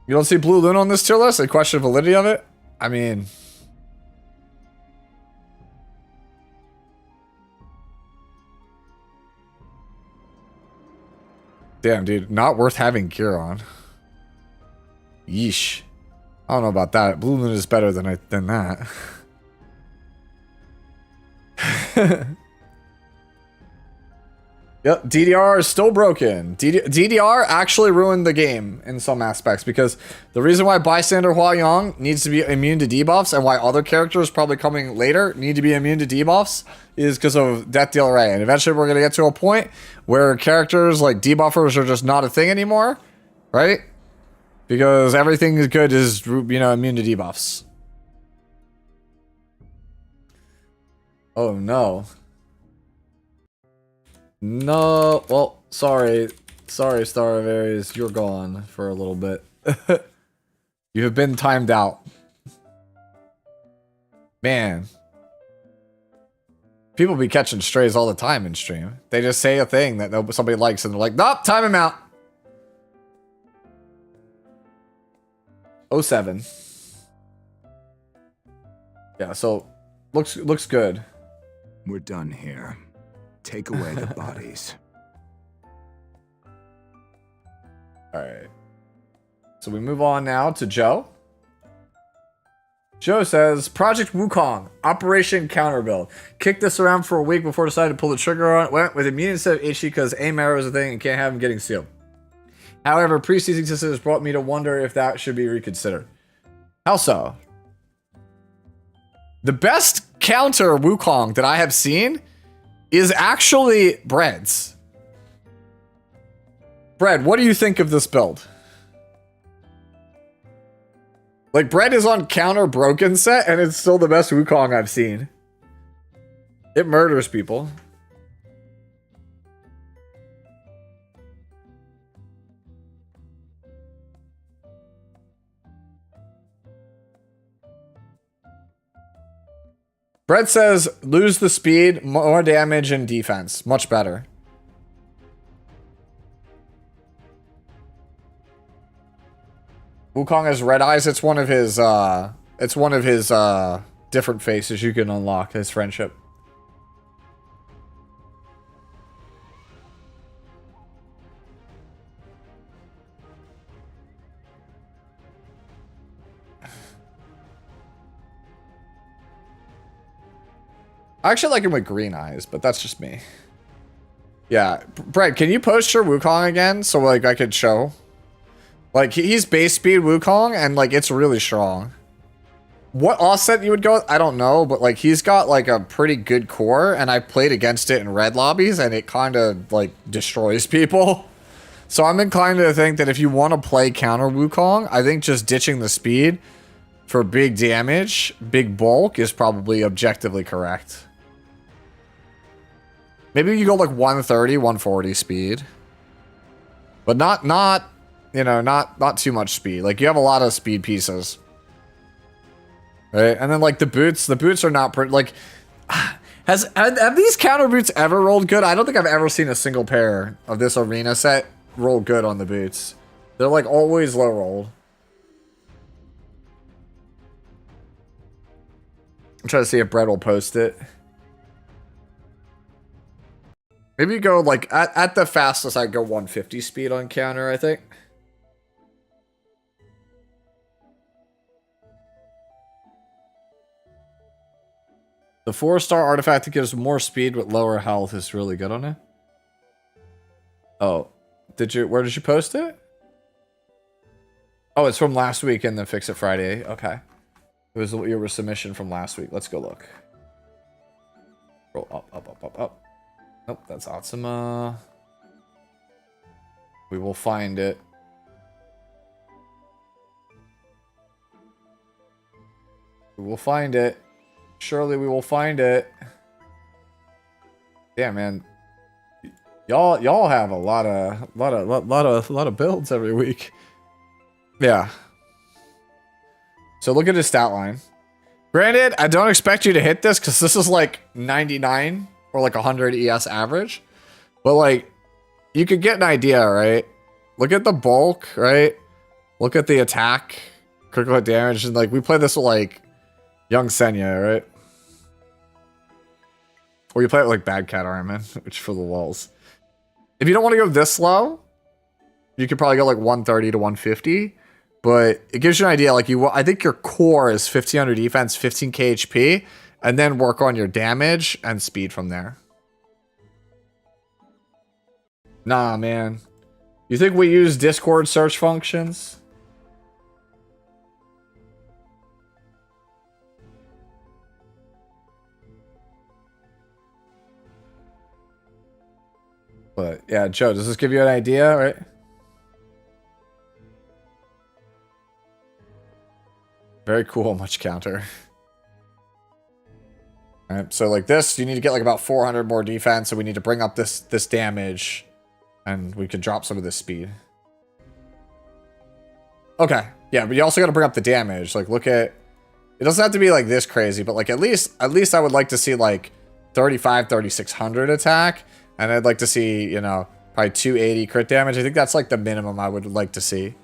You don't see Blue Luna on this tier list? I question the validity of it? I mean... Damn, dude. Not worth having gear on. Yeesh. I don't know about that. Blue Luna is better than that. Yep, DDR is still broken. DDR actually ruined the game in some aspects because the reason why Bystander Hua-Young needs to be immune to debuffs and why other characters probably coming later need to be immune to debuffs is because of Death Deal Ray. And eventually we're going to get to a point where characters like debuffers are just not a thing anymore, right? Because everything is good is, you know, immune to debuffs. Oh no. No, well, sorry. Sorry, Star of Aries, you're gone for a little bit. You have been timed out. Man. People be catching strays all the time in stream. They just say a thing that somebody likes and they're like, nope, time him out. 07. Yeah, so looks good. We're done here. Take away the bodies. Alright. So we move on now to Joe. Joe says, Project Wukong, Operation Counterbuild. Kicked this around for a week before deciding to pull the trigger on it. Went with immune instead of HD because aim arrow is a thing and can't have him getting sealed. However, pre-season sisters brought me to wonder if that should be reconsidered. How so? The best counter Wukong that I have seen is actually Bread's. Bread, what do you think of this build? Like, Bread is on counter broken set, and it's still the best Wukong I've seen. It murders people. Bread says, lose the speed, more damage, and defense. Much better. Wukong has red eyes. It's one of his different faces you can unlock his friendship. I actually like him with green eyes, but that's just me. Yeah, Brett, can you post your Wukong again so like I could show? Like he's base speed Wukong and like it's really strong. What offset you would go with? I don't know, but like he's got like a pretty good core and I played against it in red lobbies and it kind of like destroys people. So I'm inclined to think that if you want to play counter Wukong, I think just ditching the speed for big damage, big bulk is probably objectively correct. Maybe you go like 130, 140 speed. But not too much speed. Like you have a lot of speed pieces. Right? And then like the boots are not pretty like have these counter boots ever rolled good? I don't think I've ever seen a single pair of this arena set roll good on the boots. They're like always low rolled. I'm trying to see if Brett will post it. Maybe you go like at the fastest I'd go 150 speed on counter, I think. The 4-star artifact that gives more speed with lower health is really good on it. Oh, where did you post it? Oh, it's from last week in the Fix It Friday. Okay. It was your submission from last week. Let's go look. Roll up, up, up, up, up. Nope, that's Atsuma. We will find it. We will find it. Surely we will find it. Damn, man. Y'all have a lot of builds every week. Yeah. So look at his stat line. Granted, I don't expect you to hit this because this is like 99 or like 100 ES average. But like, you could get an idea, right? Look at the bulk, right? Look at the attack, critical hit damage, and like we play this with like Young Senya, right? Or you play it with like Bad Cat Armin, which for the walls. If you don't want to go this low, you could probably go like 130 to 150. But it gives you an idea. Like I think your core is 1500 defense, 15k HP, and then work on your damage and speed from there. Nah, man. You think we use Discord search functions? But yeah, Joe, does this give you an idea, right? Very cool, much counter. Alright, so like this, you need to get like about 400 more defense, so we need to bring up this damage, and we can drop some of this speed. Okay, Yeah, but you also got to bring up the damage. Like, look at... It doesn't have to be, like, this crazy, but, like, at least I would like to see, like, 3,600 attack. And I'd like to see, you know, probably 280 crit damage. I think that's, like, the minimum I would like to see.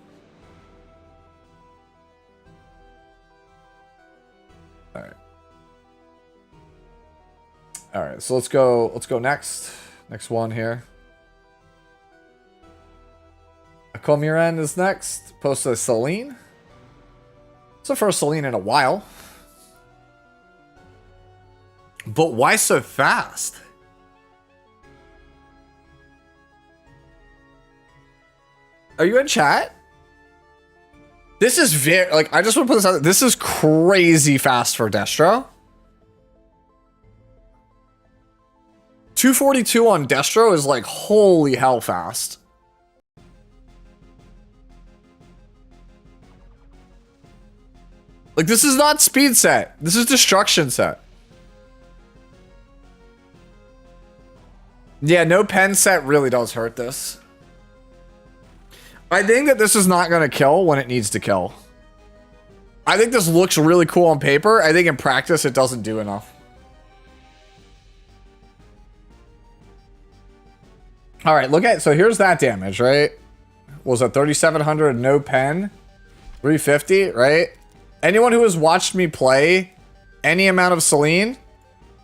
Alright. Alright, so let's go next. Next one here. Akomiran is next. Posted Celine. It's the first Celine in a while. But why so fast? Are you in chat? This is very, like, I just want to put this out there. This is crazy fast for Destro. 242 on Destro is like, holy hell fast. Like, this is not speed set. This is destruction set. Yeah, no pen set really does hurt this. I think that this is not going to kill when it needs to kill. I think this looks really cool on paper. I think in practice it doesn't do enough. All right, look at, so here's that damage, right? What was that 3,700 no pen? 350, right? Anyone who has watched me play any amount of Celine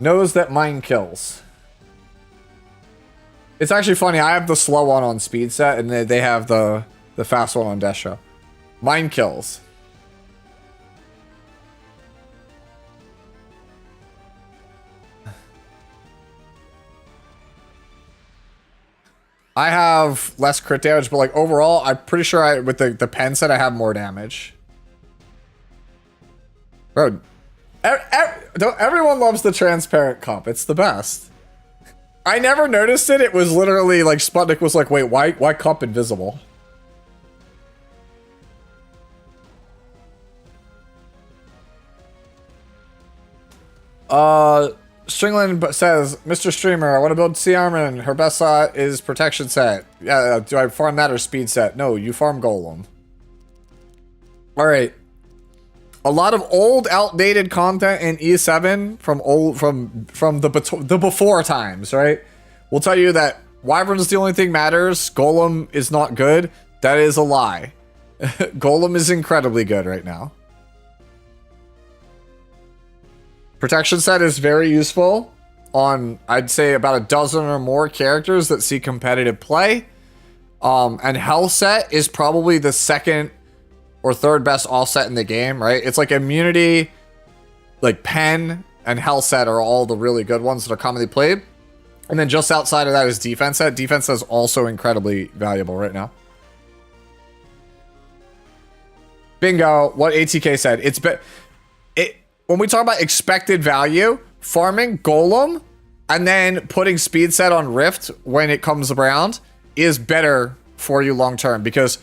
knows that mine kills. It's actually funny. I have the slow one on speed set, and they have the fast one on Destro. Mine kills. I have less crit damage, but like overall, I'm pretty sure with the pen set, I have more damage. Bro, everyone loves the transparent comp. It's the best. I never noticed it. It was literally like Sputnik was like, wait, why comp invisible? Stringland says, Mr. Streamer, I want to build Sea Armor. Her best set is protection set. Yeah, do I farm that or speed set? No, you farm Golem. All right. A lot of old, outdated content in E7 from the before times, right? We'll tell you that Wyvern is the only thing matters. Golem is not good. That is a lie. Golem is incredibly good right now. Protection set is very useful on, I'd say, about a dozen or more characters that see competitive play. And health set is probably the second or third best all set in the game, right? It's like immunity, like pen, and health set are all the really good ones that are commonly played. And then just outside of that is defense set. Defense set is also incredibly valuable right now. Bingo, what ATK said. When we talk about expected value, farming Golem and then putting speed set on Rift when it comes around is better for you long term, because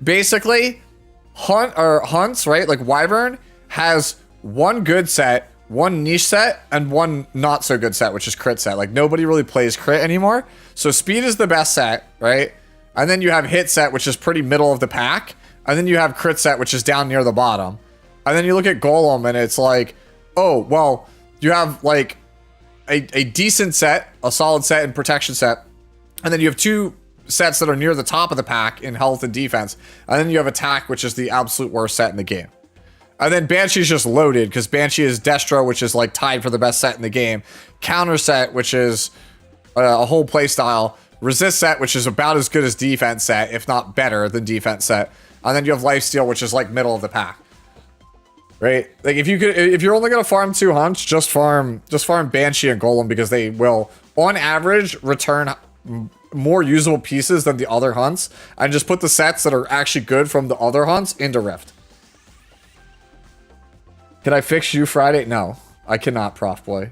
basically hunts, right? Like Wyvern has one good set, one niche set, and one not so good set, which is crit set. Like nobody really plays crit anymore. So speed is the best set, right? And then you have hit set, which is pretty middle of the pack. And then you have crit set, which is down near the bottom. And then you look at Golem and it's like, oh, well, you have like a decent set, a solid set and protection set. And then you have two sets that are near the top of the pack in health and defense. And then you have attack, which is the absolute worst set in the game. And then Banshee is just loaded because Banshee is Destro, which is like tied for the best set in the game. Counter set, which is a whole play style. Resist set, which is about as good as defense set, if not better than defense set. And then you have lifesteal, which is like middle of the pack. Right? Like if you're only gonna farm two hunts, just farm Banshee and Golem, because they will, on average, return more usable pieces than the other hunts, and just put the sets that are actually good from the other hunts into Rift. Can I fix you Friday? No, I cannot, Prof Boy.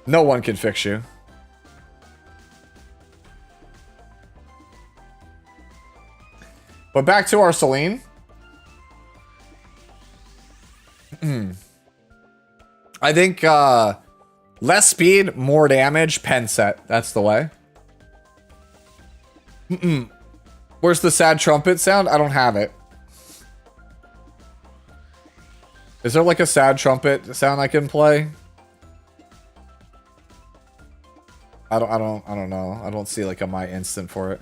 No one can fix you. But back to our Celine. I think less speed, more damage, pen set. That's the way. Where's the sad trumpet sound? I don't have it. Is there like a sad trumpet sound I can play? I don't know. I don't see like a my instant for it.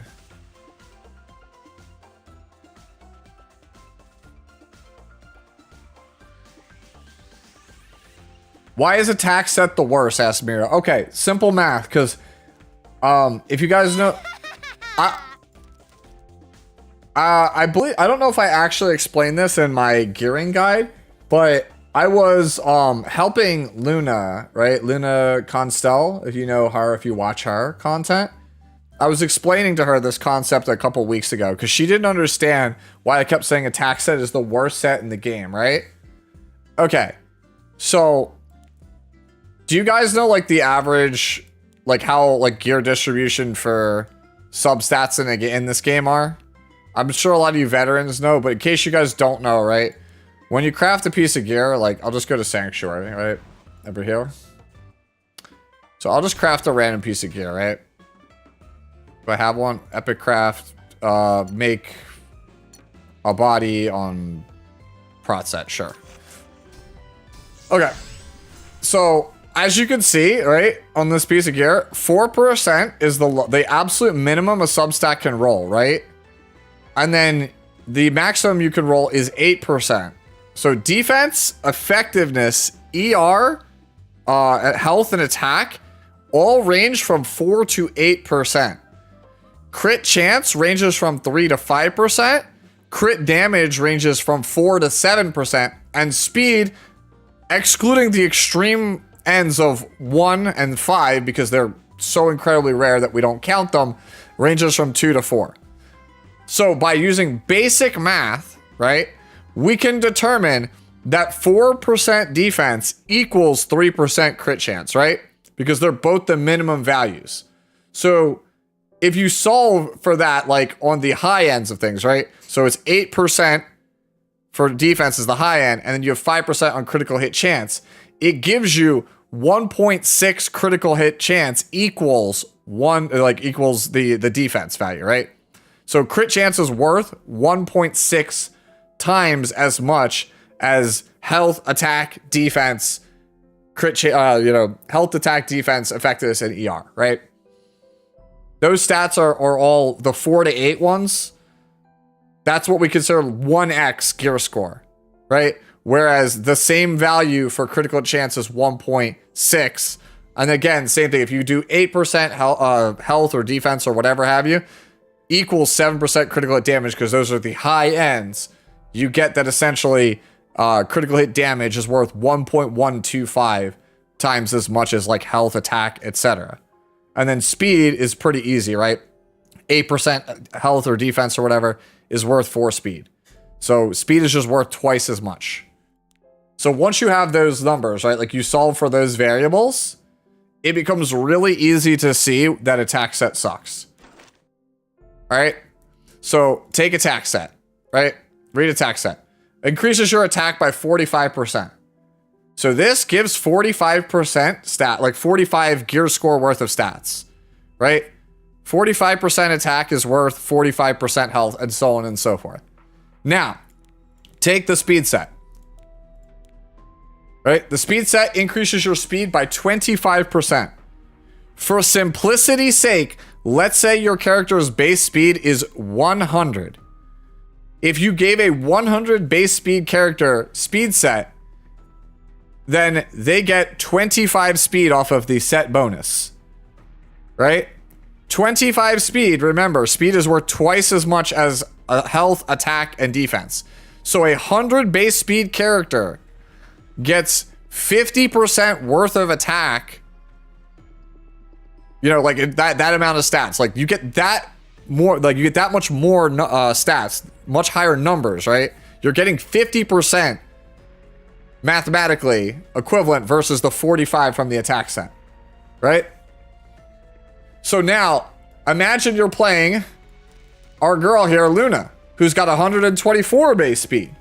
Why is attack set the worst? Asked Mira. Okay, simple math, because if you guys know, I believe, I don't know if I actually explained this in my gearing guide, but I was helping Luna, right? Luna Constel, if you know her, if you watch her content. I was explaining to her this concept a couple weeks ago because she didn't understand why I kept saying attack set is the worst set in the game, right? Okay, so do you guys know like the average, like how like gear distribution for substats in this game are? I'm sure a lot of you veterans know, but in case you guys don't know, right? When you craft a piece of gear, like I'll just go to Sanctuary, right? Over here. So I'll just craft a random piece of gear, right? Do I have one? Epic craft, make a body on prot set, sure. Okay. So as you can see, right, on this piece of gear, 4% is the absolute minimum a substat can roll, right? And then the maximum you can roll is 8%. So defense, effectiveness, ER, health, and attack all range from 4 to 8%. Crit chance ranges from 3 to 5%. Crit damage ranges from 4 to 7%. And speed, excluding the extreme ends of 1 and 5, because they're so incredibly rare that we don't count them, ranges from 2 to 4. So by using basic math, right, we can determine that 4% defense equals 3% crit chance, right? Because they're both the minimum values. So if you solve for that, like on the high ends of things, right? So it's 8% for defense is the high end, and then you have 5% on critical hit chance. It gives you 1.6 critical hit chance equals equals the defense value, right? So crit chance is worth 1.6 times as much as health, attack, defense, health, attack, defense, effectiveness, and ER, right? Those stats are all the 4 to 8 ones. That's what we consider 1x gear score, right? Whereas the same value for critical chance is 1.6. And again, same thing. If you do 8% health or defense or whatever have you, equals 7% critical hit damage, because those are the high ends. You get that essentially critical hit damage is worth 1.125 times as much as like health, attack, etc. And then speed is pretty easy, right? 8% health or defense or whatever is worth 4 speed. So speed is just worth twice as much. So once you have those numbers, right, like you solve for those variables, it becomes really easy to see that attack set sucks. All right, so take attack set, right? Read attack set. Increases your attack by 45%. So this gives 45% stat, like 45 gear score worth of stats, right? 45% attack is worth 45% health, and so on and so forth. Now, take the speed set, right? The speed set increases your speed by 25%. For simplicity's sake, let's say your character's base speed is 100. If you gave a 100 base speed character speed set, then they get 25 speed off of the set bonus, right? 25 speed, remember, speed is worth twice as much as health, attack, and defense. So a 100 base speed character gets 50% worth of attack. You know, like that amount of stats, like you get that more, like you get that much more stats, much higher numbers, right? You're getting 50% mathematically equivalent versus the 45 from the attack set, right? So now imagine you're playing our girl here, Luna, who's got 124 base speed.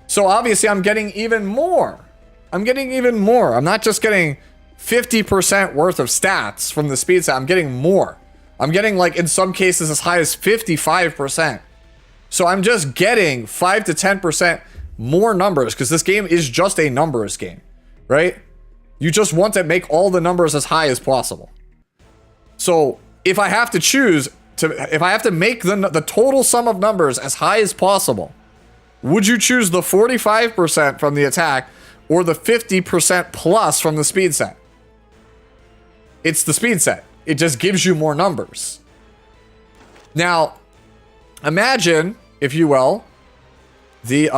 So obviously I'm getting even more. I'm not just getting 50% worth of stats from the speed set. I'm getting more. I'm getting, like, in some cases as high as 55%. So I'm just getting 5 to 10% more numbers, because this game is just a numbers game, right? You just want to make all the numbers as high as possible. So if I have to choose if I have to make the total sum of numbers as high as possible, would you choose the 45% from the attack or the 50% plus from the speed set? It's the speed set. It just gives you more numbers. Now, imagine, if you will, the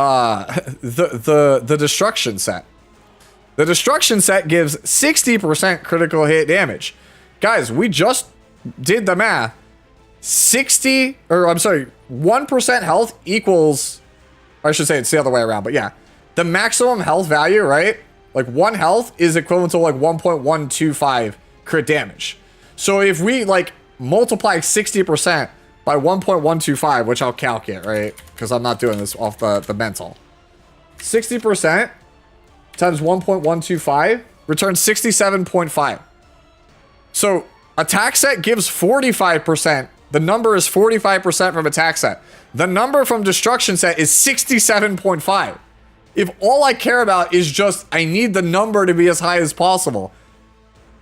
destruction set. The destruction set gives 60% critical hit damage. Guys, we just did the math. 1% health equals, I should say it's the other way around, but yeah. The maximum health value, right? Like 1 health is equivalent to like 1.125 crit damage. So if we like multiply 60% by 1.125, which I'll calculate, right? Because I'm not doing this off the mental. 60% times 1.125 returns 67.5. So attack set gives 45%. The number is 45% from attack set. The number from destruction set is 67.5. If all I care about is just, I need the number to be as high as possible,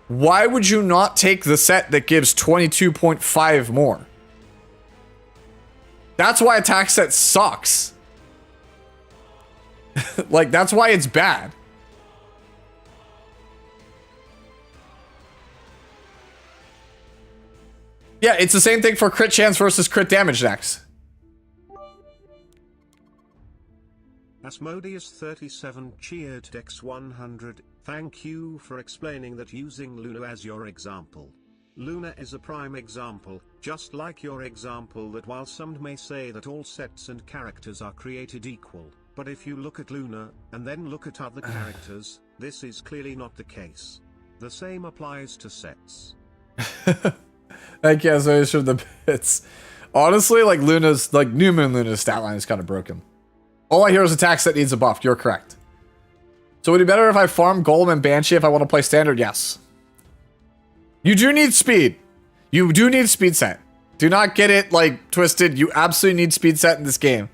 why would you not take the set that gives 22.5 more? That's why attack set sucks. Like, that's why it's bad. Yeah, it's the same thing for crit chance versus crit damage next. Asmodeus37 cheered Dex 100. Thank you for explaining that using Luna as your example. Luna is a prime example, just like your example that while some may say that all sets and characters are created equal, but if you look at Luna, and then look at other characters, this is clearly not the case. The same applies to sets. I guess I showed the bits. Honestly, like Luna's, like New Moon Luna's stat line is kind of broken. All I hear is attack set needs a buff. You're correct. So would it be better if I farm Golem and Banshee if I want to play standard? Yes. You do need speed. You do need speed set. Do not get it like twisted. You absolutely need speed set in this game.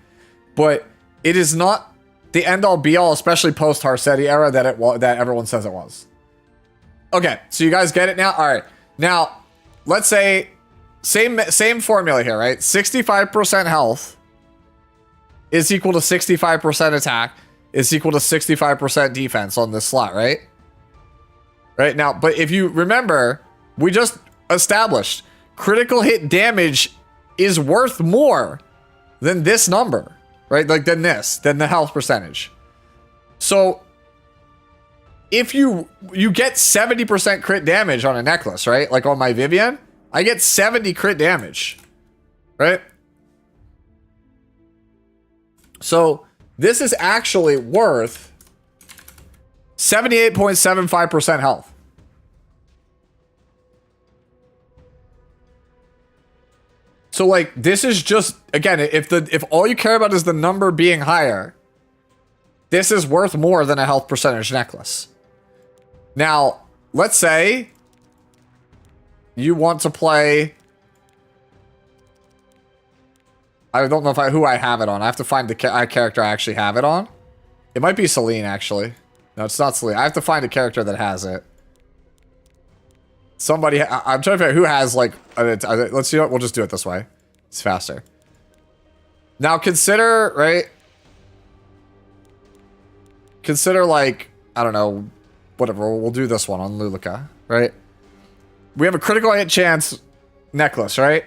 But it is not the end all be all, especially post Harsetti era that everyone says it was. Okay, so you guys get it now? All right. Now, let's say same formula here, right? 65% health is equal to 65% attack is equal to 65% defense on this slot, right? Right now, but if you remember, we just established critical hit damage is worth more than this number, right? Like than the health percentage. So if you get 70% crit damage on a necklace, right? Like on my Vivian, I get 70 crit damage, right? So this is actually worth 78.75% health. So like this is just, again, if all you care about is the number being higher, this is worth more than a health percentage necklace. Now, let's say you want to play, I don't know who I have it on. I have to find the character I actually have it on. It might be Celine, actually. No, it's not Celine. I have to find a character that has it. Somebody, I'm trying to figure out who has, like, let's see, we'll just do it this way. It's faster. Now, consider, right? Consider, like, I don't know, whatever. We'll do this one on Luluka, right? We have a critical hit chance necklace, right?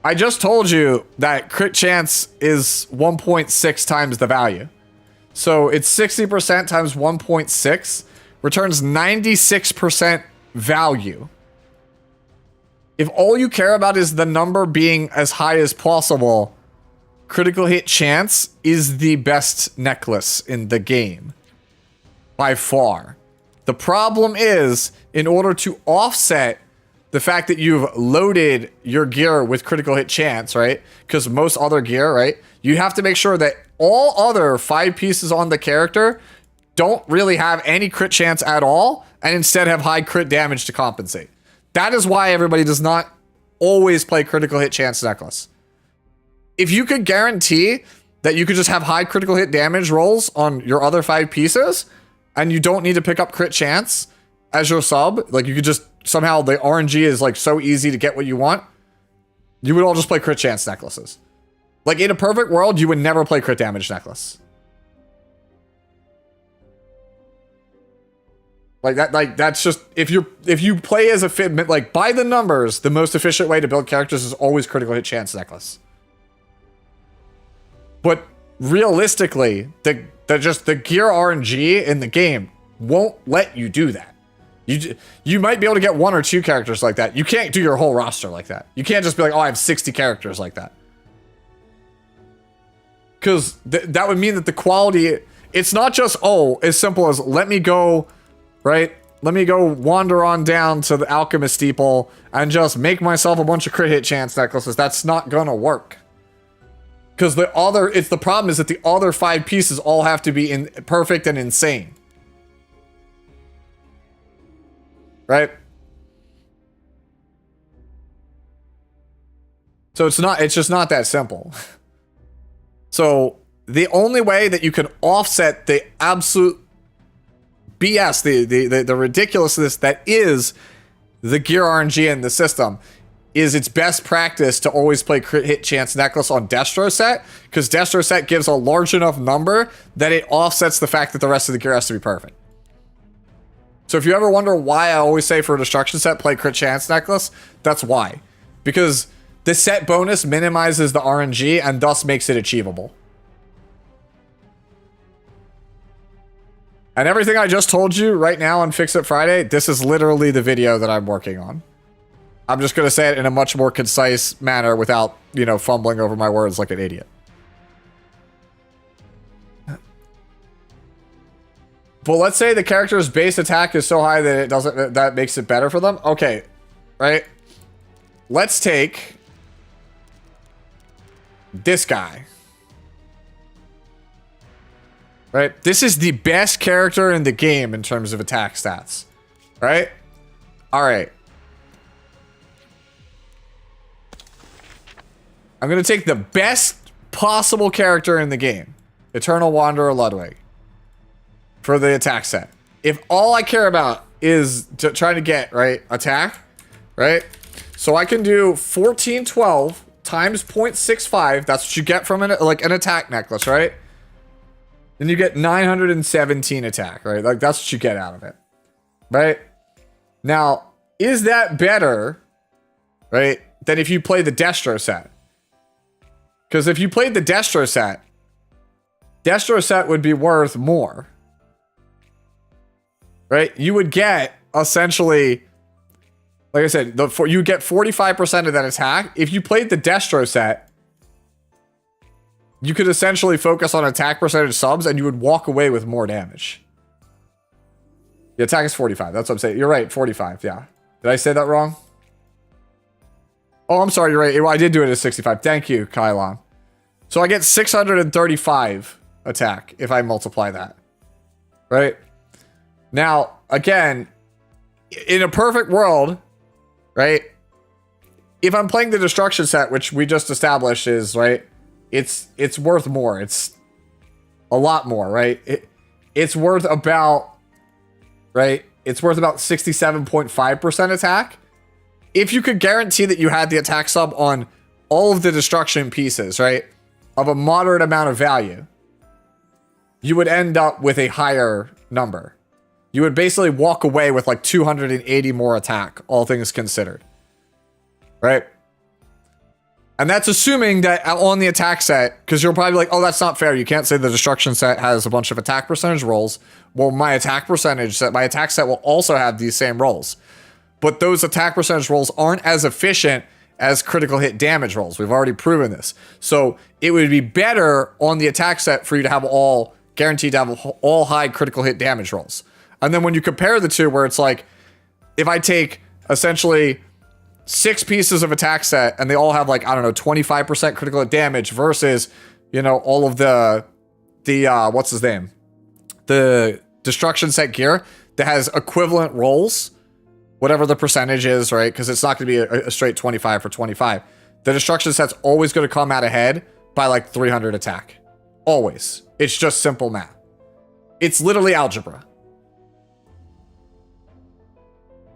I just told you that crit chance is 1.6 times the value. So it's 60% times 1.6 returns 96% value. If all you care about is the number being as high as possible, critical hit chance is the best necklace in the game. By far. The problem is, in order to offset the fact that you've loaded your gear with critical hit chance, right? Because most other gear, right? You have to make sure that all other 5 pieces on the character don't really have any crit chance at all, and instead have high crit damage to compensate. That is why everybody does not always play critical hit chance necklace. If you could guarantee that you could just have high critical hit damage rolls on your other 5 pieces, and you don't need to pick up crit chance as your sub. Like, you could just, somehow the RNG is like so easy to get what you want. You would all just play crit chance necklaces. Like, in a perfect world, you would never play crit damage necklace. Like that's just, if you play as a fit, like by the numbers, the most efficient way to build characters is always critical hit chance necklace. But realistically, the gear RNG in the game won't let you do that. You might be able to get 1 or 2 characters like that. You can't do your whole roster like that. You can't just be like, oh, I have 60 characters like that. Because that would mean that the quality, it's not just, oh, as simple as let me go, right? Let me go wander on down to the Alchemist Steeple and just make myself a bunch of crit hit chance necklaces. That's not gonna work. Because the problem is that the other 5 pieces all have to be perfect and insane. Right? So it's just not that simple. So the only way that you can offset the absolute BS, the ridiculousness that is the gear RNG in the system, is it's best practice to always play crit hit chance necklace on Destro set, because Destro set gives a large enough number that it offsets the fact that the rest of the gear has to be perfect. So if you ever wonder why I always say for a destruction set, play crit chance necklace, that's why. Because the set bonus minimizes the RNG and thus makes it achievable. And everything I just told you right now on Fix It Friday, this is literally the video that I'm working on. I'm just going to say it in a much more concise manner without, you know, fumbling over my words like an idiot. But let's say the character's base attack is so high that that makes it better for them. Okay, right? Let's take this guy. Right? This is the best character in the game in terms of attack stats. Right? All right. I'm going to take the best possible character in the game. Eternal Wanderer Ludwig. For the attack set. If all I care about is trying to get, right, attack, right? So I can do 1412 times 0.65. That's what you get from an attack necklace, right? Then you get 917 attack, right? Like, that's what you get out of it, right? Now, is that better, right, than if you play the Destro set? Because if you played the Destro set would be worth more. Right? You would get, essentially, like I said, you get 45% of that attack. If you played the Destro set, you could essentially focus on attack percentage subs and you would walk away with more damage. The attack is 45. That's what I'm saying. You're right, 45, yeah. Did I say that wrong? Oh, I'm sorry, you're right. I did do it at 65. Thank you, Kylon. So I get 635 attack if I multiply that. Right? Now, again, in a perfect world, right, if I'm playing the destruction set, which we just established is, right, it's worth more. It's a lot more, right? It's worth about, right, it's worth about 67.5% attack. If you could guarantee that you had the attack sub on all of the destruction pieces, right, of a moderate amount of value, you would end up with a higher number. You would basically walk away with like 280 more attack, all things considered. Right? And that's assuming that on the attack set, because you're probably like, oh, that's not fair. You can't say the destruction set has a bunch of attack percentage rolls. Well, my attack set will also have these same rolls. But those attack percentage rolls aren't as efficient as critical hit damage rolls. We've already proven this. So it would be better on the attack set for you to have guaranteed to have all high critical hit damage rolls. And then when you compare the two, where it's like, if I take essentially 6 pieces of attack set and they all have like, I don't know, 25% critical hit damage versus, you know, all of the what's his name? The destruction set gear that has equivalent rolls, whatever the percentage is, right? Because it's not going to be a straight 25 for 25. The destruction set's always going to come out ahead by like 300 attack. Always. It's just simple math. It's literally algebra.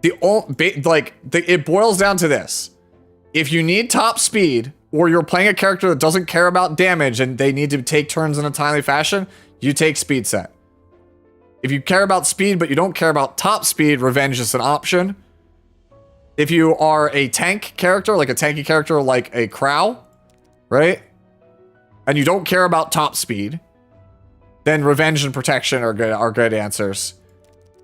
It boils down to this. If you need top speed, or you're playing a character that doesn't care about damage and they need to take turns in a timely fashion, you take speed set. If you care about speed, but you don't care about top speed, revenge is an option. If you are a tank character, like a tanky character like a Crow, right? And you don't care about top speed, then revenge and protection are good answers.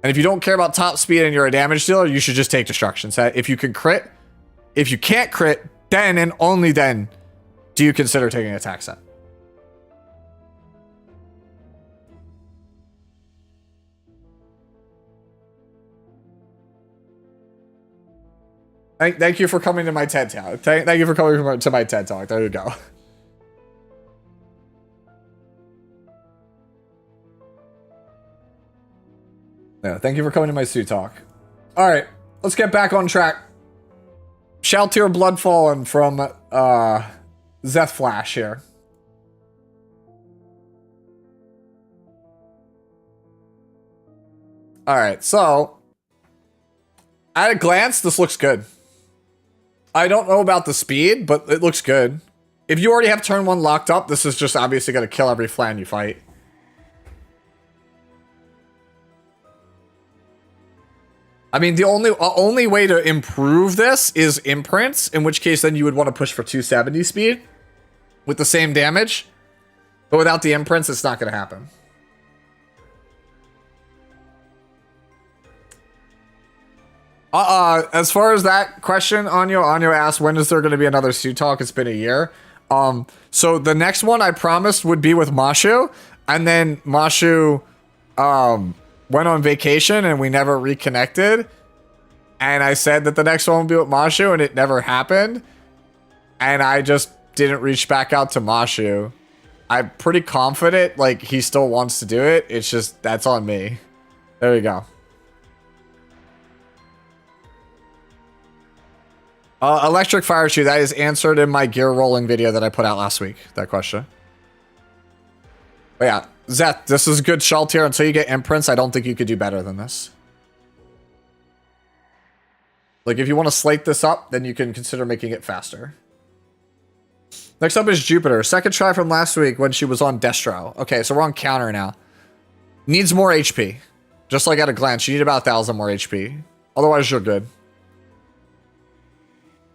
And if you don't care about top speed and you're a damage dealer, you should just take destruction set. If you can crit, if you can't crit, then and only then do you consider taking attack set. Thank you for coming to my TED Talk. Thank you for coming to my TED Talk. There you go. Yeah, thank you for coming to my Sue Talk. All right, let's get back on track. Shaltir Bloodfallen from Zeth Flash here. All right, so at a glance, this looks good. I don't know about the speed, but it looks good. If you already have turn 1 locked up, this is just obviously going to kill every Flan you fight. I mean, the only way to improve this is imprints, in which case then you would want to push for 270 speed with the same damage. But without the imprints, it's not going to happen. As far as that question, Anyo asked, when is there going to be another Sue Talk? It's been a year. So the next one I promised would be with Mashu, and then Mashu, went on vacation and we never reconnected. And I said that the next one would be with Mashu and it never happened. And I just didn't reach back out to Mashu. I'm pretty confident, like, he still wants to do it. It's just, that's on me. There we go. Electric Fire Shoe, that is answered in my gear rolling video that I put out last week, that question. But yeah, Zeth, this is good Shaltir. Until you get imprints, I don't think you could do better than this. Like, if you want to slate this up, then you can consider making it faster. Next up is Jupiter. Second try from last week when she was on Destro. Okay, so we're on counter now. Needs more HP. Just like at a glance, you need about 1,000 more HP. Otherwise, you're good.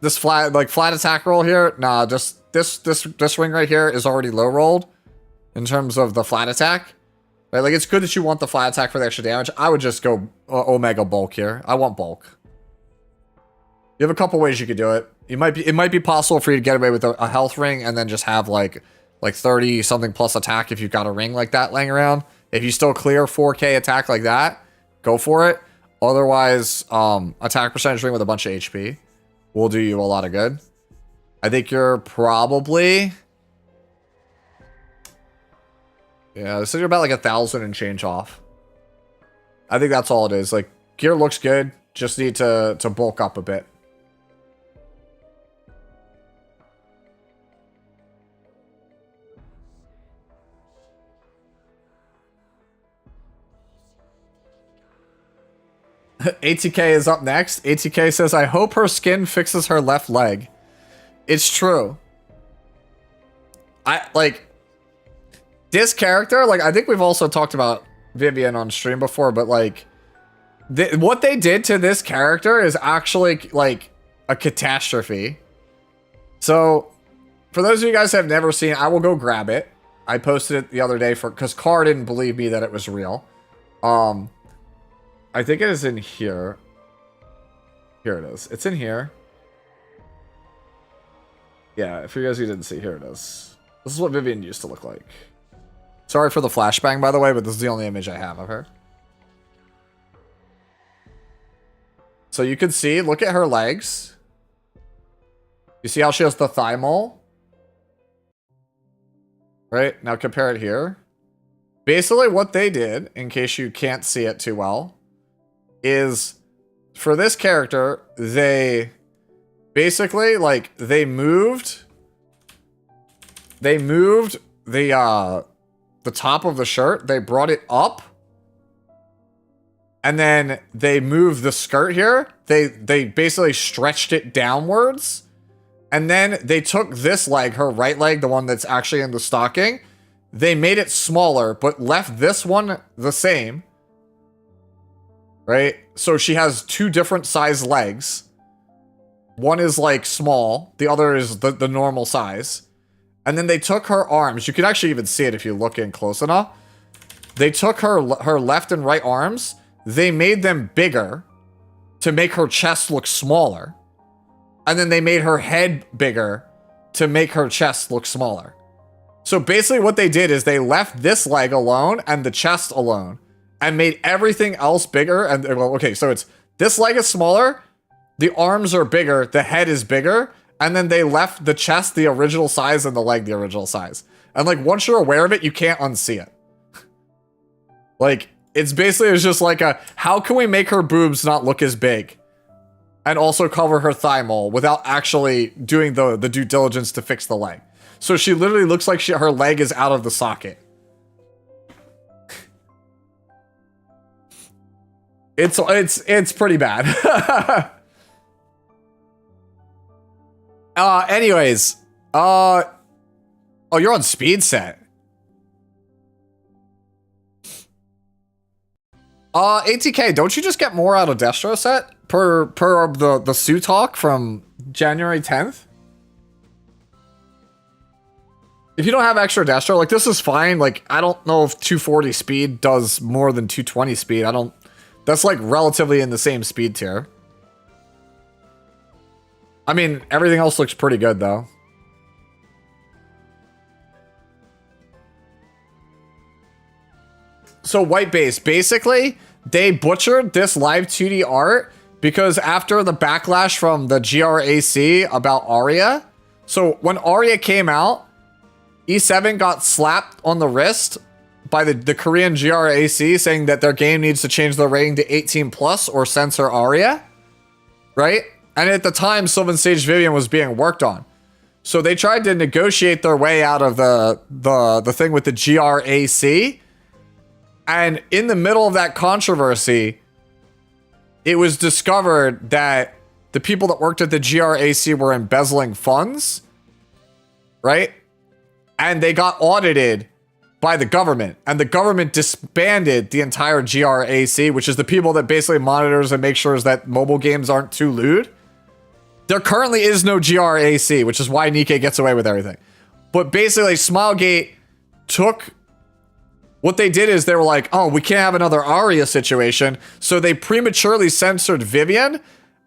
This flat attack roll here, nah, just this ring right here is already low rolled in terms of the flat attack. Right? Like, it's good that you want the flat attack for the extra damage. I would just go Omega bulk here. I want bulk. You have a couple ways you could do it. It might be possible for you to get away with a health ring and then just have like 30 something plus attack if you've got a ring like that laying around. If you still clear 4k attack like that, go for it. Otherwise, attack percentage ring with a bunch of HP will do you a lot of good. I think you're probably, yeah, so you're about like 1,000 and change off. I think that's all it is. Like, gear looks good, just need to bulk up a bit. ATK is up next. ATK says, I hope her skin fixes her left leg. It's true. This character, like, I think we've also talked about Vivian on stream before, but like, what they did to this character is actually like a catastrophe. So for those of you guys who have never seen it, I will go grab it. I posted it the other day because Carr didn't believe me that it was real. I think it is in here. Here it is. It's in here. Yeah, for you guys who didn't see, here it is. This is what Vivian used to look like. Sorry for the flashbang, by the way, but this is the only image I have of her. So you can see, look at her legs. You see how she has the thigh mole? Right? Now compare it here. Basically what they did, in case you can't see it too well, is for this character, they basically, like, they moved the the top of the shirt, they brought it up. And then they moved the skirt here. They basically stretched it downwards. And then they took this leg, her right leg, the one that's actually in the stocking. They made it smaller, but left this one the same. Right? So she has two different size legs. One is like small. The other is the normal size. And then they took her arms. You can actually even see it if you look in close enough. They took her left and right arms. They made them bigger to make her chest look smaller. And then they made her head bigger to make her chest look smaller. So basically what they did is they left this leg alone and the chest alone and made everything else bigger. And well, okay, so it's this leg is smaller, the arms are bigger, the head is bigger, and then they left the chest the original size and the leg the original size. And like once you're aware of it, you can't unsee it. Like it's just like a, how can we make her boobs not look as big? And also cover her thigh mole without actually doing the due diligence to fix the leg. So she literally looks like her leg is out of the socket. It's pretty bad. Anyways. Oh, you're on speed set. ATK, don't you just get more out of Destro set per the Sue talk from January 10th? If you don't have extra Destro, like this is fine. Like I don't know if 240 speed does more than 220 speed. That's like relatively in the same speed tier. I mean, everything else looks pretty good though. So white base, basically, they butchered this live 2D art because after the backlash from the GRAC about Aria, so when Aria came out, E7 got slapped on the wrist by the Korean GRAC saying that their game needs to change the rating to 18 plus or censor Aria, right? And at the time, Sylvan Sage Vivian was being worked on. So they tried to negotiate their way out of the thing with the GRAC. And in the middle of that controversy, it was discovered that the people that worked at the GRAC were embezzling funds, right? And they got audited by the government. And the government disbanded the entire GRAC, which is the people that basically monitors and makes sure that mobile games aren't too lewd. There currently is no GRAC, which is why Nikke gets away with everything. But basically, Smilegate took... What they did is they were like, oh, we can't have another Aria situation. So they prematurely censored Vivian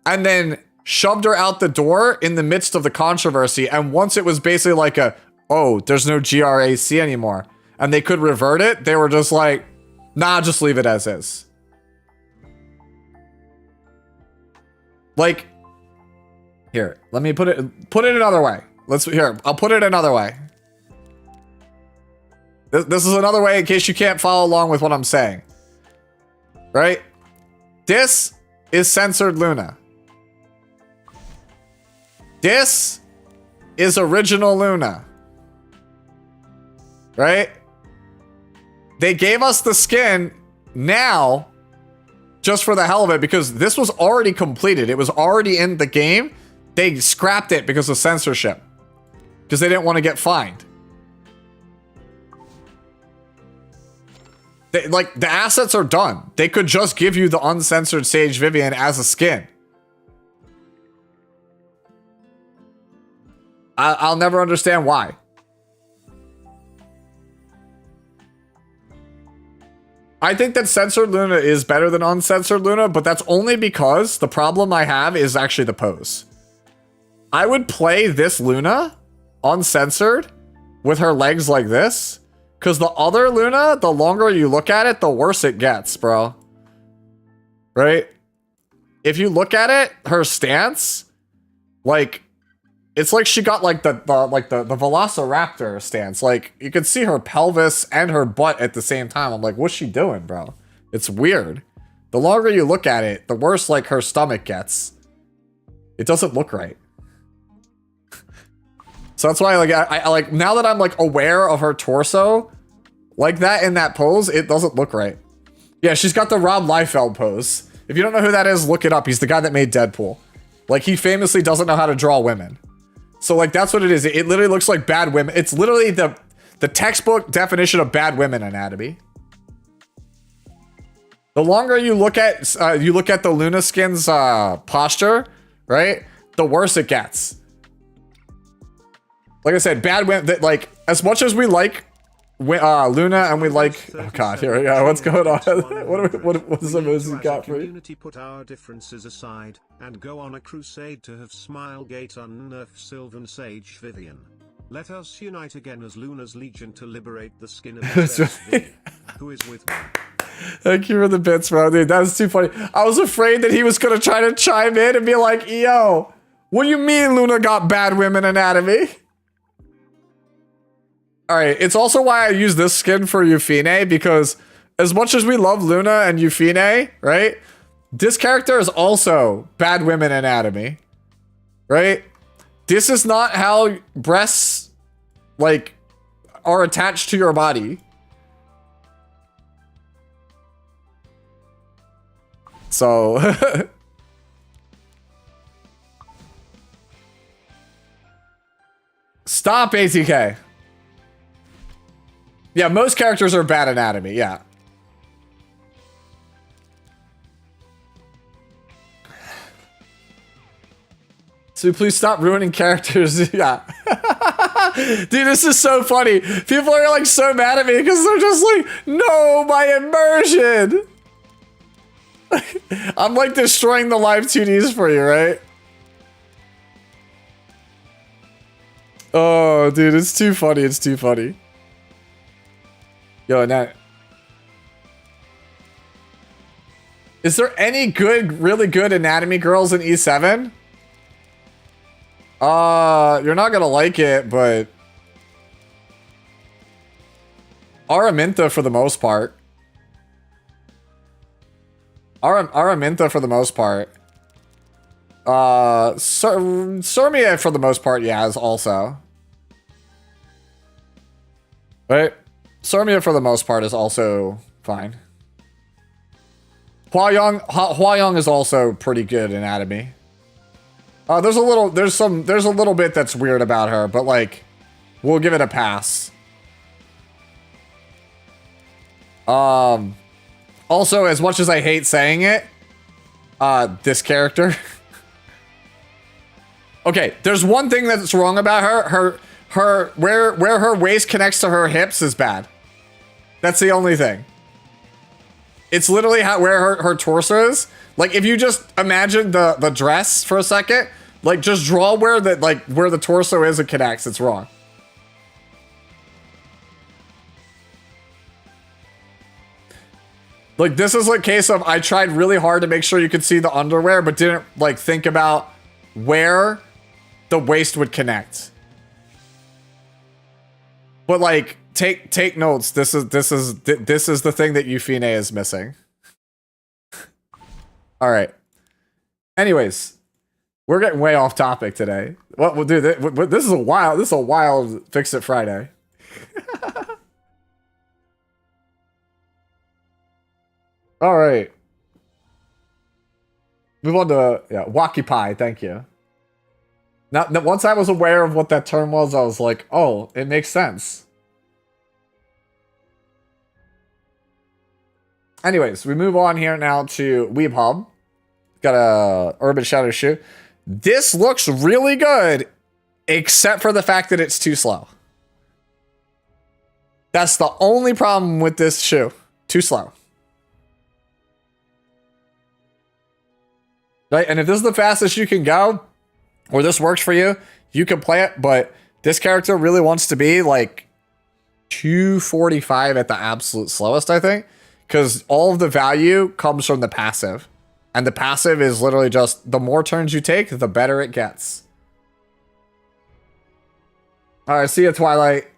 and then shoved her out the door in the midst of the controversy. And once it was basically like oh, there's no GRAC anymore, and they could revert it, they were just like, nah, just leave it as is. Like, here, let me put it another way. I'll put it another way. This is another way in case you can't follow along with what I'm saying. Right? This is censored Luna. This is original Luna. Right? They gave us the skin now just for the hell of it because this was already completed. It was already in the game. They scrapped it because of censorship. Because they didn't want to get fined. Like, the assets are done. They could just give you the uncensored Sage Vivian as a skin. I'll never understand why. I think that censored Luna is better than uncensored Luna, but that's only because the problem I have is actually the pose. I would play this Luna uncensored with her legs like this. Because the other Luna, the longer you look at it, the worse it gets, bro. Right? If you look at it, her stance, like, it's like she got like the Velociraptor stance. Like, you can see her pelvis and her butt at the same time. I'm like, what's she doing, bro? It's weird. The longer you look at it, the worse like her stomach gets. It doesn't look right. So that's why, like, I like, now that I'm like aware of her torso, like that in that pose, it doesn't look right. Yeah, she's got the Rob Liefeld pose. If you don't know who that is, look it up. He's the guy that made Deadpool. Like, he famously doesn't know how to draw women. So, like, that's what it is. It literally looks like bad women. It's literally the textbook definition of bad women anatomy. The longer you look at the Luna skin's posture, right? The worse it gets. Like I said, bad women. That, like, as much as we like Luna and we like, oh god, here we go. What's going on? what is the most you got for you? Community put our differences aside and go on a crusade to have Smilegate unnerf Sylvan Sage Vivian. Let us unite again as Luna's Legion to liberate the skin of Vivian, who is with me. Thank you for the bits, bro. Dude, that was too funny. I was afraid that he was gonna try to chime in and be like, yo, what do you mean Luna got bad women anatomy? Alright, it's also why I use this skin for Euphine, because as much as we love Luna and Euphine, right? This character is also bad women anatomy. Right? This is not how breasts, like, are attached to your body. So... Stop, ATK. Yeah, most characters are bad anatomy, yeah. So please stop ruining characters, yeah. Dude, this is so funny. People are like so mad at me because they're just like, no, my immersion. I'm like destroying the live 2Ds for you, right? Oh, dude, it's too funny. It's too funny. Yo, now, is there any good, really good anatomy girls in E7? You're not gonna like it, but Araminta for the most part. Araminta for the most part. Surmia for the most part, yeah, is also. Right? Surmia for the most part is also fine. Hua-Young is also pretty good anatomy. There's a little bit that's weird about her, but like, we'll give it a pass. Also, as much as I hate saying it, this character. Okay, there's one thing that's wrong about her. Where her waist connects to her hips is bad. That's the only thing. It's literally where her torso is. Like, if you just imagine the dress for a second, like, just draw where the torso is and connects. It's wrong. Like, this is a case of I tried really hard to make sure you could see the underwear, but didn't like think about where the waist would connect. But like, take notes. This is the thing that Euphine is missing. All right. Anyways, we're getting way off topic today. What we'll do? This is a wild Fix It Friday. All right. Move on to Wakipai. Thank you. Now, once I was aware of what that term was, I was like, oh, it makes sense. Anyways, we move on here now to Weeb Hub. Got a Urban Shadow shoe. This looks really good, except for the fact that it's too slow. That's the only problem with this shoe. Too slow. Right? And if this is the fastest you can go, or this works for you, you can play it, but this character really wants to be like 245 at the absolute slowest, I think, because all of the value comes from the passive. And the passive is literally just the more turns you take, the better it gets. All right, see you, Twilight.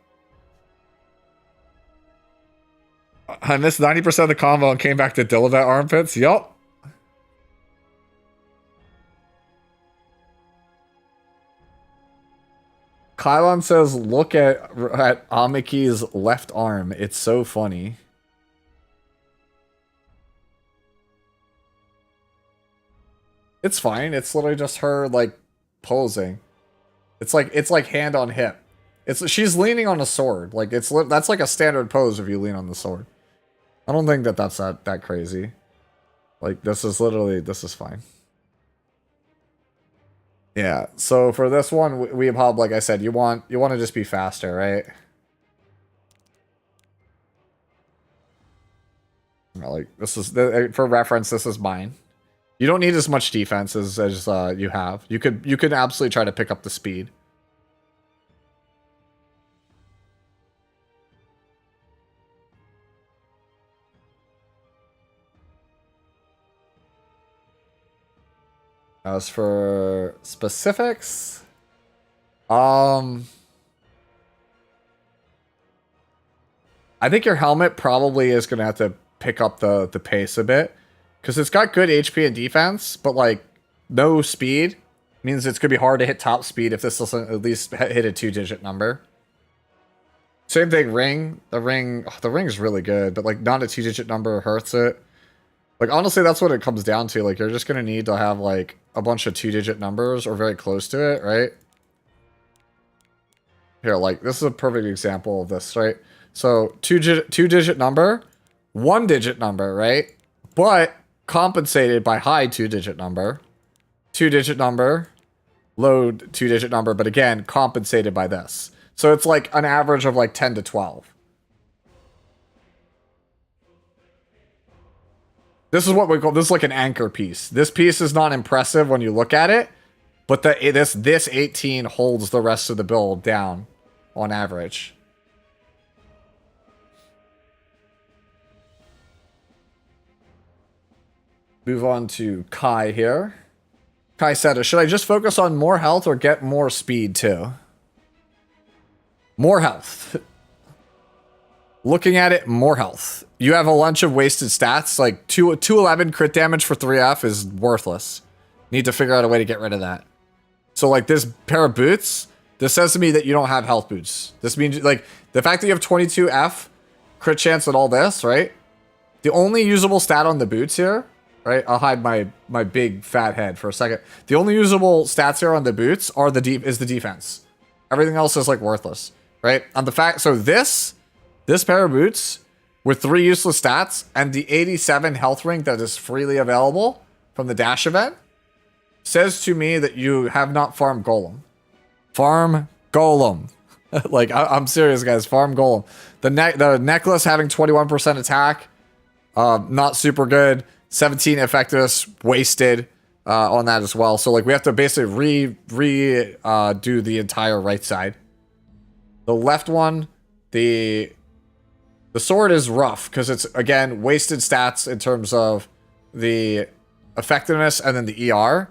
I missed 90% of the combo and came back to Dillavet armpits. Yup. Kylon says, look at Amiki's left arm. It's so funny. It's fine. It's literally just her, like, posing. It's like hand on hip. She's leaning on a sword. Like, that's like a standard pose if you lean on the sword. I don't think that's that crazy. Like, this is fine. Yeah, so for this one, Weebhub, like I said, you want to just be faster, right? Like, this is, for reference, this is mine. You don't need as much defense as you have. You could absolutely try to pick up the speed. As for specifics, I think your helmet probably is going to have to pick up the pace a bit. Because it's got good HP and defense, but like no speed means it's going to be hard to hit top speed if this doesn't at least hit a 2-digit number. Same thing, ring. The ring is really good, but like not a 2-digit number hurts it. Like honestly, that's what it comes down to. Like you're just going to need to have like a bunch of 2-digit numbers or very close to it, right? Here, like this is a perfect example of this, right? So 2-digit number, 1-digit number, right? But compensated by high 2-digit number, 2-digit number, low 2-digit number, but again, compensated by this. So it's like an average of like 10 to 12. This is what we call, this is like an anchor piece. This piece is not impressive when you look at it, but this 18 holds the rest of the build down on average. Move on to Kai here. Kai said, should I just focus on more health or get more speed too? More health. Looking at it, more health. You have a bunch of wasted stats. Like 211 crit damage for 3F is worthless. Need to figure out a way to get rid of that. So like this pair of boots, this says to me that you don't have health boots. This means like the fact that you have 22F crit chance and all this, right? The only usable stat on the boots here, right? I'll hide my big fat head for a second. The only usable stats here on the boots are the defense. Everything else is like worthless, right? On the fact, so this pair of boots with 3 useless stats and the 87 health ring that is freely available from the dash event says to me that you have not farmed Golem. Farm Golem. Like I'm serious, guys. Farm Golem. The necklace having 21% attack, not super good. 17 effectiveness wasted on that as well. So like we have to basically do the entire right side. The left one, the sword is rough because it's again wasted stats in terms of the effectiveness and then the ER,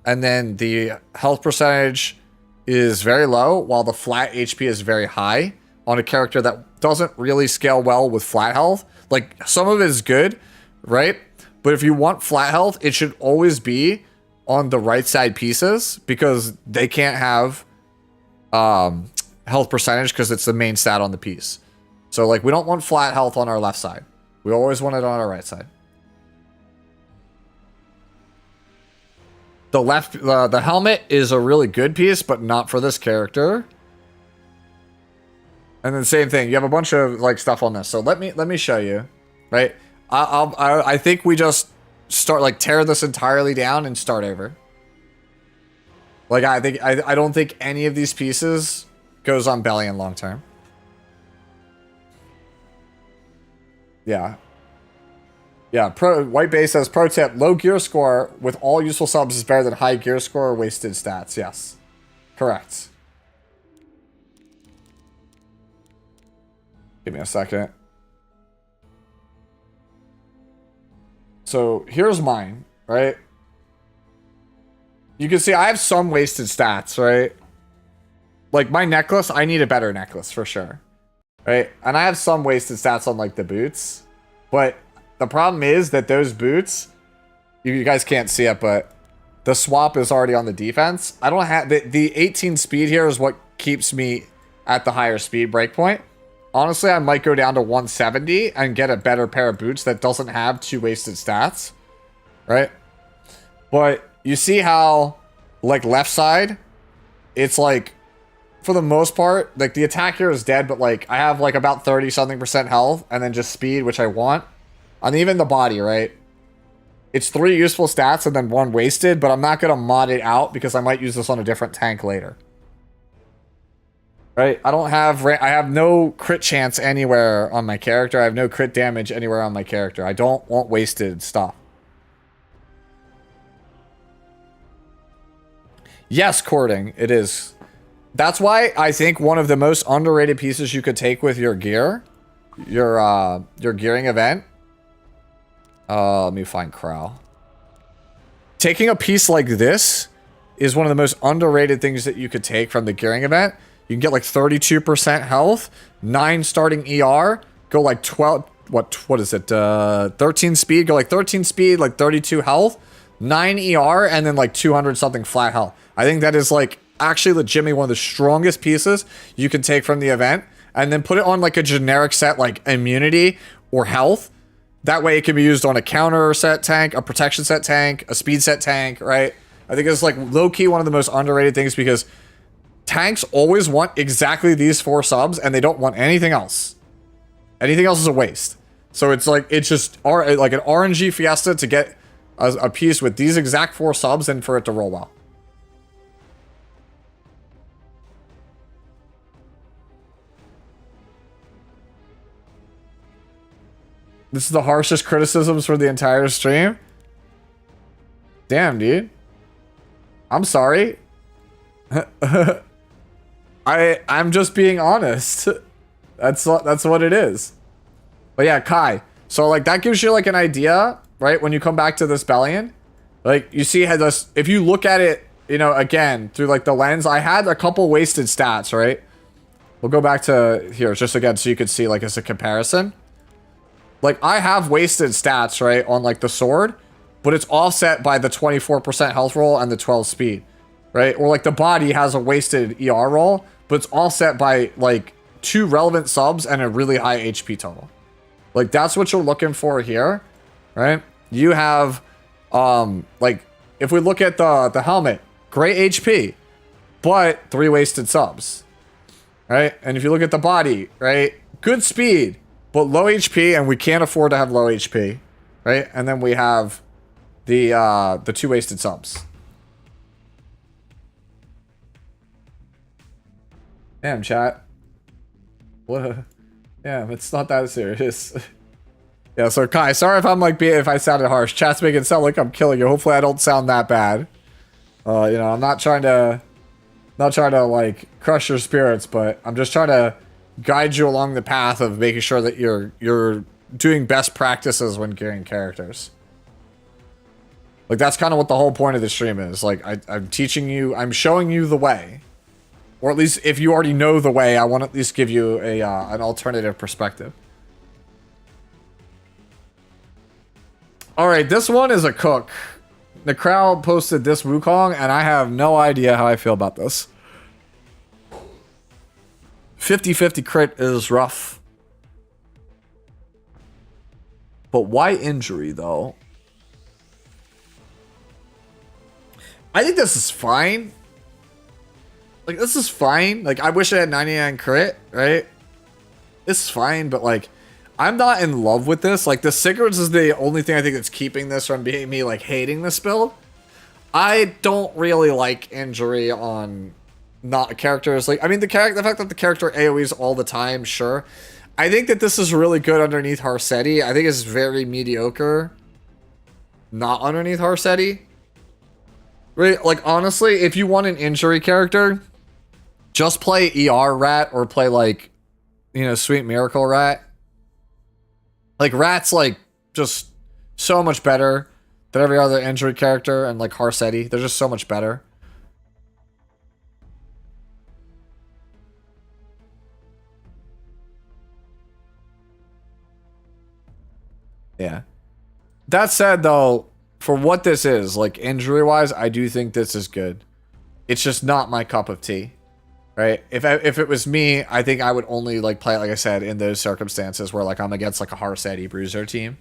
and then the health percentage is very low while the flat HP is very high on a character that doesn't really scale well with flat health. Like some of it is good, right? But if you want flat health, it should always be on the right side pieces because they can't have health percentage because it's the main stat on the piece. So like we don't want flat health on our left side. We always want it on our right side. The helmet is a really good piece, but not for this character. And then same thing, you have a bunch of like stuff on this. So let me show you, right? I think we just start like tear this entirely down and start over. Like I don't think any of these pieces goes on Bellion long term. Yeah. Yeah, White Base says, pro tip, low gear score with all useful subs is better than high gear score or wasted stats. Yes. Correct. Give me a second. So here's mine, right? You can see I have some wasted stats, right? Like my necklace, I need a better necklace for sure. Right? And I have some wasted stats on like the boots. But the problem is that those boots, you guys can't see it, but the swap is already on the defense. I don't have the 18 speed here is what keeps me at the higher speed breakpoint. Honestly, I might go down to 170 and get a better pair of boots that doesn't have 2 wasted stats. Right? But you see how, like, left side, it's like, for the most part, like, the attack here is dead, but, like, I have, like, about 30-something% health, and then just speed, which I want. And even the body, right? It's 3 useful stats and then 1 wasted, but I'm not going to mod it out because I might use this on a different tank later. Right? I have no crit chance anywhere on my character. I have no crit damage anywhere on my character. I don't want wasted stuff. Yes, courting. It is. That's why I think one of the most underrated pieces you could take with your gear, your gearing event. Let me find Crow. Taking a piece like this is one of the most underrated things that you could take from the gearing event. You can get like 32% health, 9 starting ER, go like 12, what is it? 13 speed, go like 13 speed, like 32 health, 9 ER, and then like 200 something flat health. I think that is like actually legitimately one of the strongest pieces you can take from the event, and then put it on like a generic set like immunity or health. That way it can be used on a counter set tank, a protection set tank, a speed set tank, right? I think it's like low-key one of the most underrated things because tanks always want exactly these 4 subs and they don't want anything else. Anything else is a waste. So it's like, it's just like an RNG fiesta to get a piece with these exact 4 subs and for it to roll well. This is the harshest criticisms for the entire stream. Damn, dude. I'm sorry. I'm just being honest. That's what it is. But yeah, Kai. So like that gives you like an idea, right? When you come back to this Bellion, like you see how this, if you look at it, you know, again through like the lens, I had a couple wasted stats, right? We'll go back to here just again so you could see like as a comparison. Like, I have wasted stats, right, on, like, the sword, but it's offset by the 24% health roll and the 12 speed, right? Or, like, the body has a wasted ER roll, but it's offset by, like, 2 relevant subs and a really high HP total. Like, that's what you're looking for here, right? You have, like, if we look at the helmet, great HP, but 3 wasted subs, right? And if you look at the body, right, good speed, but low HP, and we can't afford to have low HP, right? And then we have the 2 wasted subs. Damn, chat. What? Damn, it's not that serious. Yeah, so Kai, sorry if I'm like if I sounded harsh. Chat's making it sound like I'm killing you. Hopefully, I don't sound that bad. You know, I'm not trying to like crush your spirits, but I'm just trying to guide you along the path of making sure that you're doing best practices when gearing characters. Like that's kind of what the whole point of the stream is. Like I'm teaching you, I'm showing you the way, or at least if you already know the way, I want to at least give you a an alternative perspective. All right, this one is a cook. The crowd posted this Wukong, and I have no idea how I feel about this. 50-50 crit is rough. But why injury, though? I think this is fine. Like, this is fine. Like, I wish I had 99 crit, right? This is fine, but, like, I'm not in love with this. Like, the cigarettes is the only thing I think that's keeping this from being me, like, hating this build. I don't really like injury on not characters. Like, I mean, the fact that the character AoEs all the time, sure. I think that this is really good underneath Harsetti. I think it's very mediocre not underneath Harsetti. Right? Like, honestly, if you want an injury character, just play ER Rat or play, like, you know, Sweet Miracle Rat. Like, Rat's, like, just so much better than every other injury character, and, like, Harsetti. They're just so much better. Yeah. That said, though, for what this is, like, injury-wise, I do think this is good. It's just not my cup of tea. right? If it was me, I think I would only like play it, like I said, in those circumstances where like I'm against like a Harseti Bruiser team.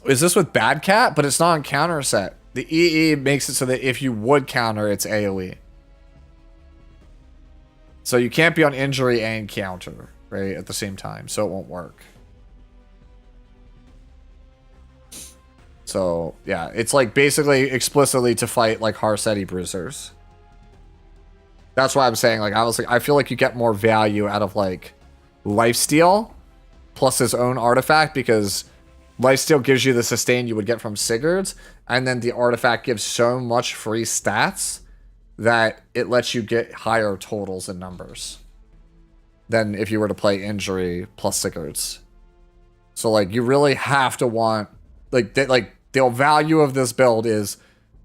Is this with Bad Cat? But it's not on counter set. The EE makes it so that if you would counter, it's AoE. So you can't be on injury and counter, right, at the same time. So it won't work. So, yeah, it's like basically explicitly to fight like Harseti Bruisers. That's why I'm saying, like, honestly, I feel like you get more value out of like Lifesteal plus his own artifact, because Lifesteal gives you the sustain you would get from Sigurd's, and then the artifact gives so much free stats that it lets you get higher totals in numbers than if you were to play injury plus Sigurd's. So like you really have to want like the value of this build is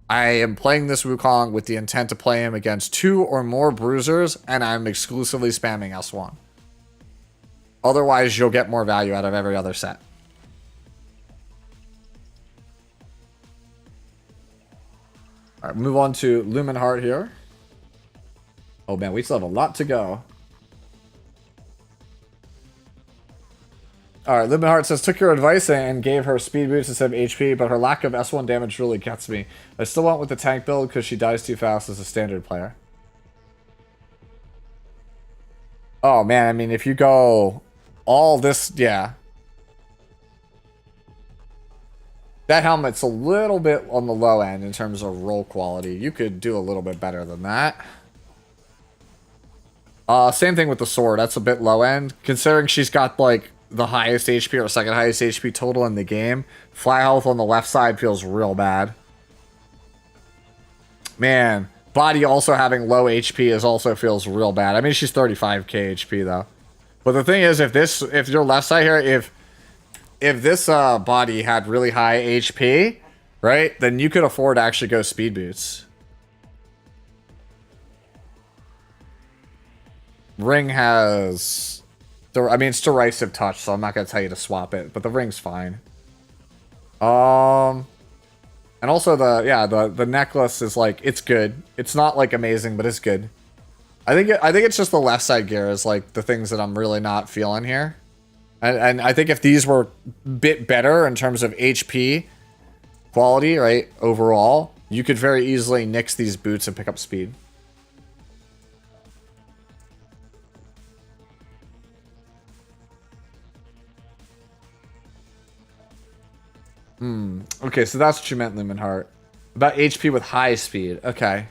I am playing this Wukong with the intent to play him against 2 or more bruisers, and I'm exclusively spamming S1. Otherwise, you'll get more value out of every other set. All right, move on to Lumen Heart here. Oh man, we still have a lot to go. All right, Lumen Heart says, took your advice and gave her speed boots instead of HP, but her lack of S1 damage really gets me. I still went with the tank build because she dies too fast as a standard player. Oh man, I mean, if you go all this, yeah. That helmet's a little bit on the low end in terms of roll quality. You could do a little bit better than that. Same thing with the sword. That's a bit low end. Considering she's got, like, the highest HP or second highest HP total in the game, fly health on the left side feels real bad. Man, body also having low HP also feels real bad. I mean, she's 35k HP, though. But the thing is, if your left side here, if this body had really high HP, right, then you could afford to actually go speed boots. Ring has, I mean, it's derisive touch, so I'm not gonna tell you to swap it, but the ring's fine. And also the necklace is like, it's good. It's not like amazing, but it's good. I think it's just the left side gear is like the things that I'm really not feeling here. And I think if these were a bit better in terms of HP quality, right, overall, you could very easily nix these boots and pick up speed. Okay, so that's what you meant, Lumen Heart. About HP with high speed. Okay.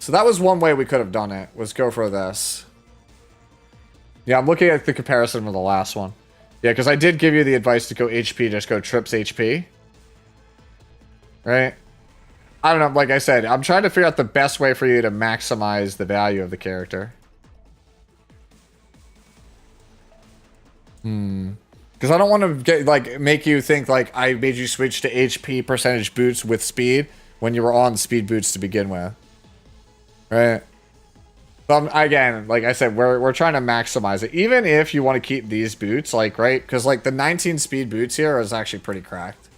So that was one way we could have done it, was go for this. Yeah, I'm looking at the comparison with the last one. Yeah, because I did give you the advice to go HP, just go trips HP. Right? I don't know, like I said, I'm trying to figure out the best way for you to maximize the value of the character. Because I don't want to get make you think like I made you switch to HP percentage boots with speed when you were on speed boots to begin with. Right? But again, like I said, we're trying to maximize it. Even if you want to keep these boots, like, right? Because like the 19 speed boots here is actually pretty cracked.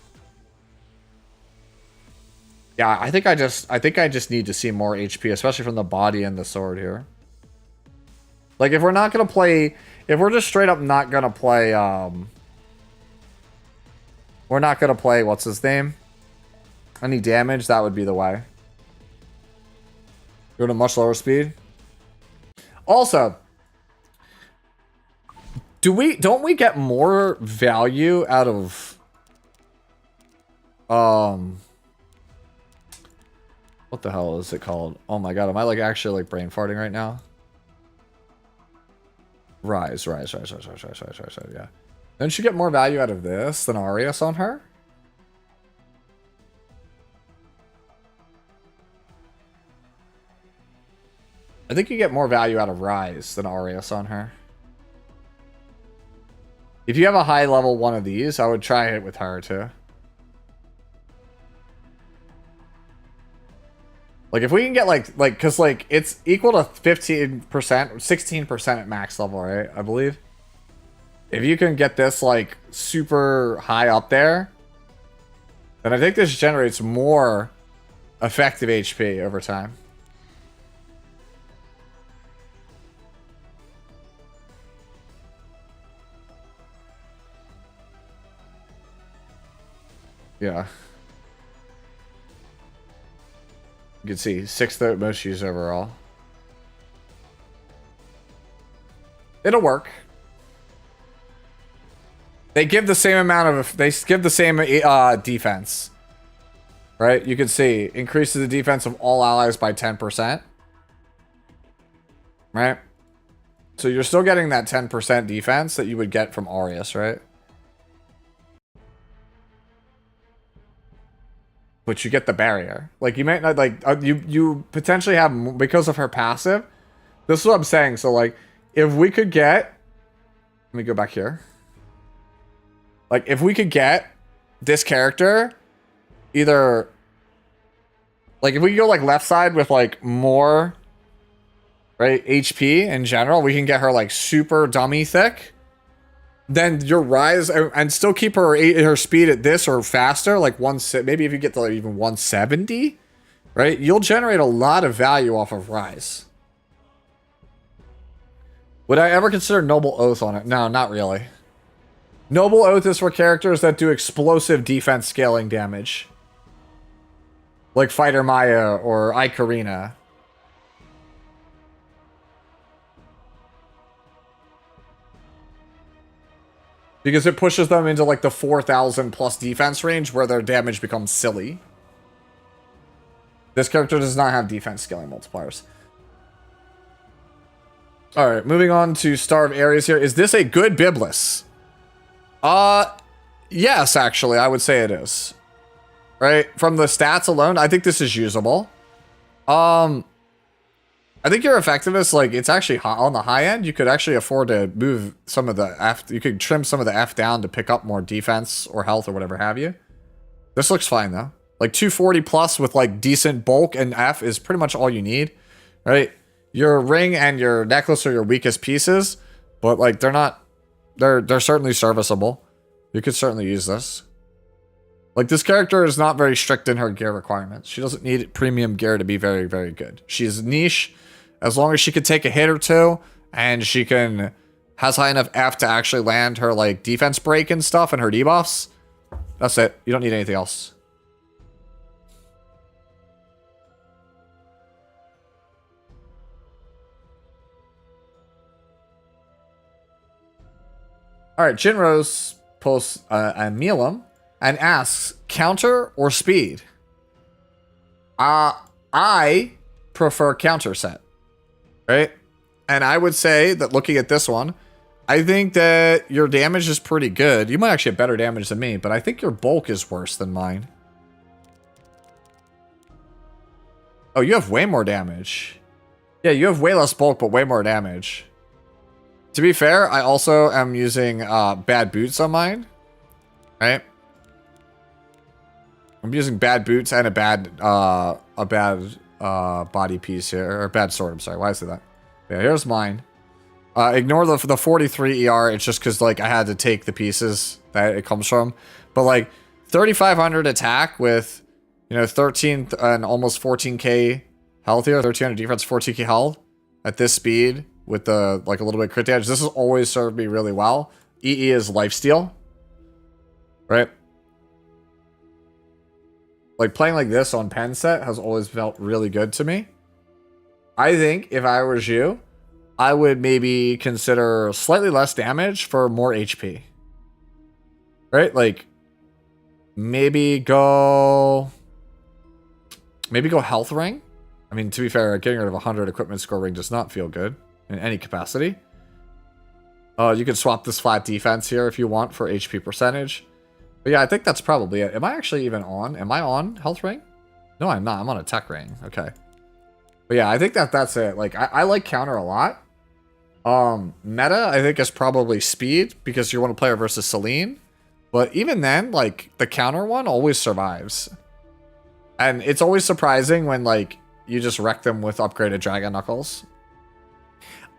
Yeah, I think I just need to see more HP, especially from the body and the sword here. Like if we're not gonna play, if we're just straight up not gonna play, we're not gonna play, what's his name? Any damage, that would be the way. Go to much lower speed. Also, don't we get more value out of what the hell is it called? Oh my god, am I like actually like brain farting right now? Rise, yeah. Don't you get more value out of this than Arias on her? I think you get more value out of Rise than Arias on her. If you have a high level one of these, I would try it with her too. Like if we can get like cause like it's equal to 15%, 16% at max level, right? I believe. If you can get this like super high up there, then I think this generates more effective HP over time. Yeah. You can see 6th most used overall. It'll work. They give the same amount of, they give the same defense. Right? You can see increases the defense of all allies by 10%. Right? So you're still getting that 10% defense that you would get from Aureus, right? But you get the barrier. Like, you might not, like, you potentially have, because of her passive. This is what I'm saying. So, like, if we could get, let me go back here. Like, if we could get this character, either, like, if we could go, like, left side with, like, more, right, HP in general, we can get her, like, super dummy thick. Then your rise and still keep her speed at this or faster, like maybe if you get to like even 170, right? You'll generate a lot of value off of rise. Would I ever consider Noble Oath on it? No, not really. Noble Oath is for characters that do explosive defense scaling damage, like Fighter Maya or Ikarina. Because it pushes them into like the 4,000 plus defense range where their damage becomes silly. This character does not have defense scaling multipliers. Alright, moving on to Star of Ares here. Is this a good Biblis? Yes, actually, I would say it is. Right? From the stats alone, I think this is usable. I think your effectiveness, like, it's actually on the high end. You could actually afford to move some of the F. You could trim some of the F down to pick up more defense or health or whatever have you. This looks fine, though. Like, 240 plus with, like, decent bulk and F is pretty much all you need, right? Your ring and your necklace are your weakest pieces, but, like, they're not... They're certainly serviceable. You could certainly use this. Like, this character is not very strict in her gear requirements. She doesn't need premium gear to be very, very good. She's niche. As long as she can take a hit or two, and she has high enough F to actually land her, like, defense break and stuff and her debuffs, that's it. You don't need anything else. Alright, Jinrose posts a Milam and asks, counter or speed? I prefer counter set. Right? And I would say that looking at this one, I think that your damage is pretty good. You might actually have better damage than me, but I think your bulk is worse than mine. Oh, you have way more damage. Yeah, you have way less bulk, but way more damage. To be fair, I also am using bad boots on mine. Right? I'm using bad boots and a bad body piece here, or bad sword. I'm sorry. Why is it that? Yeah, here's mine. Ignore the 43 ER. It's just because like I had to take the pieces that it comes from. But like 3,500 attack with 13 and almost 14k health here. 1,300 defense, 14k health at this speed with the like a little bit crit damage. This has always served me really well. EE is lifesteal, right? Like, playing like this on pen set has always felt really good to me. I think if I was you, I would maybe consider slightly less damage for more HP. Right? Like, maybe go health ring. I mean, to be fair, getting rid of 100 equipment score ring does not feel good in any capacity. You can swap this flat defense here if you want for HP percentage. But yeah, I think that's probably it. Am I actually even on? Am I on health ring? No, I'm not. I'm on a tech ring. Okay. But yeah, I think that's it. Like, I like counter a lot. Meta, I think, is probably speed because you want to play her versus Celine. But even then, like, the counter one always survives. And it's always surprising when, like, you just wreck them with upgraded Dragon Knuckles.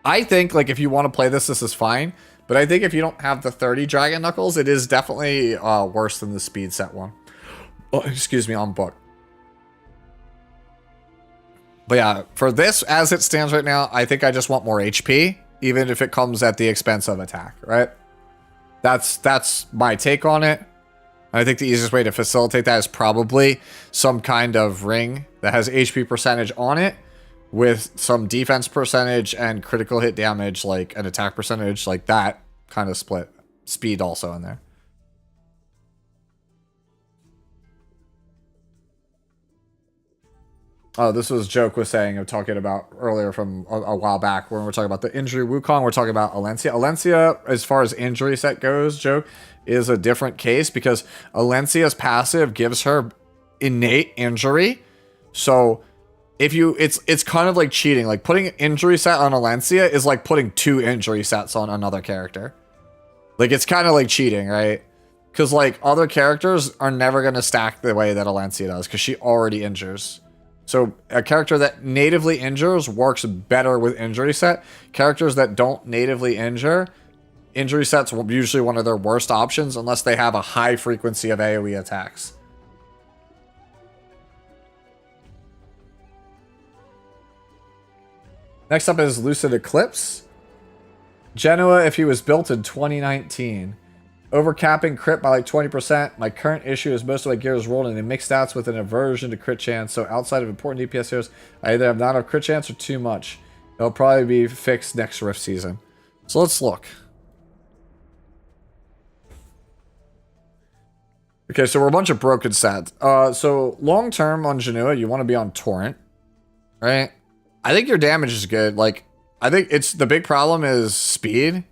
I think, like, if you want to play this is fine. But I think if you don't have the 30 Dragon Knuckles, it is definitely worse than the speed set one. Oh, excuse me, on book. But yeah, for this, as it stands right now, I think I just want more HP, even if it comes at the expense of attack, right? That's my take on it. I think the easiest way to facilitate that is probably some kind of ring that has HP percentage on it with some defense percentage and critical hit damage, like an attack percentage, like that kind of split. Speed also in there. Oh, this was Joke was saying of talking about earlier from a while back when we're talking about the injury Wukong. We're talking about Alencia. Alencia, as far as injury set goes, Joke, is a different case because Alencia's passive gives her innate injury. So if you, it's kind of like cheating. Like putting injury set on Alencia is like putting 2 injury sets on another character. Like it's kind of like cheating, right? Because like other characters are never going to stack the way that Alencia does because she already injures. So a character that natively injures works better with injury set. Characters that don't natively injure, injury set's usually one of their worst options unless they have a high frequency of AoE attacks. Next up is Lucid Eclipse. Genoa, if he was built in 2019. Overcapping crit by like 20%. My current issue is most of my gears rolled into mixed stats with an aversion to crit chance. So outside of important DPS heroes, I either have not enough crit chance or too much. It'll probably be fixed next Rift season. So let's look. Okay, so we're a bunch of broken sets. So long term on Genoa, you want to be on Torrent, right? I think your damage is good. Like, I think it's the big problem is speed.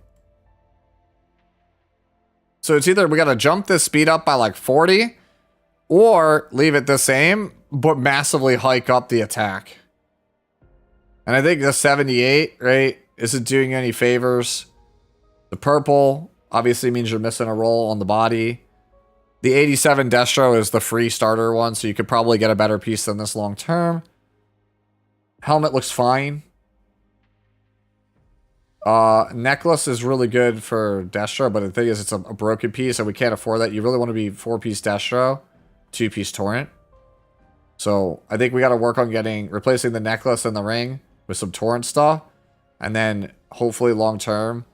So it's either we got to jump this speed up by like 40 or leave it the same, but massively hike up the attack. And I think the 78, right, isn't doing any favors. The purple obviously means you're missing a roll on the body. The 87 Destro is the free starter one, so you could probably get a better piece than this long term. Helmet looks fine. Necklace is really good for Destro, but the thing is it's a broken piece and we can't afford that. You really want to be 4-piece Destro, 2-piece Torrent. So I think we got to work on replacing the necklace and the ring with some Torrent stuff. And then hopefully long term,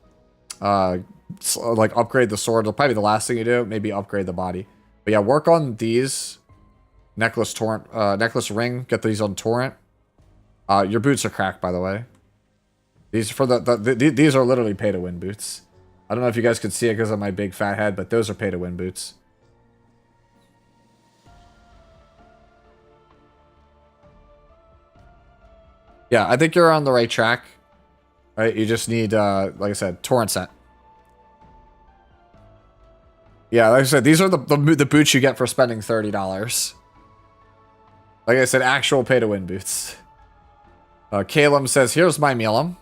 like upgrade the sword. It'll probably be the last thing you do. Maybe upgrade the body. But yeah, work on these. Necklace Torrent, necklace ring. Get these on Torrent. Your boots are cracked, by the way. These for these are literally pay-to-win boots. I don't know if you guys could see it because of my big fat head, but those are pay-to-win boots. Yeah, I think you're on the right track. Right, you just need, like I said, Torrent set. Yeah, like I said, these are the boots you get for spending $30. Like I said, actual pay-to-win boots. Caleb says, here's my Milim.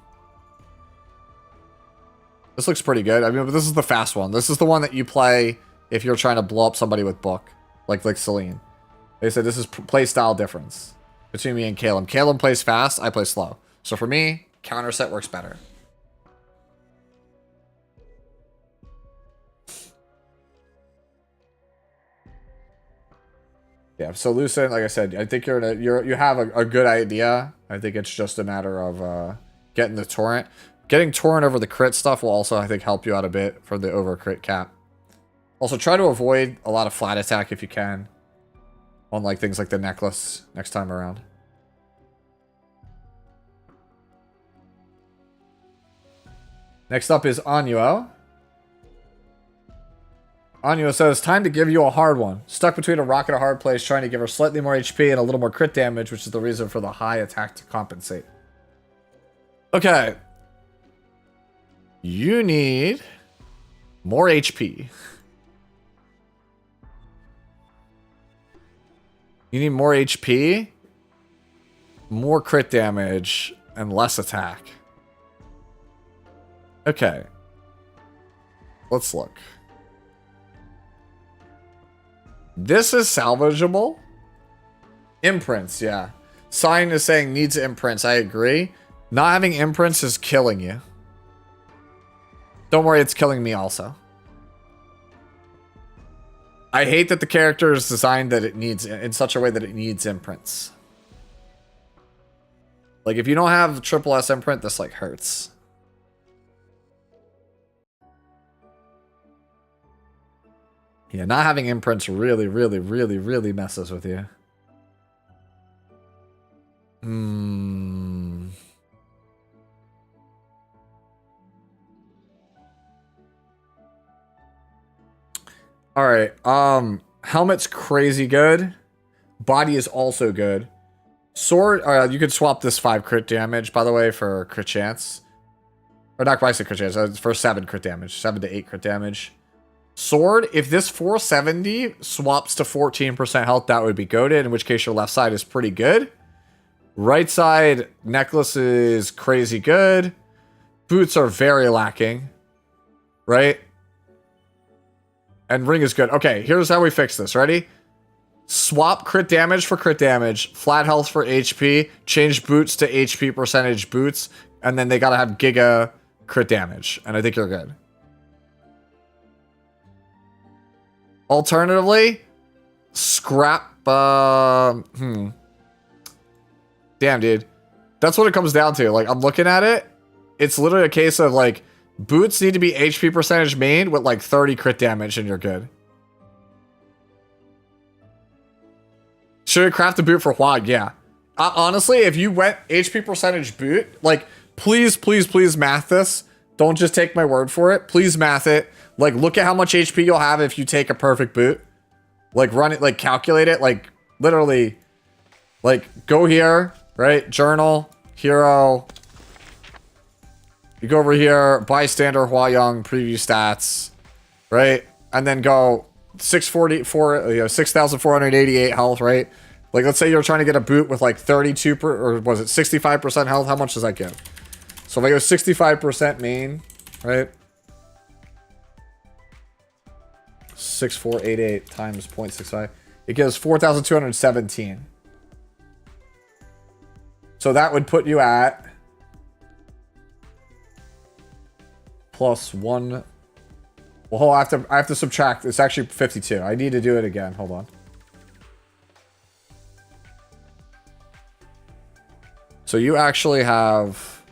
This looks pretty good. I mean, but this is the fast one. This is the one that you play if you're trying to blow up somebody with Book. Like Celine. They said this is play style difference between me and Caleb. Caleb plays fast, I play slow. So for me, counter set works better. Yeah, so Lucid, like I said, I think you have a good idea. I think it's just a matter of getting the Torrent. Getting Torrent over the crit stuff will also, I think, help you out a bit for the over crit cap. Also, try to avoid a lot of flat attack if you can. On like things like the necklace next time around. Next up is Anuo. Anuo says, time to give you a hard one. Stuck between a rock and a hard place, trying to give her slightly more HP and a little more crit damage, which is the reason for the high attack to compensate. Okay. You need more HP. You need more HP, more crit damage, and less attack. Okay. Let's look. This is salvageable. Imprints, yeah. Sign is saying needs imprints. I agree. Not having imprints is killing you. Don't worry, it's killing me also. I hate that the character is designed that it needs in such a way that it needs imprints. Like, if you don't have triple S imprint, this, like, hurts. Yeah, not having imprints really, really, really, really messes with you. Alright, helmet's crazy good. Body is also good. Sword, you could swap this 5 crit damage, by the way, for crit chance. Or not quite crit chance, for 7 crit damage. 7 to 8 crit damage. Sword, if this 470 swaps to 14% health, that would be goated, in which case your left side is pretty good. Right side, necklace is crazy good. Boots are very lacking. Right? And ring is good. Okay, here's how we fix this. Ready? Swap crit damage for crit damage, flat health for HP, change boots to HP percentage boots, and then they gotta have giga crit damage. And I think you're good. Alternatively, scrap, damn, dude. That's what it comes down to. Like, I'm looking at it. It's literally a case of, like, boots need to be HP percentage main with, like, 30 crit damage and you're good. Should I craft a boot for Hwag? Yeah. Honestly, if you went HP percentage boot, like, please, please, please math this. Don't just take my word for it. Please math it. Like, look at how much HP you'll have if you take a perfect boot. Like, run it, like, calculate it. Like, literally, like, go here, right? Journal, hero. You go over here, bystander, Hwa-Young, preview stats, right? And then go 6,488 health, right? Like, let's say you're trying to get a boot with, like, 32, or was it 65% health? How much does that give? So if I go 65% main, right? 6,488 times 0.65. It gives 4,217. So that would put you at +1. Well, I have to subtract. It's actually 52. I need to do it again. Hold on. So you actually have,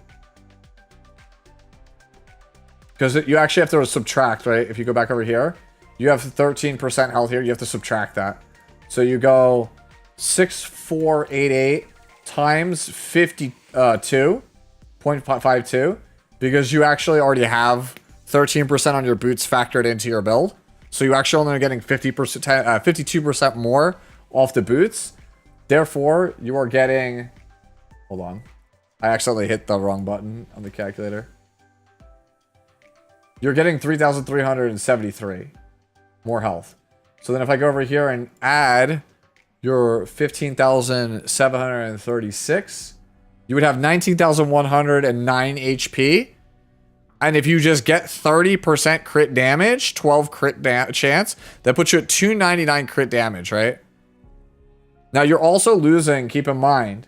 because you actually have to subtract, right? If you go back over here, you have 13% health here. You have to subtract that. So you go 6,488 times 52.52, because you actually already have 13% on your boots factored into your build. So you actually only are getting 52% more off the boots. Therefore, you are getting, hold on. I accidentally hit the wrong button on the calculator. You're getting 3,373 more health. So then if I go over here and add your 15,736, you would have 19,109 HP. And if you just get 30% crit damage, 12 crit chance, that puts you at 299 crit damage, right? Now you're also losing, keep in mind,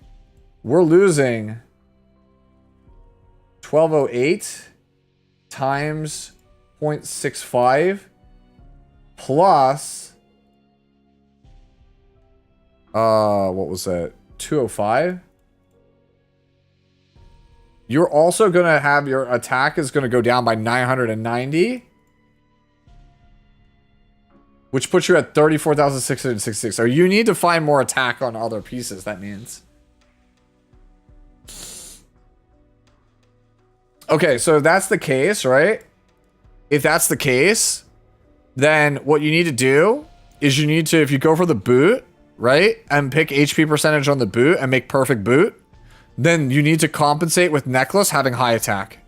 we're losing 1208 times 0.65 plus, what was that? 205? You're also going to have your attack is going to go down by 990. Which puts you at 34,666. So you need to find more attack on other pieces, that means. Okay, so if that's the case, right? If that's the case, then what you need to do is you need to, if you go for the boot, right? And pick HP percentage on the boot and make perfect boot, then you need to compensate with necklace having high attack.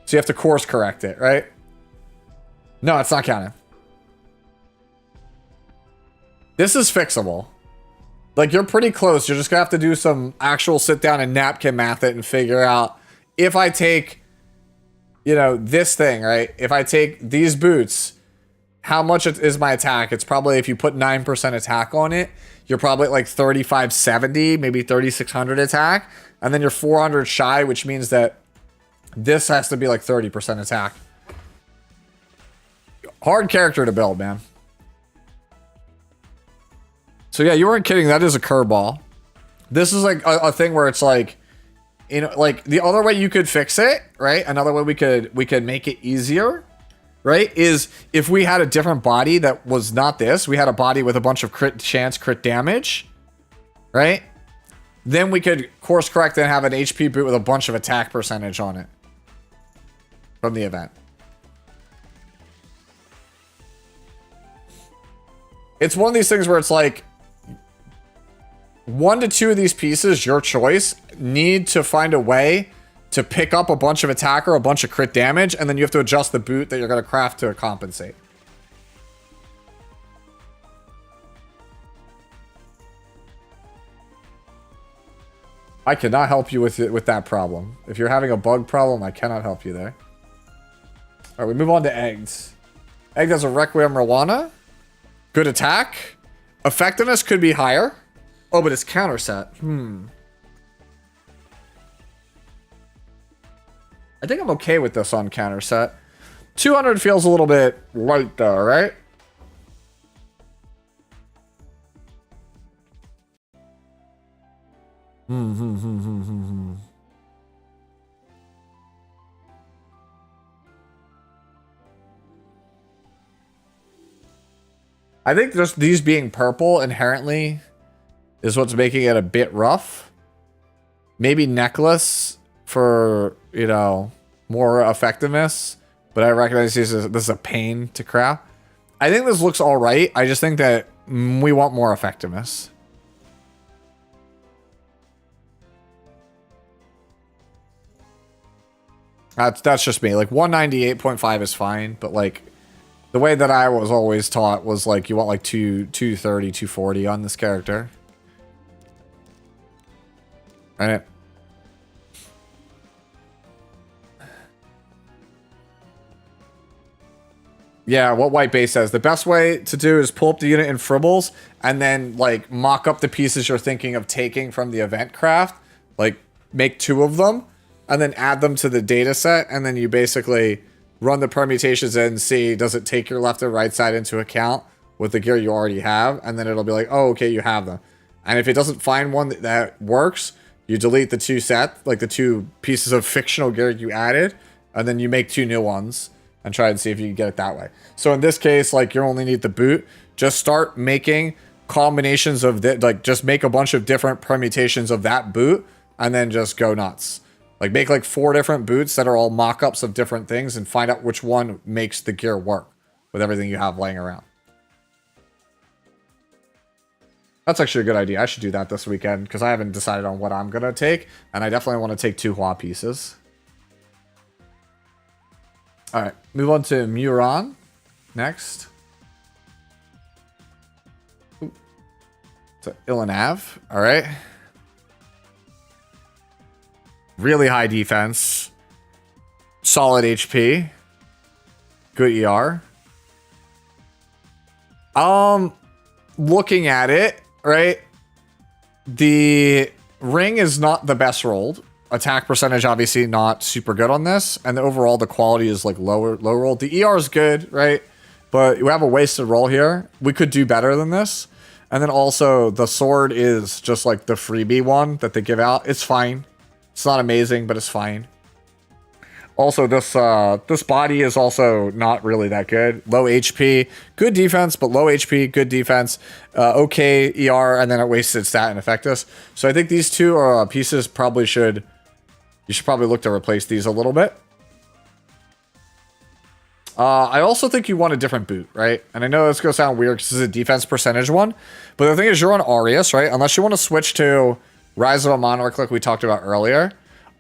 So you have to course correct it, right? No, it's not counting. This is fixable. Like, you're pretty close. You're just gonna have to do some actual sit down and napkin math it and figure out, if I take, you know, this thing, right? If I take these boots, how much is my attack? It's probably, if you put 9% attack on it, you're probably at like 3,570, maybe 3,600 attack. And then you're 400 shy, which means that this has to be like 30% attack. Hard character to build, man. So yeah, you weren't kidding. That is a curveball. This is like a thing where it's like, you know, like the other way you could fix it, right? Another way we could make it easier, right? Is if we had a different body that was not this. We had a body with a bunch of crit chance, crit damage, right? Then we could course correct and have an HP boot with a bunch of attack percentage on it from the event. It's one of these things where it's like 1 to 2 of these pieces, your choice, need to find a way to pick up a bunch of attack or a bunch of crit damage, and then you have to adjust the boot that you're going to craft to compensate. I cannot help you with that problem. If you're having a bug problem, I cannot help you there. All right, we move on to eggs. Egg has a Requiem Rowana. Good attack. Effectiveness could be higher. Oh, but it's counter set. I think I'm okay with this on counter set. 200 feels a little bit light though, right? I think just these being purple inherently is what's making it a bit rough. Maybe necklace for, you know, more effectiveness, but I recognize this is a pain to craft. I think this looks all right. I just think that we want more effectiveness. That's just me. Like 198.5 is fine, but like the way that I was always taught was like you want like 230, 240 on this character. Right? Yeah, what White Base says. The best way to do is pull up the unit in Fribbles and then like mock up the pieces you're thinking of taking from the event craft. Like make 2 of them and then add them to the data set, and then you basically run the permutations and see, does it take your left and right side into account with the gear you already have? And then it'll be like, oh, okay, you have them. And if it doesn't find one that works, you delete the 2 set, like the 2 pieces of fictional gear you added, and then you make 2 new ones and try and see if you can get it that way. So in this case, like you only need the boot. Just start making combinations of that, like just make a bunch of different permutations of that boot and then just go nuts. Like make like 4 different boots that are all mock-ups of different things and find out which one makes the gear work with everything you have laying around. That's actually a good idea. I should do that this weekend because I haven't decided on what I'm going to take, and I definitely want to take 2 Hua pieces. All right, move on to Muron next. Ooh. To Ilanav. All right. Really high defense. Solid HP. Good ER. Looking at it, right? The ring is not the best rolled. Attack percentage obviously not super good on this, and overall the quality is like low roll. The ER is good, right? But we have a wasted roll here. We could do better than this. And then also the sword is just like the freebie one that they give out. It's fine. It's not amazing, but it's fine. Also, this body is also not really that good. Low HP, good defense, but low HP, good defense. Okay ER, and then it wasted stat and effectiveness. So I think these 2 pieces probably should... You should probably look to replace these a little bit. I also think you want a different boot, right? And I know it's going to sound weird because this is a defense percentage one. But the thing is, you're on Aureus, right? Unless you want to switch to Rise of a Monarch like we talked about earlier.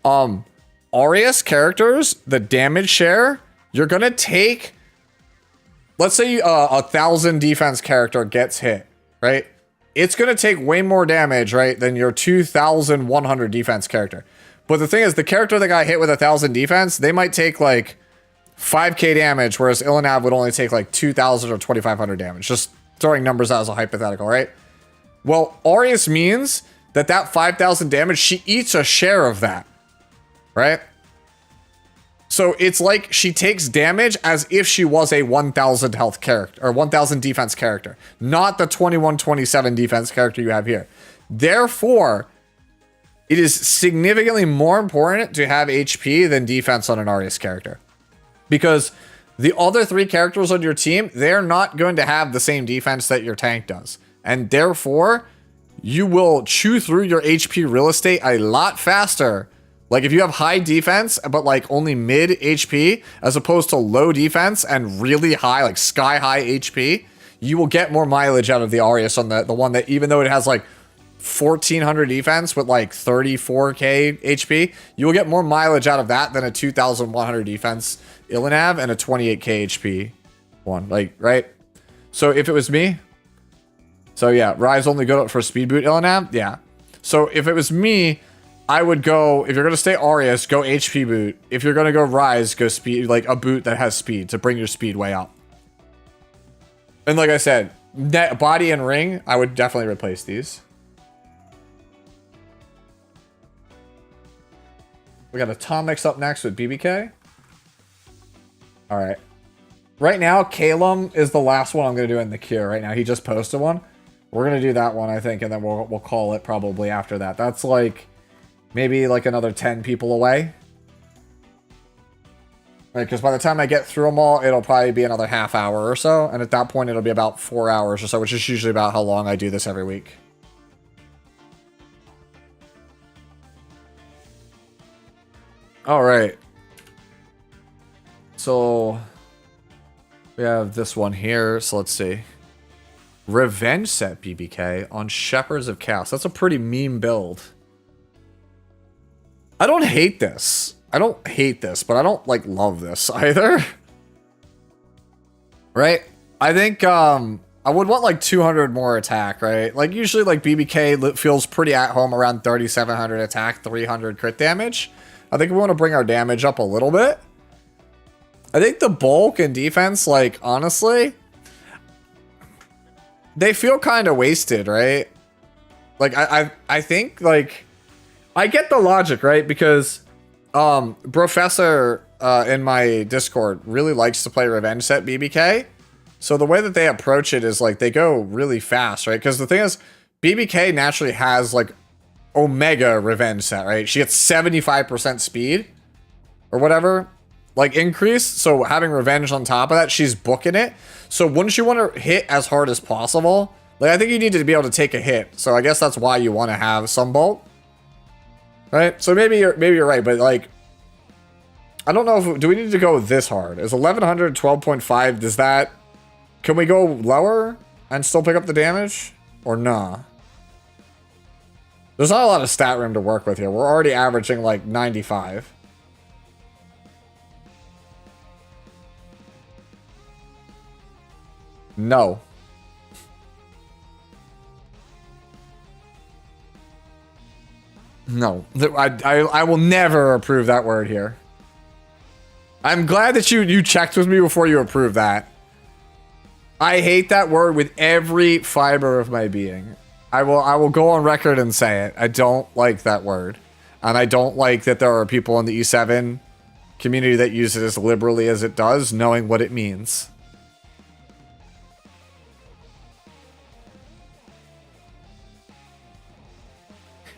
Aureus characters, the damage share, you're going to take... Let's say 1,000 defense character gets hit, right? It's going to take way more damage, right, than your 2,100 defense character. But the thing is, the character that got hit with 1,000 defense, they might take like 5k damage, whereas Ilanav would only take like 2,000 or 2,500 damage. Just throwing numbers out as a hypothetical, right? Well, Aureus means that 5,000 damage, she eats a share of that, right? So it's like she takes damage as if she was a 1,000 health character, or 1,000 defense character, not the 2127 defense character you have here. Therefore, it is significantly more important to have HP than defense on an Arius character. Because the other 3 characters on your team, they're not going to have the same defense that your tank does. And therefore, you will chew through your HP real estate a lot faster. Like if you have high defense, but like only mid HP, as opposed to low defense and really high, like sky high HP, you will get more mileage out of the Arius on the one that, even though it has like 1400 defense with like 34k HP, you will get more mileage out of that than a 2100 defense Illinev and a 28k HP one. Like, right? So if it was me, so yeah, Rise only good for speed boot Illinev? Yeah. So if it was me, I would go, if you're going to stay Arius, go HP boot. If you're going to go Rise, go speed, like a boot that has speed to bring your speed way up. And like I said, net body and ring, I would definitely replace these. We got Atomics up next with BBK. All right. Right now, Calum is the last one I'm going to do in the queue right now. He just posted one. We're going to do that one, I think, and then we'll call it probably after that. That's like maybe like another 10 people away. Right, because by the time I get through them all, it'll probably be another half hour or so. And at that point, it'll be about 4 hours or so, which is usually about how long I do this every week. All right. So we have this one here. So let's see. Revenge set BBK on Shepherds of Chaos. That's a pretty meme build. I don't hate this. I don't hate this, but I don't like love this either. Right? I think I would want like 200 more attack, right? Like usually like BBK feels pretty at home around 3700 attack, 300 crit damage. I think we want to bring our damage up a little bit. I think the bulk and defense, like honestly, they feel kind of wasted, right? Like I think like I get the logic, right? Because Professor in my Discord really likes to play Revenge set BBK. So the way that they approach it is like they go really fast, right? Because the thing is, BBK naturally has like Omega Revenge set, right? She gets 75% speed or whatever, like increase. So having Revenge on top of that, she's booking it. So wouldn't you want to hit as hard as possible? Like I think you need to be able to take a hit. So I guess that's why you want to have some bulk. Right? So maybe you're right, but like I don't know if do we need to go this hard? Is 1100 12.5? Does that, can we go lower and still pick up the damage or nah? There's not a lot of stat room to work with here. We're already averaging like 95. No. No. I will never approve that word here. I'm glad that you checked with me before you approved that. I hate that word with every fiber of my being. I will go on record and say it. I don't like that word. And I don't like that there are people in the E7 community that use it as liberally as it does, knowing what it means.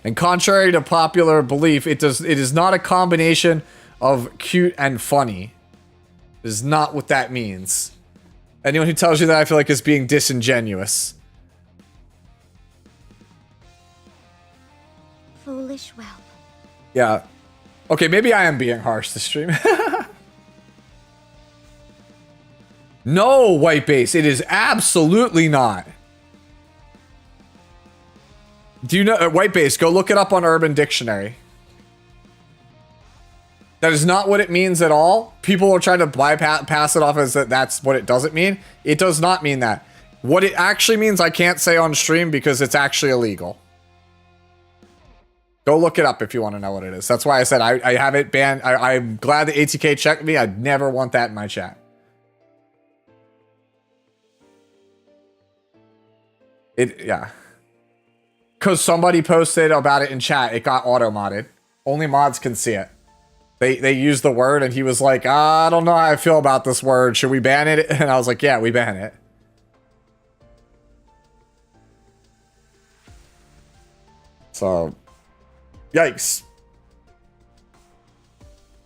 And contrary to popular belief, it is not a combination of cute and funny. It is not what that means. Anyone who tells you that, I feel like, is being disingenuous. Foolish whelp. Yeah. Okay, maybe I am being harsh this stream. No, White Base, it is absolutely not. Do you know, White Base, go look it up on Urban Dictionary. That is not what it means at all. People are trying to bypass it off as that that's what it doesn't mean. It does not mean that. What it actually means, I can't say on stream because it's actually illegal. Go look it up if you want to know what it is. That's why I said I have it banned. I'm glad that ATK checked me. I'd never want that in my chat. Yeah. Because somebody posted about it in chat. It got auto-modded. Only mods can see it. They used the word and he was like, I don't know how I feel about this word. Should we ban it? And I was like, yeah, we ban it. So, Yikes.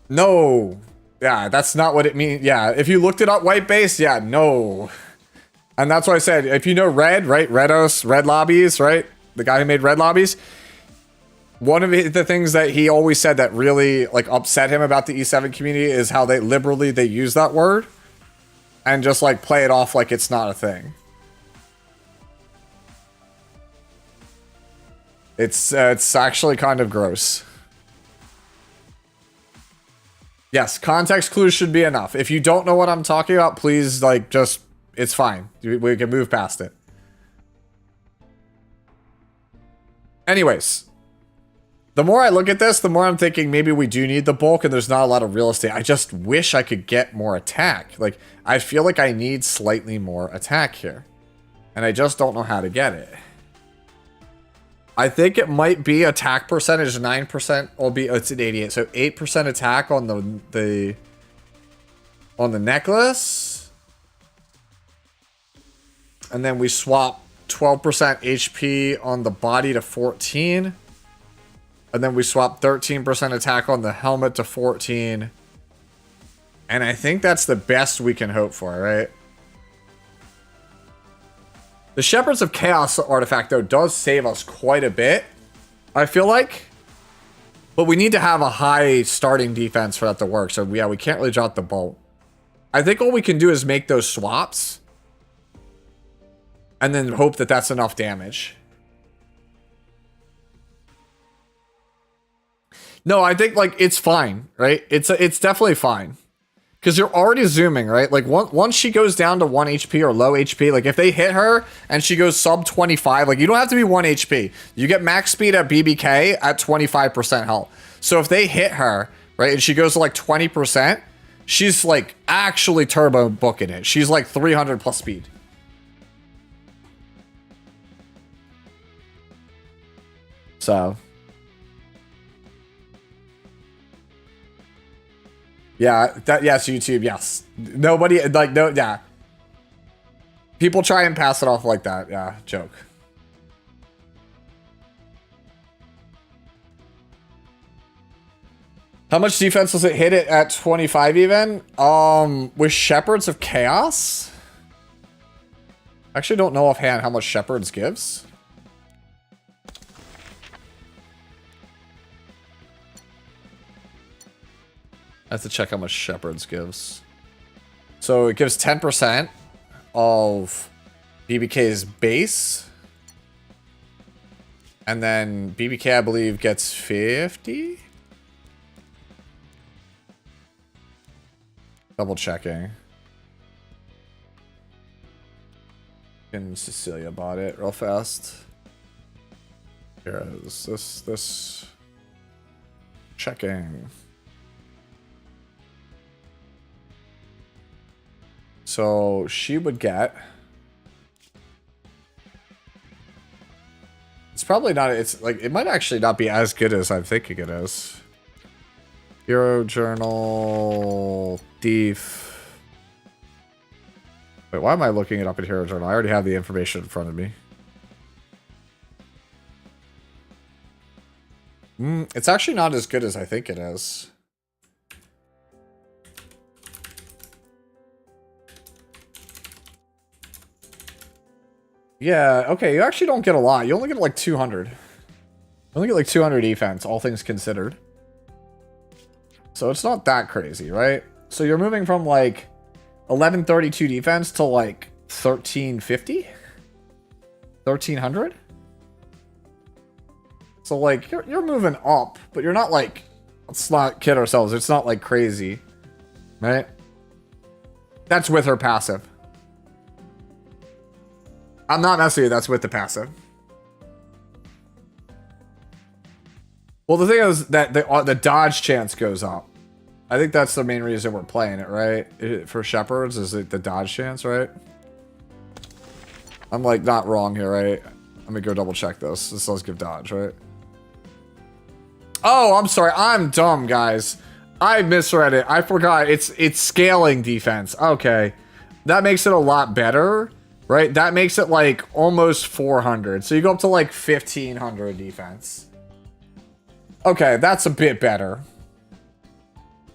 No. Yeah, that's not what it means. Yeah, if you looked it up, white base, yeah, no. And that's why I said, if you know Red, right? Redos, Red Lobbies, right? The guy who made Red Lobbies. One of the things that he always said that really like upset him about the E7 community is how they liberally use that word and just like play it off like it's not a thing. It's actually kind of gross. Yes, context clues should be enough. If you don't know what I'm talking about, please like just, it's fine. We can move past it. Anyways. The more I look at this, the more I'm thinking maybe we do need the bulk and there's not a lot of real estate. I just wish I could get more attack. Like, I feel like I need slightly more attack here. And I just don't know how to get it. I think it might be attack percentage 9%, albeit it's at 88. So 8% attack on the necklace. And then we swap 12% HP on the body to 14. And then we swap 13% attack on the helmet to 14. And I think that's the best we can hope for, right? The Shepherds of Chaos artifact, though, does save us quite a bit, I feel like. But we need to have a high starting defense for that to work. So, yeah, we can't really drop the bolt. I think all we can do is make those swaps. And then hope that that's enough damage. No, I think, like, it's fine, right? It's definitely fine. Because you're already zooming, right? Like, once she goes down to 1 HP or low HP, like, if they hit her and she goes sub 25, like, you don't have to be 1 HP. You get max speed at BBK at 25% health. So if they hit her, right, and she goes to, like, 20%, she's, like, actually turbo booking it. She's, like, 300 plus speed. So... yeah, yes, YouTube, yes. Nobody, like, no, yeah. People try and pass it off like that, yeah, joke. How much defense does it hit it at 25 even? With Shepherds of Chaos? I actually don't know offhand how much Shepherds gives. I have to check how much Shepherds gives. So it gives 10% of BBK's base. And then BBK, I believe, gets 50? Double checking. And Cecilia bought it real fast. Here is this. Checking. So she would get... it's probably not... it's like, it might actually not be as good as I'm thinking it is. Hero Journal... Thief... wait, why am I looking it up in Hero Journal? I already have the information in front of me. It's actually not as good as I think it is. Yeah, okay, you actually don't get a lot. You only get like 200. You only get like 200 defense, all things considered. So it's not that crazy, right? So you're moving from like 1132 defense to like 1350? 1300? So like, you're moving up, but you're not like, let's not kid ourselves, it's not like crazy, right? That's with her passive. I'm not messing with you, that's with the passive. Well, the thing is that the dodge chance goes up. I think that's the main reason we're playing it, right? For Shepherds, is it the dodge chance, right? I'm like not wrong here, right? Let me go double check this. This does give dodge, right? Oh, I'm sorry. I'm dumb, guys. I misread it. I forgot. It's scaling defense. Okay. That makes it a lot better. Right? That makes it like almost 400. So you go up to like 1500 defense. Okay, that's a bit better.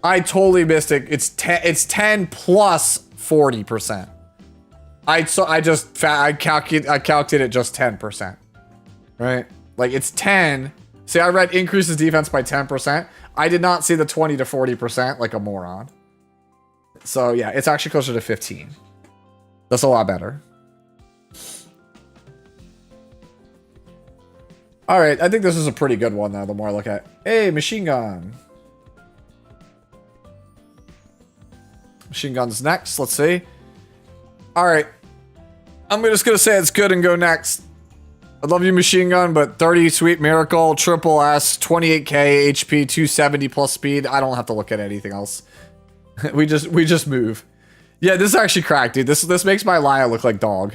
I totally missed it. It's 10 plus 40%. I calculated just 10%. Right? Like it's 10. See, I read increases defense by 10%. I did not see the 20 to 40% like a moron. So yeah, it's actually closer to 15. That's a lot better. All right, I think this is a pretty good one though, the more I look at it. Hey, machine gun. Machine gun's next, let's see. All right, I'm just gonna say it's good and go next. I love you, machine gun, but 30 sweet miracle, triple S, 28k HP, 270 plus speed. I don't have to look at anything else. we just move. Yeah, this is actually cracked, dude. This makes my Laya look like dog.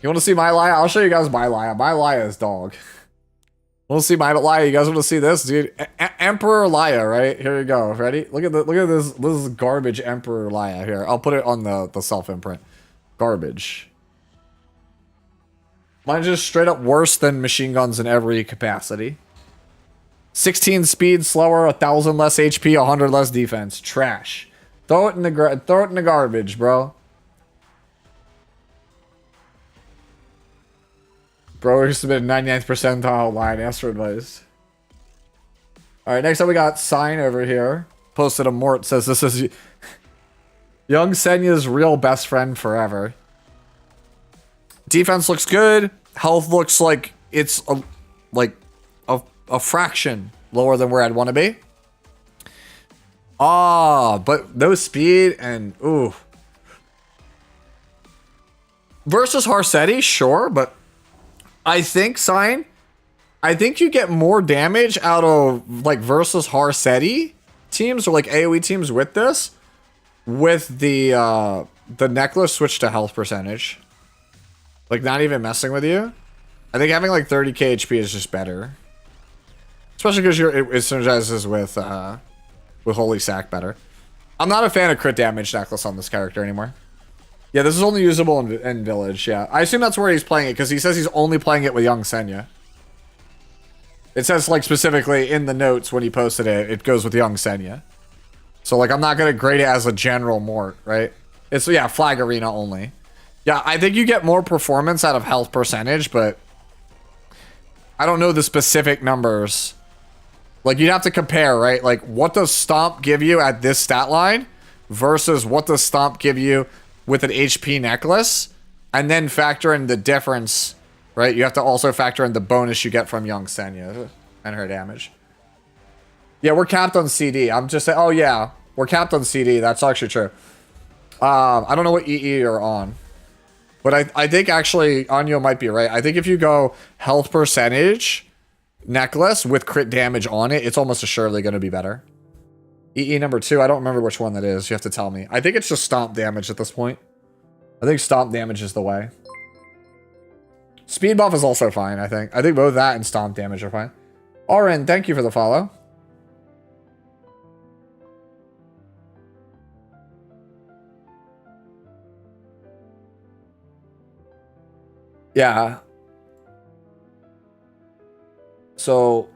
You want to see my Laya? I'll show you guys my Laya. My Laya is dog. Want to see my Laya? You guys want to see this, dude? Emperor Laya, right? Here you go. Ready? Look at this. This is garbage Emperor Laya here. I'll put it on the self imprint. Garbage. Mine's just straight up worse than machine guns in every capacity. 16 speed, slower, 1,000 less HP, 100 less defense. Trash. Throw it in the garbage, bro. Bro, we submitted 99th percentile line. Ask for advice. All right, next up we got Sign over here. Posted a Mort, says this is Young Senya's real best friend forever. Defense looks good. Health looks like it's a fraction lower than where I'd want to be. But no speed and ooh. Versus Harsetti, sure, but I think Sign, I think you get more damage out of like versus Harsetti teams or like AoE teams with this, with the necklace switch to health percentage. Like not even messing with you. I think having like 30k HP is just better, especially because it synergizes with Holy Sack better. I'm not a fan of crit damage necklace on this character anymore. Yeah, this is only usable in Village, yeah. I assume that's where he's playing it, because he says he's only playing it with Young Senya. It says, like, specifically in the notes when he posted it, it goes with Young Senya. So, like, I'm not going to grade it as a general Mort, right? It's, yeah, Flag Arena only. Yeah, I think you get more performance out of health percentage, but I don't know the specific numbers. Like, you'd have to compare, right? Like, what does Stomp give you at this stat line versus what does Stomp give you with an HP necklace, and then factor in the difference, right? You have to also factor in the bonus you get from Young Senya and her damage. Yeah, we're capped on CD. I'm just saying, oh yeah, we're capped on CD. That's actually true. I don't know what EE you're on, but I think actually Anyo might be right. I think if you go health percentage necklace with crit damage on it, it's almost assuredly going to be better. EE number 2, I don't remember which one that is. You have to tell me. I think it's just stomp damage at this point. I think stomp damage is the way. Speed buff is also fine, I think. I think both that and stomp damage are fine. Oren, thank you for the follow. Yeah. So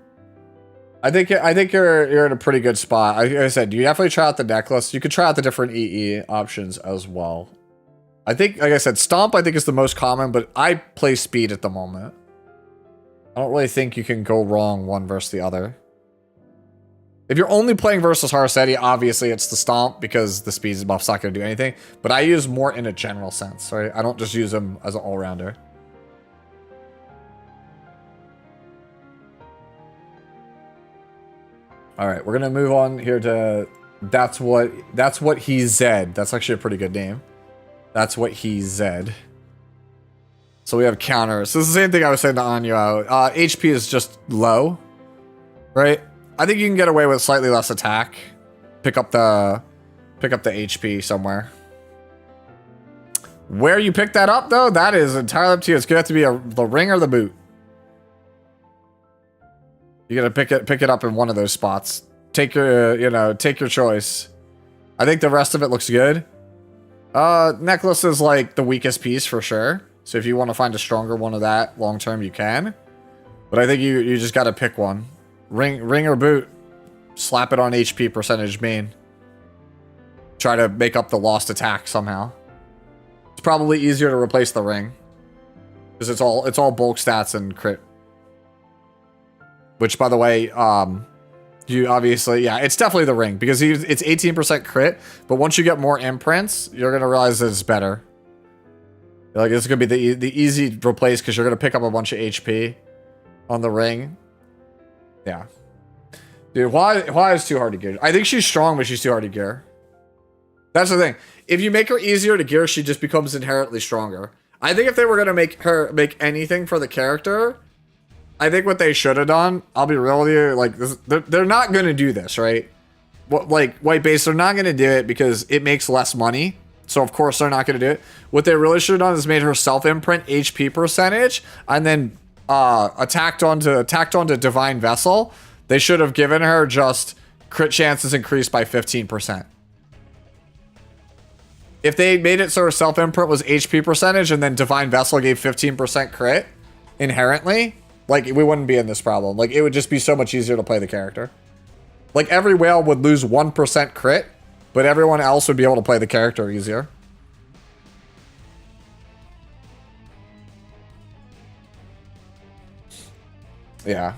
I think you're in a pretty good spot. Like I said, you definitely try out the necklace. You could try out the different EE options as well. I think, like I said, Stomp I think is the most common, but I play Speed at the moment. I don't really think you can go wrong one versus the other. If you're only playing versus Harsetti, obviously it's the Stomp because the Speed buff's not going to do anything. But I use more in a general sense, right? I don't just use them as an all-rounder. All right, we're gonna move on here to that's what he Zed. That's actually a pretty good name. That's what he Zed. So we have counters. So this is the same thing I was saying to Anyo. HP is just low, right? I think you can get away with slightly less attack. Pick up the HP somewhere. Where you pick that up though, that is entirely up to you. It's gonna have to be the ring or the boot. You gotta pick it up in one of those spots. Take your, take your choice. I think the rest of it looks good. Necklace is like the weakest piece for sure. So if you want to find a stronger one of that long term, you can. But I think you just gotta pick one. Ring or boot. Slap it on HP percentage main. Try to make up the lost attack somehow. It's probably easier to replace the ring. Because it's all bulk stats and crit. Which, by the way, you obviously, yeah, it's definitely the ring. Because it's 18% crit, but once you get more imprints, you're going to realize that it's better. Like, it's going to be the easy replace because you're going to pick up a bunch of HP on the ring. Yeah. Dude, why is too hard to gear? I think she's strong, but she's too hard to gear. That's the thing. If you make her easier to gear, she just becomes inherently stronger. I think if they were going to make anything for the character, I think what they should have done, I'll be real with you, like, they're not going to do this, right? Like, White Base, they're not going to do it because it makes less money. So, of course, they're not going to do it. What they really should have done is made her self-imprint HP percentage and then tacked onto Divine Vessel. They should have given her just crit chances increased by 15%. If they made it so her self-imprint was HP percentage and then Divine Vessel gave 15% crit inherently, like, we wouldn't be in this problem. Like, it would just be so much easier to play the character. Like, every whale would lose 1% crit, but everyone else would be able to play the character easier. Yeah.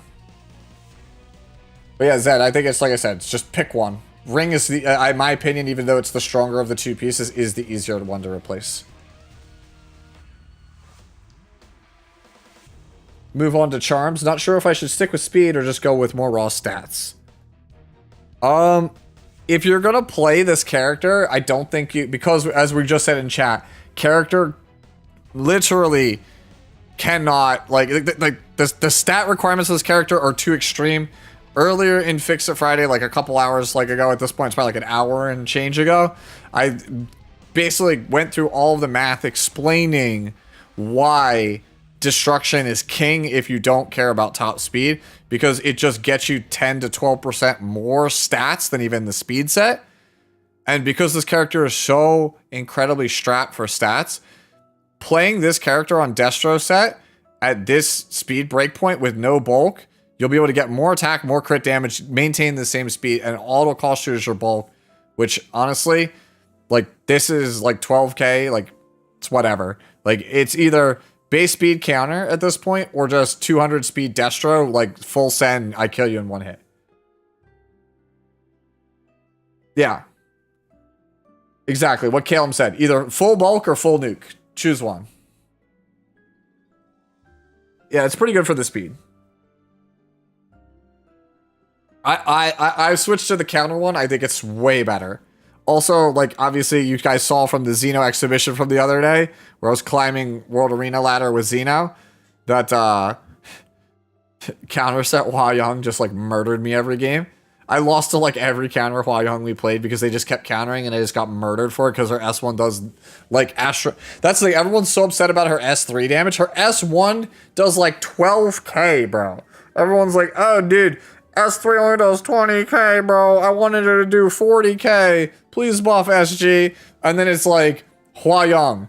But yeah, Zed, I think it's like I said, it's just pick one. Ring is the, in my opinion, even though it's the stronger of the two pieces, is the easier one to replace. Move on to charms. Not sure if I should stick with speed or just go with more raw stats. If you're gonna play this character, I don't think you, because as we just said in chat, character literally cannot, like the stat requirements of this character are too extreme. Earlier in Fix It Friday, like a couple hours ago, at this point it's probably like an hour and change ago, I basically went through all of the math explaining why destruction is king if you don't care about top speed, because it just gets you 10 to 12% more stats than even the speed set. And because this character is so incredibly strapped for stats, playing this character on Destro set at this speed breakpoint with no bulk, you'll be able to get more attack, more crit damage, maintain the same speed, and auto cost shooters your bulk, which honestly, like, this is like 12k, like, it's whatever. Like, it's either base speed counter at this point, or just 200 speed Destro, like, full send, I kill you in one hit. Yeah. Exactly what Calum said. Either full bulk or full nuke. Choose one. Yeah, it's pretty good for the speed. I switched to the counter one. I think it's way better. Also, like, obviously, you guys saw from the Xeno exhibition from the other day, where I was climbing World Arena ladder with Xeno, that counter set Hua Young just, like, murdered me every game. I lost to, like, every counter Hua Young we played because they just kept countering and I just got murdered for it because her S1 does, like, Astro... That's, like, everyone's so upset about her S3 damage. Her S1 does, like, 12k, bro. Everyone's like, oh, dude... S3 only does 20k, bro. I wanted her to do 40k. Please buff SG. And then it's like, Hua Young.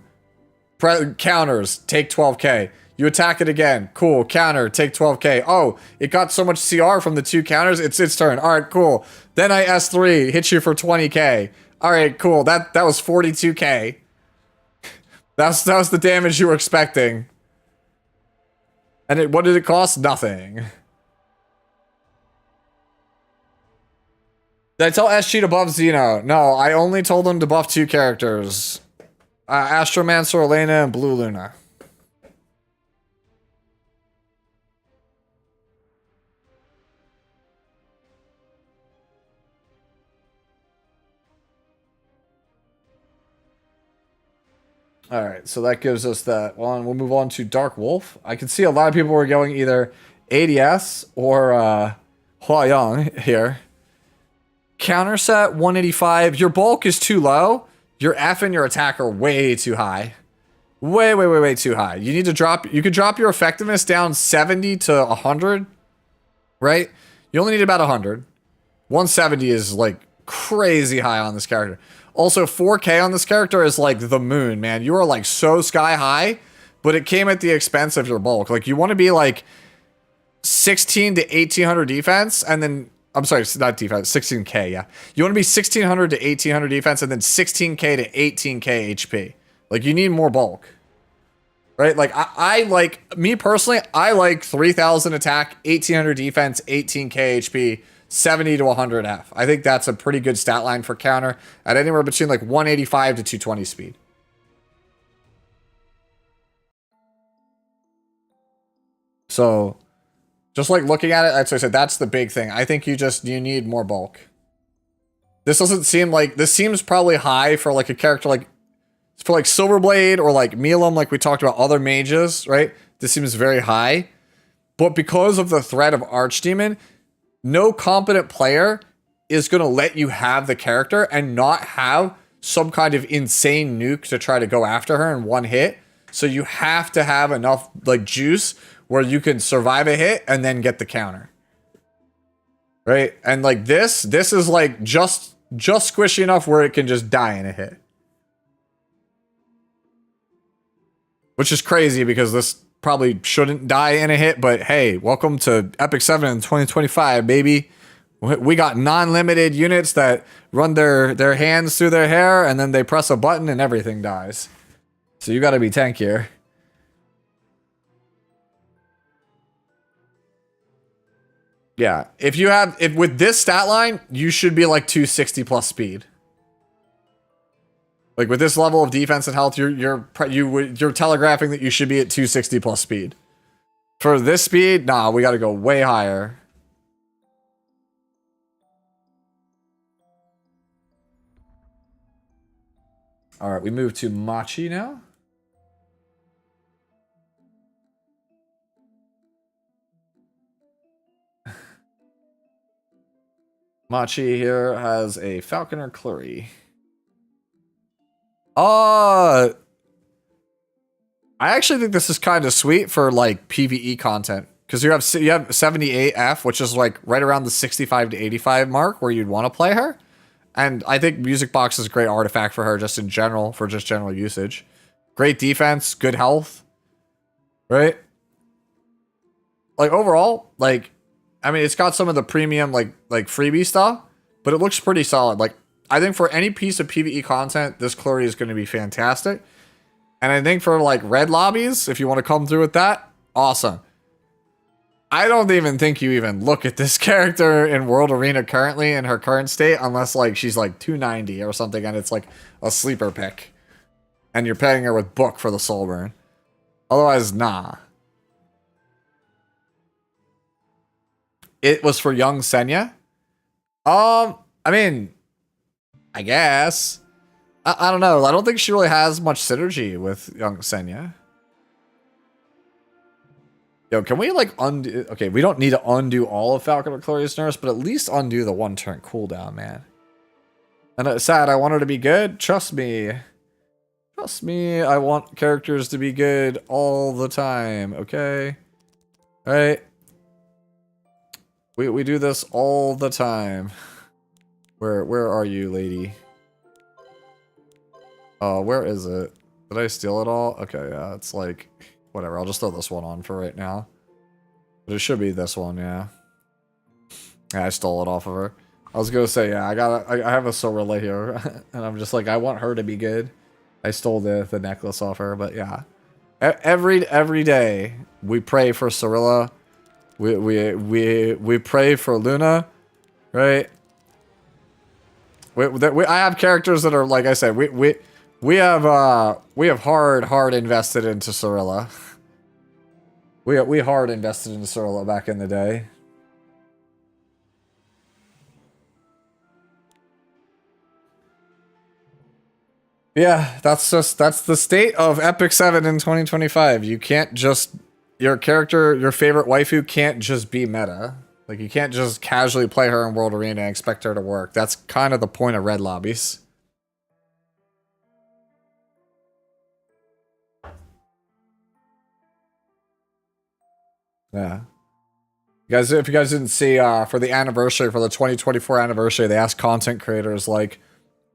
Counters, take 12k. You attack it again. Cool. Counter, take 12k. Oh, it got so much CR from the two counters. It's its turn. All right, cool. Then I S3, hit you for 20k. All right, cool. That was 42k. That was the damage you were expecting. And what did it cost? Nothing. Did I tell SG to buff Xeno? No, I only told him to buff two characters. Astromancer, Elena, and Blue Luna. Alright, so that gives us that one. We'll move on to Dark Wolf. I can see a lot of people were going either ADS or Hua Young here. Counter set 185. Your bulk is too low. Your F and your attack are way too high. Way too high. You need to drop, you could drop your effectiveness down 70 to 100, right? You only need about 100. 170 is like crazy high on this character. Also, 4k on this character is like the moon, man. You are like so sky high, but it came at the expense of your bulk. Like, you want to be like 16 to 1800 defense, and then I'm sorry, it's not defense, 16k. Yeah, you want to be 1600 to 1800 defense, and then 16k to 18k HP. Like you need more bulk, right? Like I like me personally, I like 3000 attack, 1800 defense, 18k HP. 70 to 100 F. I think that's a pretty good stat line for counter at anywhere between like 185 to 220 speed. So just like looking at it, as I said, that's the big thing. I think you need more bulk. This doesn't seem like, this seems probably high for like a character like, for like Silverblade or like Milim, like we talked about other mages, right? This seems very high. But because of the threat of Archdemon, no competent player is going to let you have the character and not have some kind of insane nuke to try to go after her in one hit. So you have to have enough like juice where you can survive a hit and then get the counter. Right? And like this is like just squishy enough where it can just die in a hit. Which is crazy because this probably shouldn't die in a hit, but hey, welcome to Epic 7 in 2025, baby. We got non-limited units that run their hands through their hair and then they press a button and everything dies. So you gotta be tankier. Yeah, if with this stat line, you should be like 260 plus speed. Like with this level of defense and health, you're telegraphing that you should be at 260 plus speed. For this speed, nah, we got to go way higher. All right, we move to Machi now. Machi here has a Falconer Clury. I actually think this is kind of sweet for like PvE content because you have 78F, which is like right around the 65 to 85 mark where you'd want to play her, and I think Music Box is a great artifact for her just in general for just general usage. Great defense, good health, right? Like overall, like I mean, it's got some of the premium like freebie stuff, but it looks pretty solid. Like I think for any piece of PvE content, this Clury is going to be fantastic. And I think for like red lobbies, if you want to come through with that, awesome. I don't even think you even look at this character in World Arena currently in her current state, unless like she's like 290 or something and it's like a sleeper pick. And you're paying her with book for the soul burn. Otherwise, nah. It was for young Senya. I mean, I guess. I don't know. I don't think she really has much synergy with young Senya. Yo, can we like undo... Okay, we don't need to undo all of Falconer Clury's Nurse, but at least undo the one turn cooldown, man. And it's sad, I want her to be good. Trust me. Trust me, I want characters to be good all the time, okay? Alright. We do this all the time. Where are you, lady? Oh, where is it? Did I steal it all? Okay, yeah, it's like... Whatever, I'll just throw this one on for right now. But it should be this one, yeah. Yeah, I stole it off of her. I was gonna say, yeah, I have a Sorilla here. And I'm just like, I want her to be good. I stole the necklace off her, but yeah. Every day, we pray for Sorilla. We pray for Luna, right? I have characters that are, like I said, we have hard invested into Sorilla. We hard invested into Sorilla back in the day. Yeah, that's the state of Epic 7 in 2025. You can't just your favorite waifu can't just be meta. Like you can't just casually play her in World Arena and expect her to work. That's kind of the point of red lobbies. Yeah. If you guys didn't see, for the 2024 anniversary, they asked content creators, like,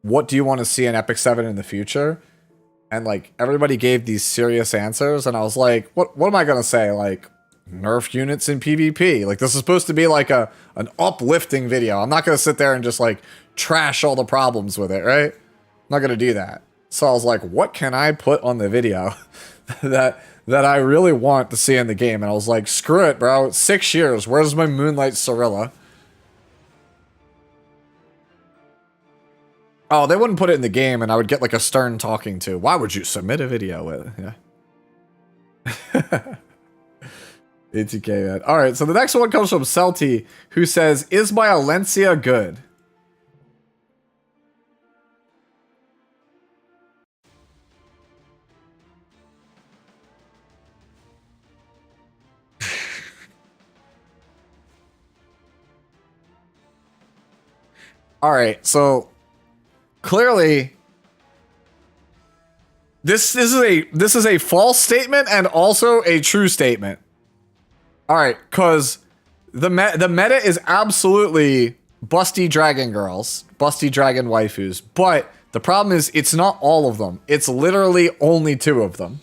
what do you want to see in Epic 7 in the future? And, like, everybody gave these serious answers, and I was like, what am I going to say? Like, nerf units in PvP. Like, this is supposed to be like an uplifting video. I'm not going to sit there and just like trash all the problems with it, right? I'm not going to do that. So I was like, what can I put on the video that I really want to see in the game? And I was like, screw it, bro. 6 years. Where's my Moonlight Cirilla? Oh, they wouldn't put it in the game, and I would get like a stern talking to. Why would you submit a video with? Yeah. ATK, man. All right, so the next one comes from Celti, who says, "Is my Alencia good?" All right, so clearly this is a false statement and also a true statement. All right, cuz the meta is absolutely busty dragon girls, busty dragon waifus, but the problem is it's not all of them. It's literally only 2 of them.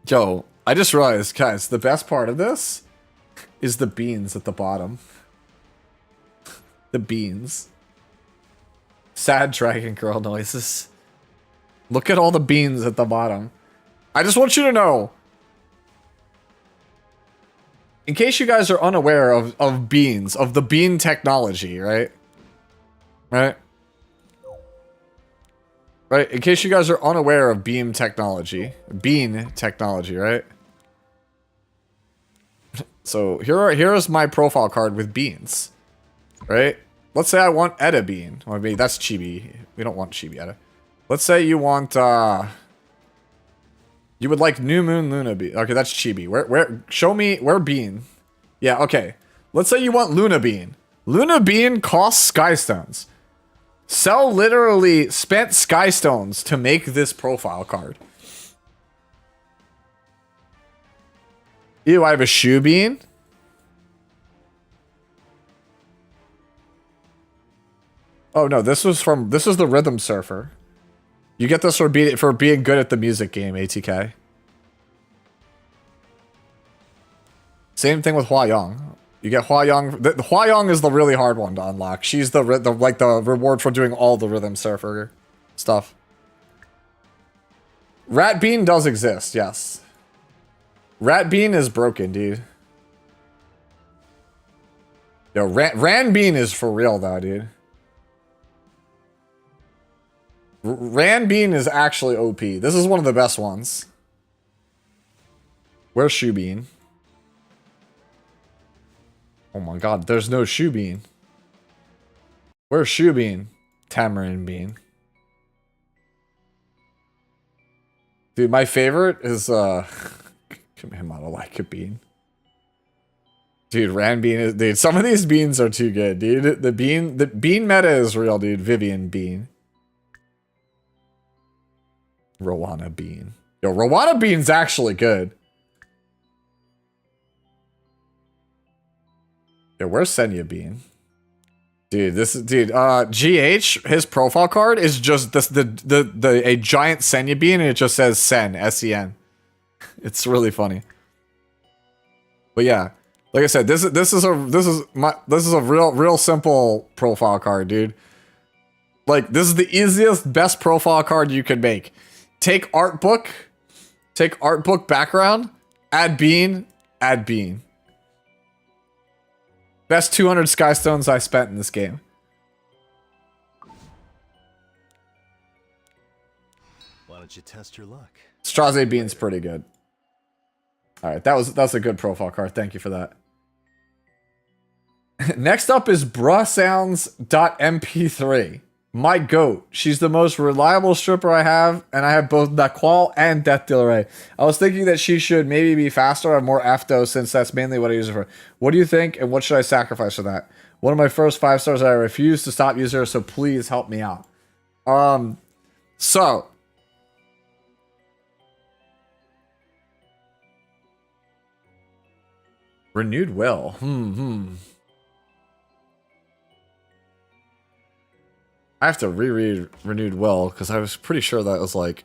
Yo, I just realized, guys, the best part of this is the beans at the bottom. The beans. Sad dragon girl noises. Look at all the beans at the bottom. I just want you to know, in case you guys are unaware of beans, of the bean technology, right? Right? Right, in case you guys are unaware of bean technology, right? So here is my profile card with beans, right? Let's say I want Edda bean. Or maybe that's Chibi. We don't want Chibi Edda. Let's say you want you would like New Moon Luna bean. Okay, that's Chibi. Where show me where bean. Yeah, okay. Let's say you want Luna bean. Luna bean costs Skystones. Cell literally spent Skystones to make this profile card. Ew, I have a shoe bean? Oh no, this is the Rhythm Surfer. You get this for being good at the music game, ATK. Same thing with Hua Yong. You get Hua Yong. The Hua Yong is the really hard one to unlock. She's the reward for doing all the Rhythm Surfer stuff. Rat Bean does exist, yes. Rat Bean is broken, dude. Yo, Ran Bean is for real though, dude. Ran Bean is actually OP. This is one of the best ones. Where's Shoe Bean? Oh my god, there's no Shoe Bean. Where's Shoe Bean? Tamarind Bean. Dude, my favorite is Himata like a bean. Dude, Ran Bean is dude, some of these beans are too good, dude. The bean meta is real, dude. Vivian Bean. Rowana Bean. Yo, Rowana Bean's actually good. Yo, where's Senya Bean? Dude, GH, his profile card is just a giant Senya Bean and it just says Sen, S-E-N. It's really funny. But yeah, like I said, this is a real simple profile card, dude. Like, this is the easiest, best profile card you can make. Take art book background, add bean, add bean. Best 200 Skystones I spent in this game. Why don't you test your luck? Straze Bean's pretty good. Alright, that's a good profile card. Thank you for that. Next up is bruhsounds.mp3. My goat. She's the most reliable stripper I have, and I have both Naqual and Death Dealer A. I was thinking that she should maybe be faster or more FDO since that's mainly what I use her for. What do you think, and what should I sacrifice for that? One of my first 5 stars, I refuse to stop using her, so please help me out. So. Renewed Will. I have to reread Renewed Will, because I was pretty sure that was like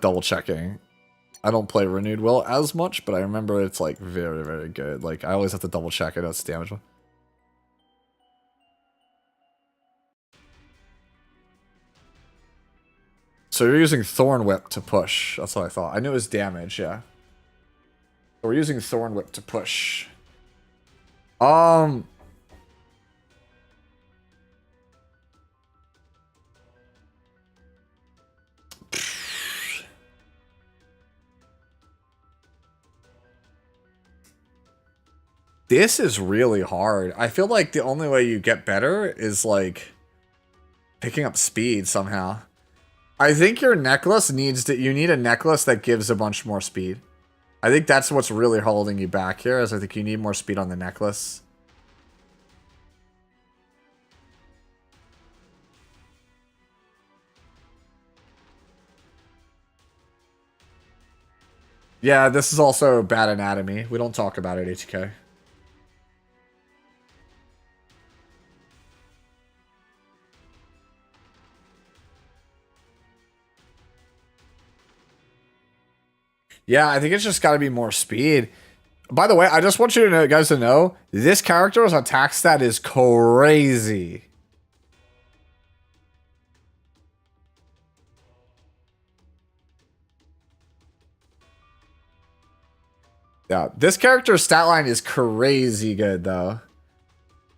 double checking. I don't play Renewed Will as much, but I remember it's like very, very good. Like I always have to double check it. It's damage one. So you're using Thorn Whip to push. That's what I thought. I knew it was damage, yeah. So we're using Thorn Whip to push. This is really hard. I feel like the only way you get better is like picking up speed somehow. I think your necklace needs to, you need a necklace that gives a bunch more speed. I think that's what's really holding you back here, is I think you need more speed on the necklace. Yeah, this is also bad anatomy. We don't talk about it, HK. Yeah, I think it's just got to be more speed. By the way, I just want you to know, guys to know, this character's attack stat is crazy. Yeah, this character's stat line is crazy good, though.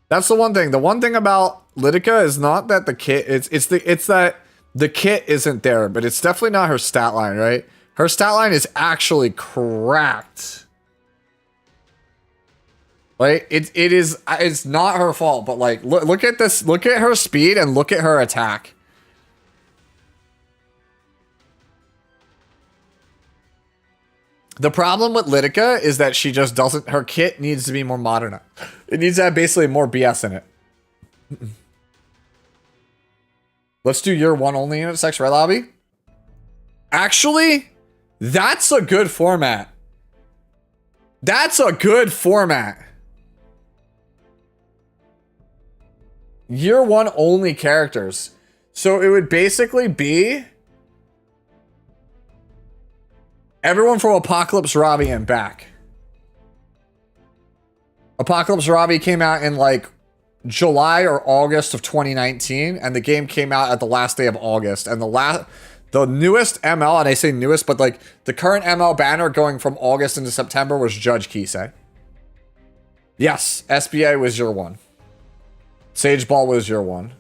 That's the one thing. The one thing about Lidica is not that the kit, it's that the kit isn't there, but it's definitely not her stat line, right? Her stat line is actually cracked. Like it's not her fault, but like look at this, look at her speed and look at her attack. The problem with Lidica is that she just doesn't, her kit needs to be more modern. It needs to have basically more BS in it. Let's do year one only unit sex, right, Lobby? Actually, that's a good format. That's a good format. Year one only characters. So it would basically be everyone from Apocalypse Robbie and back. Apocalypse Robbie came out in like July or August of 2019, and the game came out at the last day of August. And the newest ML, and I say newest, but like the current ML banner going from August into September was Judge Kisei. Yes, SBA was year one. Sage Ball was year one.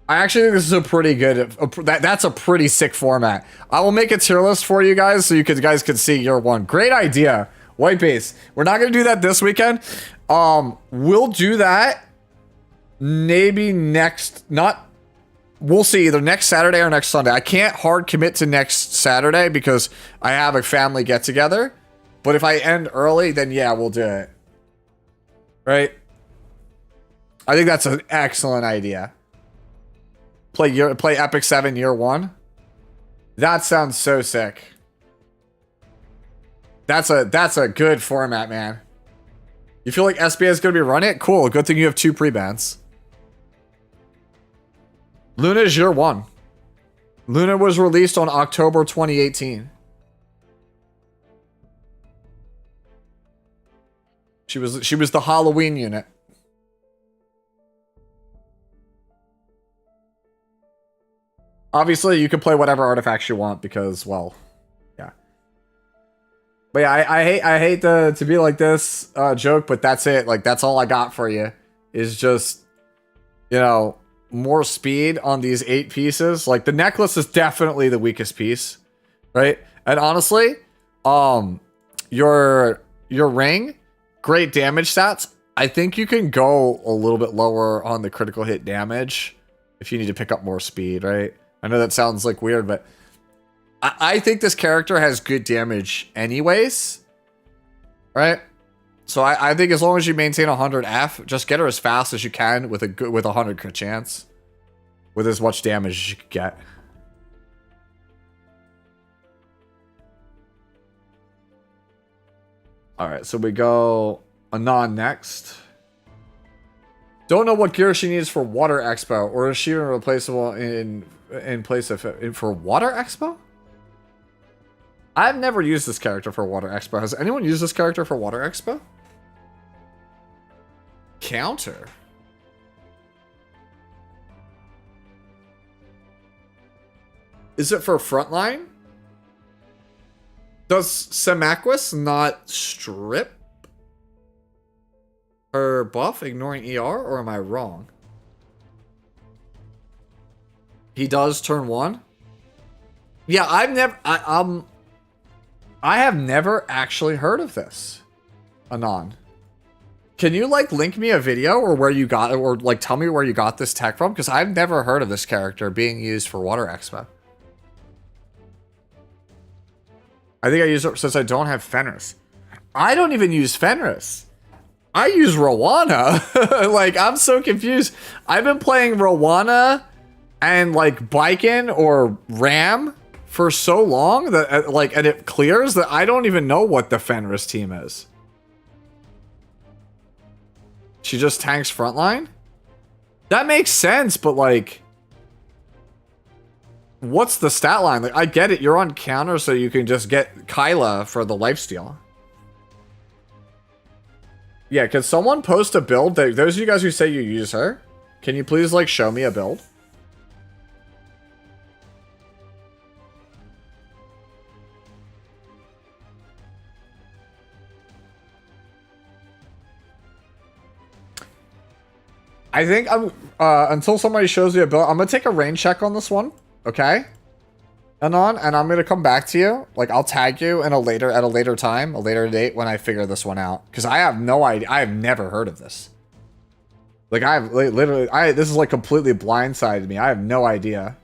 I actually think this is a pretty good, that's a pretty sick format. I will make a tier list for you guys so you guys can see year one. Great idea. White base. We're not going to do that this weekend. We'll do that maybe we'll see, either next Saturday or next Sunday. I can't hard commit to next Saturday because I have a family get together. But if I end early, then yeah, we'll do it. Right? I think that's an excellent idea. Play Epic 7 year one. That sounds so sick. That's a good format, man. You feel like SBA is going to be running it? Cool. Good thing you have 2 pre-bans. Luna is year one. Luna was released on October 2018. She was the Halloween unit. Obviously, you can play whatever artifacts you want because, well, yeah. But yeah, I hate to be like this joke, but that's it. Like, that's all I got for you. Is just, you know, more speed on these 8 pieces. Like, the necklace is definitely the weakest piece, right? And honestly, your ring, great damage stats. I think you can go a little bit lower on the critical hit damage if you need to pick up more speed, right? I know that sounds like weird, but I think this character has good damage anyways, right? So I think as long as you maintain 100 F, just get her as fast as you can with a 100 crit chance, with as much damage as you can get. All right, so we go Anon next. Don't know what gear she needs for Water Expo, or is she replaceable in place of for Water Expo? I've never used this character for Water Expo. Has anyone used this character for Water Expo? Counter. Is it for frontline? Does Semaquis not strip her buff, ignoring ER, or am I wrong? He does turn 1? Yeah, I have never actually heard of this. Anon. Can you like link me a video or where you got it, or like tell me where you got this tech from? Because I've never heard of this character being used for Water Expo. I think I use it since I don't have Fenris. I don't even use Fenris. I use Rowana. Like, I'm so confused. I've been playing Rowana and like Baiken or Ram for so long that like, and it clears that I don't even know what the Fenris team is. She just tanks frontline? That makes sense, but like, what's the stat line? Like, I get it, you're on counter so you can just get Kyla for the lifesteal. Yeah, can someone post a build that, those of you guys who say you use her, can you please like show me a build? I think I'm, until somebody shows me a build, I'm gonna take a rain check on this one, okay? Anon, and I'm gonna come back to you. Like, I'll tag you in a later time, a later date when I figure this one out. Because I have no idea, I have never heard of this. Like, I have literally, this is like completely blindsided me. I have no idea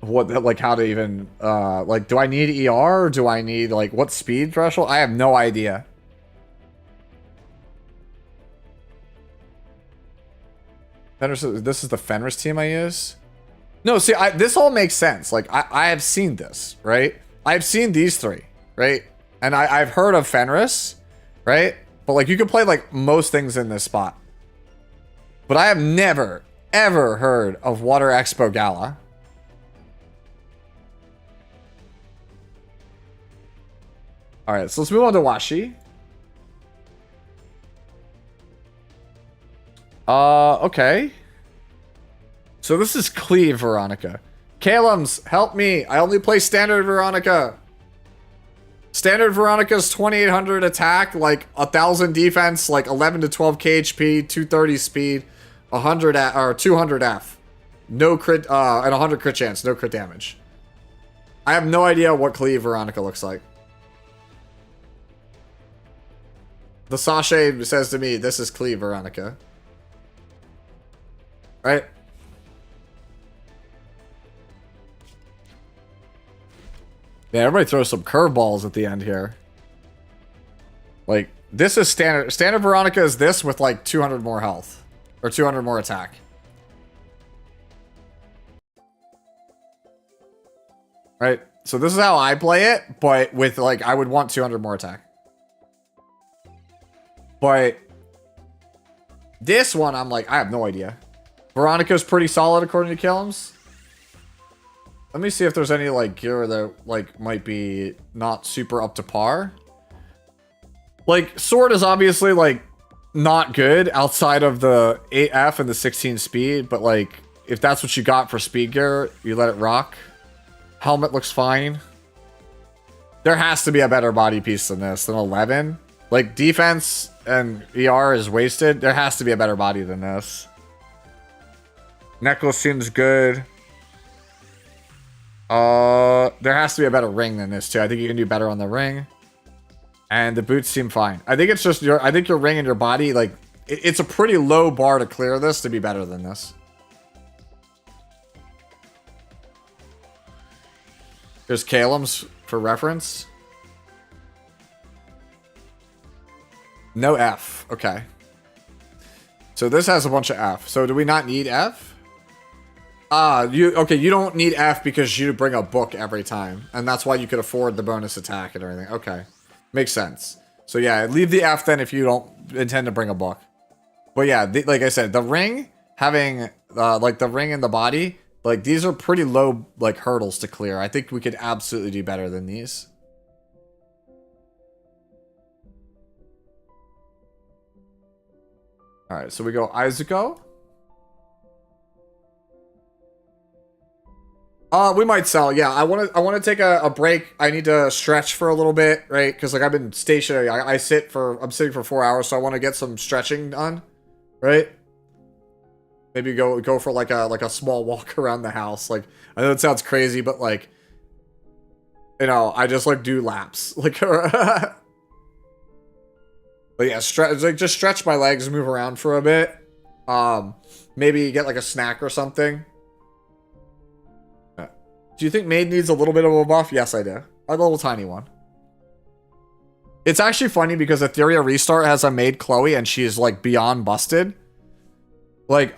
what, like, how to even, like, do I need ER? Or do I need, like, what speed threshold? I have no idea. Fenris, this is the Fenris team I use? No, see, this all makes sense. Like, I have seen this, right? I've seen these three, right? And I've heard of Fenris, right? But, like, you can play, like, most things in this spot. But I have never, ever heard of Water Expo Gala. Alright, so let's move on to Washi. Okay. So this is Cleave Veronica. Kalums, help me. I only play Standard Veronica. Standard Veronica's 2800 attack, like 1000 defense, like 11 to 12 KHP, 230 speed, 100 or 200 F. No crit, and 100 crit chance, no crit damage. I have no idea what Cleave Veronica looks like. The Sashay says to me, this is Cleave Veronica. Right? Yeah, everybody throws some curveballs at the end here. Like, this is standard. Standard Veronica is this with like 200 more health. Or 200 more attack. Right? So this is how I play it, but with like, I would want 200 more attack. But this one, I'm like, I have no idea. Veronica's pretty solid according to Killums. Let me see if there's any like gear that like might be not super up to par. Like, Sword is obviously like not good outside of the 8F and the 16 speed, but like if that's what you got for speed gear, you let it rock. Helmet looks fine. There has to be a better body piece than this, than 11. Like, defense and ER is wasted. There has to be a better body than this. Necklace seems good. There has to be a better ring than this too. I think you can do better on the ring. And the boots seem fine. I think it's just I think your ring and your body, like, it's a pretty low bar to clear this to be better than this. There's Kalum's for reference. No F. Okay. So this has a bunch of F. So do we not need F? You don't need F because you bring a book every time. And that's why you could afford the bonus attack and everything. Okay. Makes sense. So yeah, leave the F then if you don't intend to bring a book. But yeah, like I said, the ring having like the ring and the body, like these are pretty low like hurdles to clear. I think we could absolutely do better than these. All right, so we go Izuku. We might sell. Yeah, I want to take a break. I need to stretch for a little bit, right? Because like I've been stationary. I'm sitting for 4 hours, so I want to get some stretching done, right? Maybe go for like a small walk around the house. Like I know it sounds crazy, but like, you know, I just like do laps, like. But yeah, just stretch my legs, move around for a bit. Maybe get like a snack or something. Do you think Maid needs a little bit of a buff? Yes, I do. A little tiny one. It's actually funny because Etheria Restart has a Maid Chloe and she is like beyond busted. Like,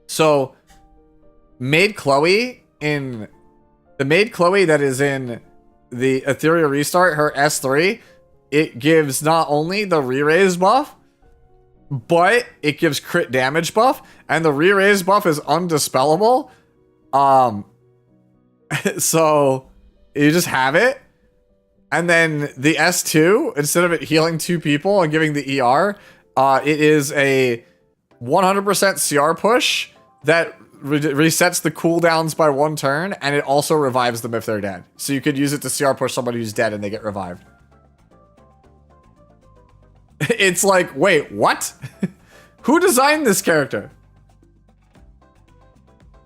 so Maid Chloe in the Maid Chloe that is in the Etheria Restart, her S3, it gives not only the re-raise buff, but it gives crit damage buff, and the re-raise buff is undispellable. So you just have it, and then the S2, instead of it healing 2 people and giving the ER, it is a 100% CR push that resets the cooldowns by 1 turn, and it also revives them if they're dead. So you could use it to CR push somebody who's dead and they get revived. It's like, wait, what? Who designed this character?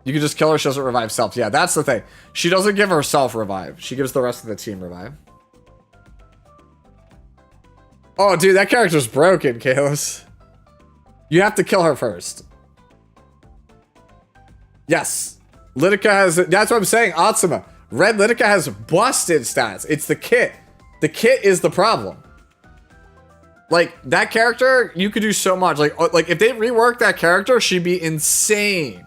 You can just kill her, she doesn't revive self. Yeah, that's the thing. She doesn't give herself revive. She gives the rest of the team revive. Oh, dude, that character's broken, Kalos. You have to kill her first. Yes. Litika has... That's what I'm saying, Atsuma. Red Litika has busted stats. It's the kit. The kit is the problem. Like, that character, you could do so much. Like if they reworked that character, she'd be insane.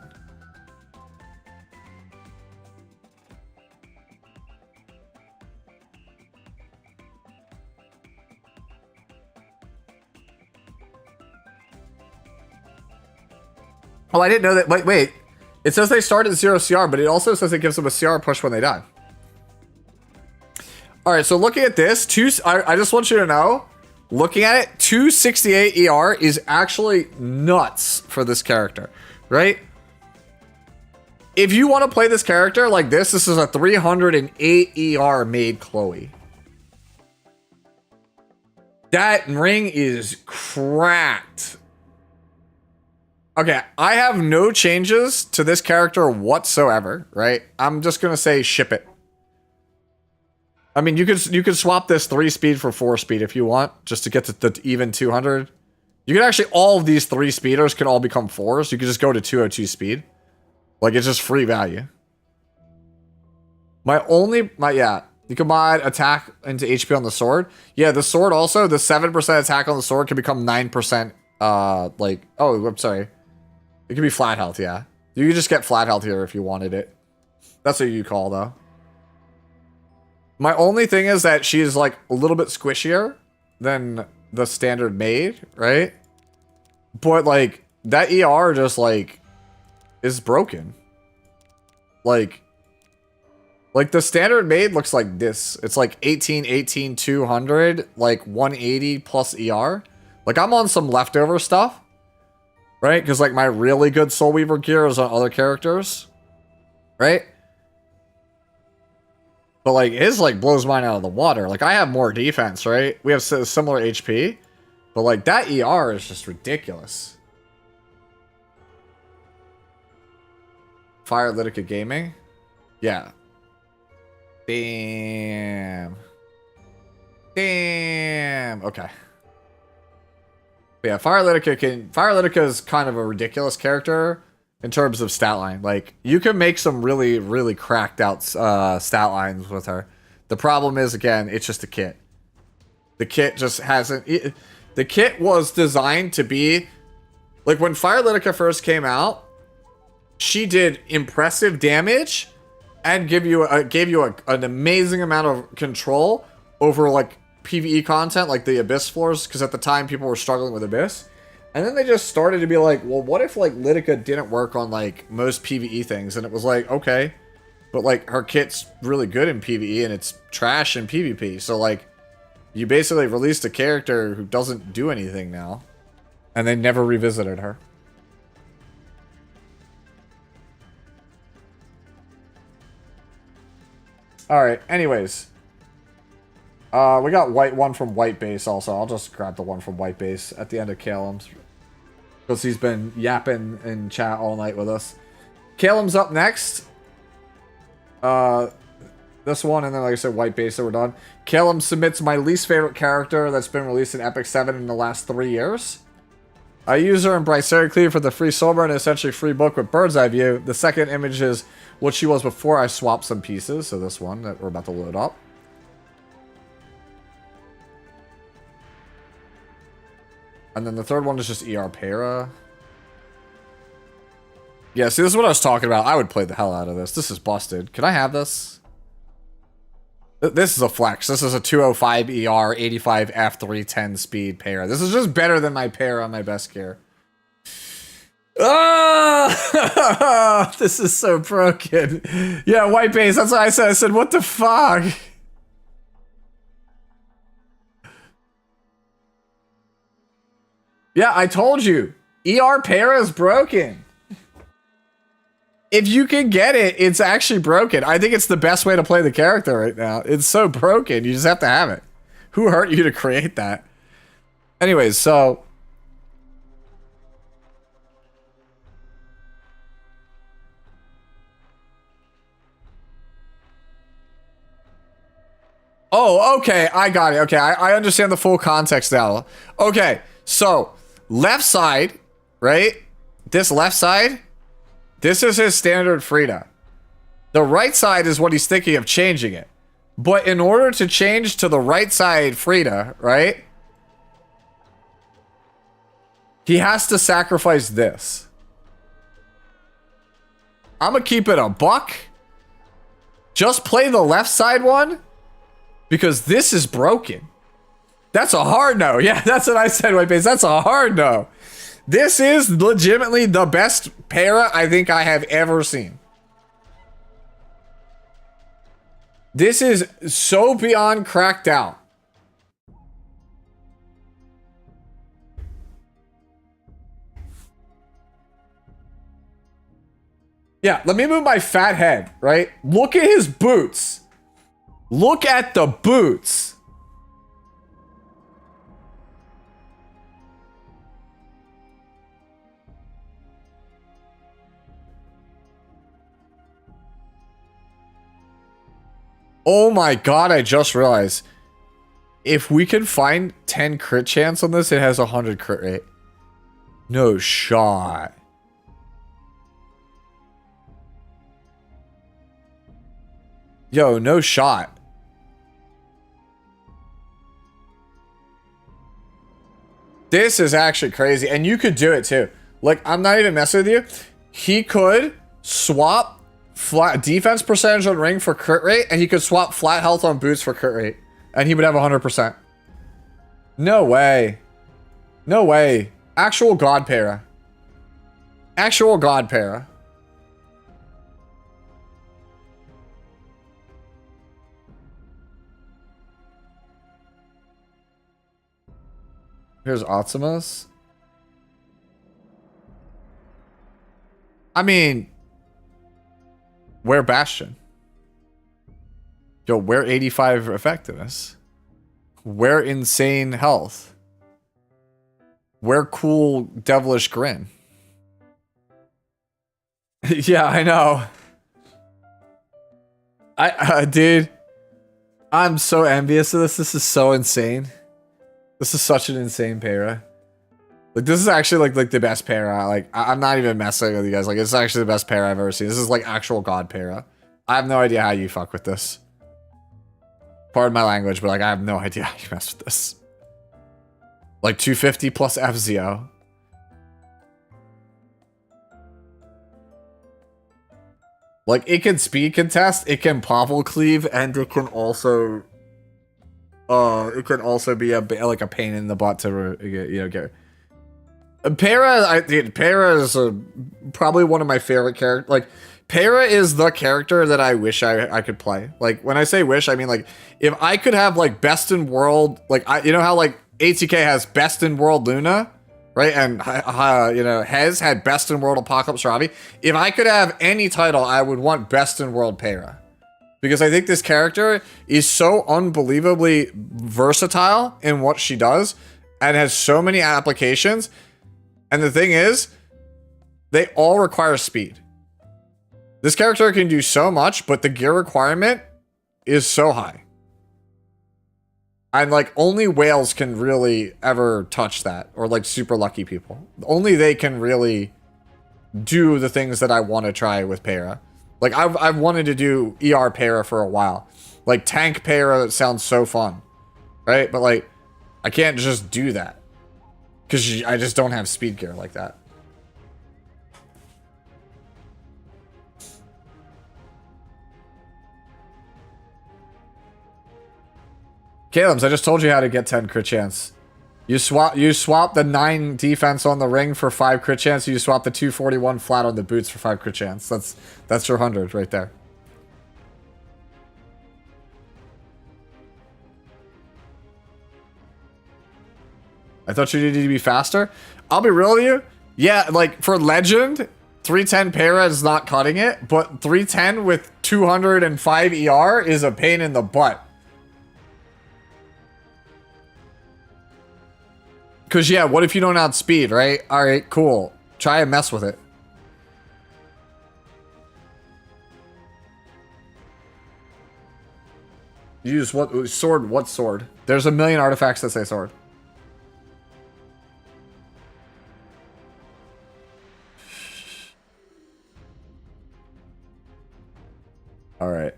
Oh, I didn't know that. Wait. It says they start at 0 CR, but it also says it gives them a CR push when they die. All right, so looking at this, I just want you to know, looking at it, 268 ER is actually nuts for this character, right? If you want to play this character like this is a 308 ER Maid Chloe. That ring is cracked. Okay, I have no changes to this character whatsoever, right? I'm just gonna say ship it. I mean, you could swap this 3 speed for 4 speed if you want, just to get to the even 200. You can actually, all of these 3 speeders can all become 4s. You could just go to 202 speed. Like, it's just free value. Yeah, you can mod attack into HP on the sword. Yeah, the sword also, the 7% attack on the sword can become 9%, like, oh, I'm sorry. It could be flat health, yeah. You could just get flat health here if you wanted it. That's what you call, though. My only thing is that she's, like, a little bit squishier than the standard Maid, right? But, like, that ER just, like, is broken. Like, the standard Maid looks like this. It's, like, 18, 18, 200, like, 180 plus ER. Like, I'm on some leftover stuff. Right? Because, like, my really good Soul Weaver gear is on other characters. Right? But, like, his, like, blows mine out of the water. Like, I have more defense, right? We have similar HP. But, like, that ER is just ridiculous. Fire Litica Gaming? Yeah. Damn. Damn. Okay. Yeah, Fire Litica is kind of a ridiculous character in terms of stat line. Like, you can make some really, really cracked out stat lines with her. The problem is, again, it's just a kit. The kit just hasn't... the kit was designed to be... Like, when Fire Litica first came out, she did impressive damage and gave you an amazing amount of control over, like, PvE content, like the Abyss floors, because at the time people were struggling with Abyss. And then they just started to be like, well, what if like Lidica didn't work on like most PvE things? And it was like, okay, but like her kit's really good in PvE and it's trash in PvP. So like, you basically released a character who doesn't do anything now. And they never revisited her. Alright, anyways. We got one from White Base also. I'll just grab the one from White Base at the end of Calem's. Because he's been yapping in chat all night with us. Calem's up next. This one, and then like I said, White Base, so we're done. Calem submits my least favorite character that's been released in Epic 7 in the last 3 years. I use her in Bryseri Cleave for the free Sober and essentially free book with Bird's Eye View. The second image is what she was before I swapped some pieces. So this one that we're about to load up. And then the third one is just ER Para. Yeah, see, this is what I was talking about. I would play the hell out of this. This is busted. Can I have this? This is a flex. This is a 205 ER, 85 F310 speed Para. This is just better than my Para on my best gear. Ah! This is so broken. Yeah, White Base. That's what I said. I said, what the fuck? Yeah, I told you. ER Para is broken. If you can get it, it's actually broken. I think it's the best way to play the character right now. It's so broken. You just have to have it. Who hurt you to create that? Anyways, so... Oh, okay. I got it. Okay, I understand the full context now. Okay, so... Left side, right? This left side, this is his standard Frida. The right side is what he's thinking of changing it. But in order to change to the right side Frida, right? He has to sacrifice this. I'm gonna keep it a buck. Just play the left side one. Because this is broken. That's a hard no. Yeah, that's what I said, White Base. That's a hard no. This is legitimately the best Para I think I have ever seen. This is so beyond cracked out. Yeah, let me move my fat head, right? Look at his boots. Look at the boots. Oh my god, I just realized. If we can find 10 crit chance on this, it has 100 crit rate. No shot. Yo, no shot. This is actually crazy. And you could do it too. Like, I'm not even messing with you. He could swap flat defense percentage on ring for crit rate, and he could swap flat health on boots for crit rate, and he would have 100%. No way. No way. Actual god Para. Actual god Para. Here's Otzimus. I mean, where Bastion? Yo, where 85 effectiveness? Where insane health? Where cool devilish grin? Yeah, I know. Dude, I'm so envious of this. This is so insane. This is such an insane Para. Like, this is actually like the best Para. Like, I'm not even messing with you guys. Like, it's actually the best Para I've ever seen. This is like actual god Para. I have no idea how you fuck with this. Pardon my language, but like, I have no idea how you mess with this. Like 250 plus FZO. Like, it can speed contest, it can Popple Cleave, and it can also be a like a pain in the butt to get. Dude, Para is probably one of my favorite characters. Like, Para is the character that I wish I could play. Like, when I say wish, I mean, like, if I could have, like, best in world, like, you know how, like, ATK has best in world Luna, right? And, you know, Hez had best in world Apocalypse Ravi. If I could have any title, I would want best in world Para. Because I think this character is so unbelievably versatile in what she does and has so many applications. And the thing is, they all require speed. This character can do so much, but the gear requirement is so high. And like only whales can really ever touch that, or like super lucky people. Only they can really do the things that I want to try with Para. Like I've wanted to do ER Para for a while. Like tank Para sounds so fun, right? But like I can't just do that because I just don't have speed gear like that. Caleb's, I just told you how to get 10 crit chance. You swap the 9 defense on the ring for 5 crit chance. You swap the 241 flat on the boots for 5 crit chance. That's your 100 right there. I thought you needed to be faster. I'll be real with you. Yeah, like for Legend, 310 Para is not cutting it, but 310 with 205 ER is a pain in the butt. Because, yeah, what if you don't outspeed, right? Alright, cool. Try and mess with it. Use what sword? What sword? There's a million artifacts that say sword. Alright.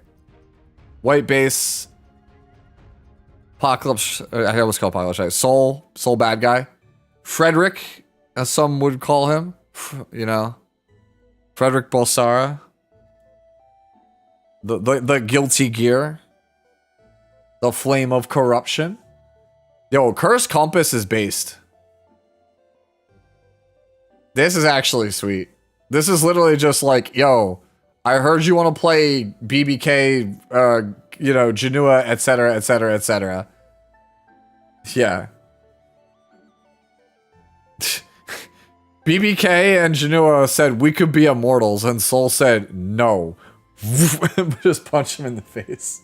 White base. Apocalypse, I almost call Apocalypse, right? Soul bad guy. Frederick, as some would call him, you know. Frederick Bolsara. The guilty gear. The flame of corruption. Yo, Curse Compass is based. This is actually sweet. This is literally just like, yo, I heard you want to play BBK, you know, Janua, etc., etc., etc. Yeah. BBK and Janua said we could be immortals, and Soul said no. Just punch him in the face.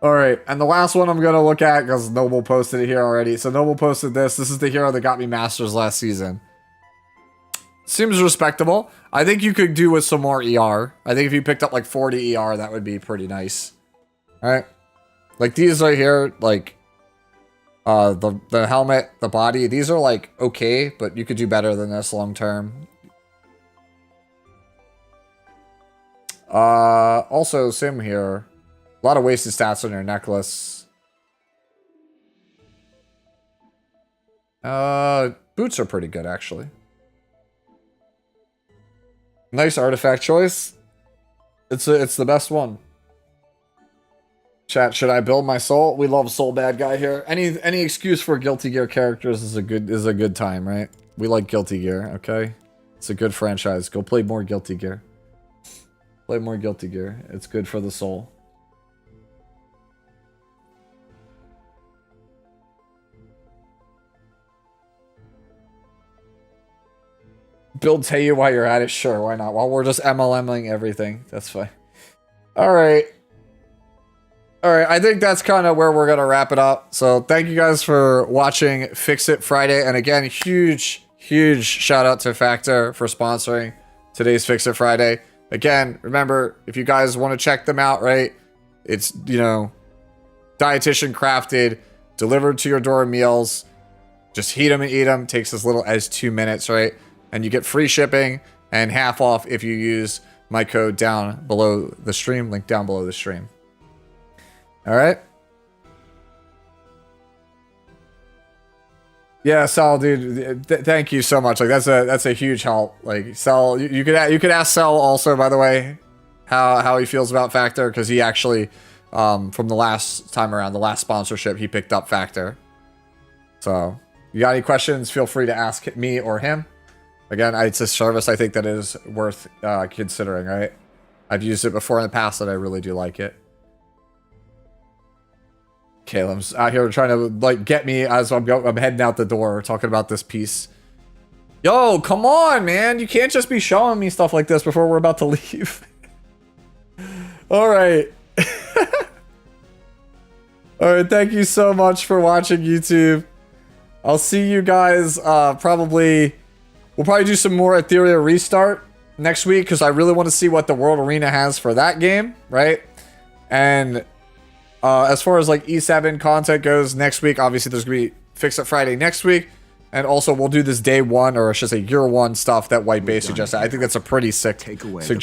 Alright, and the last one I'm going to look at, because Noble posted it here already. So Noble posted this. This is the hero that got me Masters last season. Seems respectable. I think you could do with some more ER. I think if you picked up like 40 ER, that would be pretty nice. Alright. Like these right here, like the helmet, the body, these are like okay, but you could do better than this long term. Also Sim here. A lot of wasted stats on your necklace. Boots are pretty good actually. Nice artifact choice. It's the best one. Chat, should I build my soul? We love soul bad guy here. Any excuse for Guilty Gear characters is a good time, right? We like Guilty Gear, okay? It's a good franchise. Go play more Guilty Gear. Play more Guilty Gear. It's good for the soul. Build Teiyu while you're at it? Sure, why not? While we're just MLMing everything. That's fine. Alright. Alright, I think that's kind of where we're going to wrap it up. So thank you guys for watching Fix It Friday. And again, huge shout out to Factor for sponsoring today's Fix It Friday. Again, remember, if you guys want to check them out, right? It's, you know, dietitian crafted, delivered to your door meals. Just heat them and eat them. Takes as little as 2 minutes, right? And you get free shipping and half off if you use my code down below the stream, link down below the stream. All right. Yeah, Sal, dude, thank you so much. Like that's a huge help. Like Sal, you could ask Sal also, by the way, how he feels about Factor, because he actually from the last time around, the last sponsorship, he picked up Factor. So You got any questions, feel free to ask me or him. Again, it's a service I think that is worth considering, right? I've used it before in the past and I really do like it. Caleb's out here trying to like get me as I'm heading out the door talking about this piece. Yo, come on, man. You can't just be showing me stuff like this before we're about to leave. All right. All right, thank you so much for watching, YouTube. I'll see you guys we'll probably do some more Etheria Restart next week because I really want to see what the World Arena has for that game, right? And as far as like E7 content goes, next week, obviously there's going to be Fix It Friday next week. And also we'll do this day one, or I should say year one stuff that White Base suggested. I think that's a pretty sick suggestion.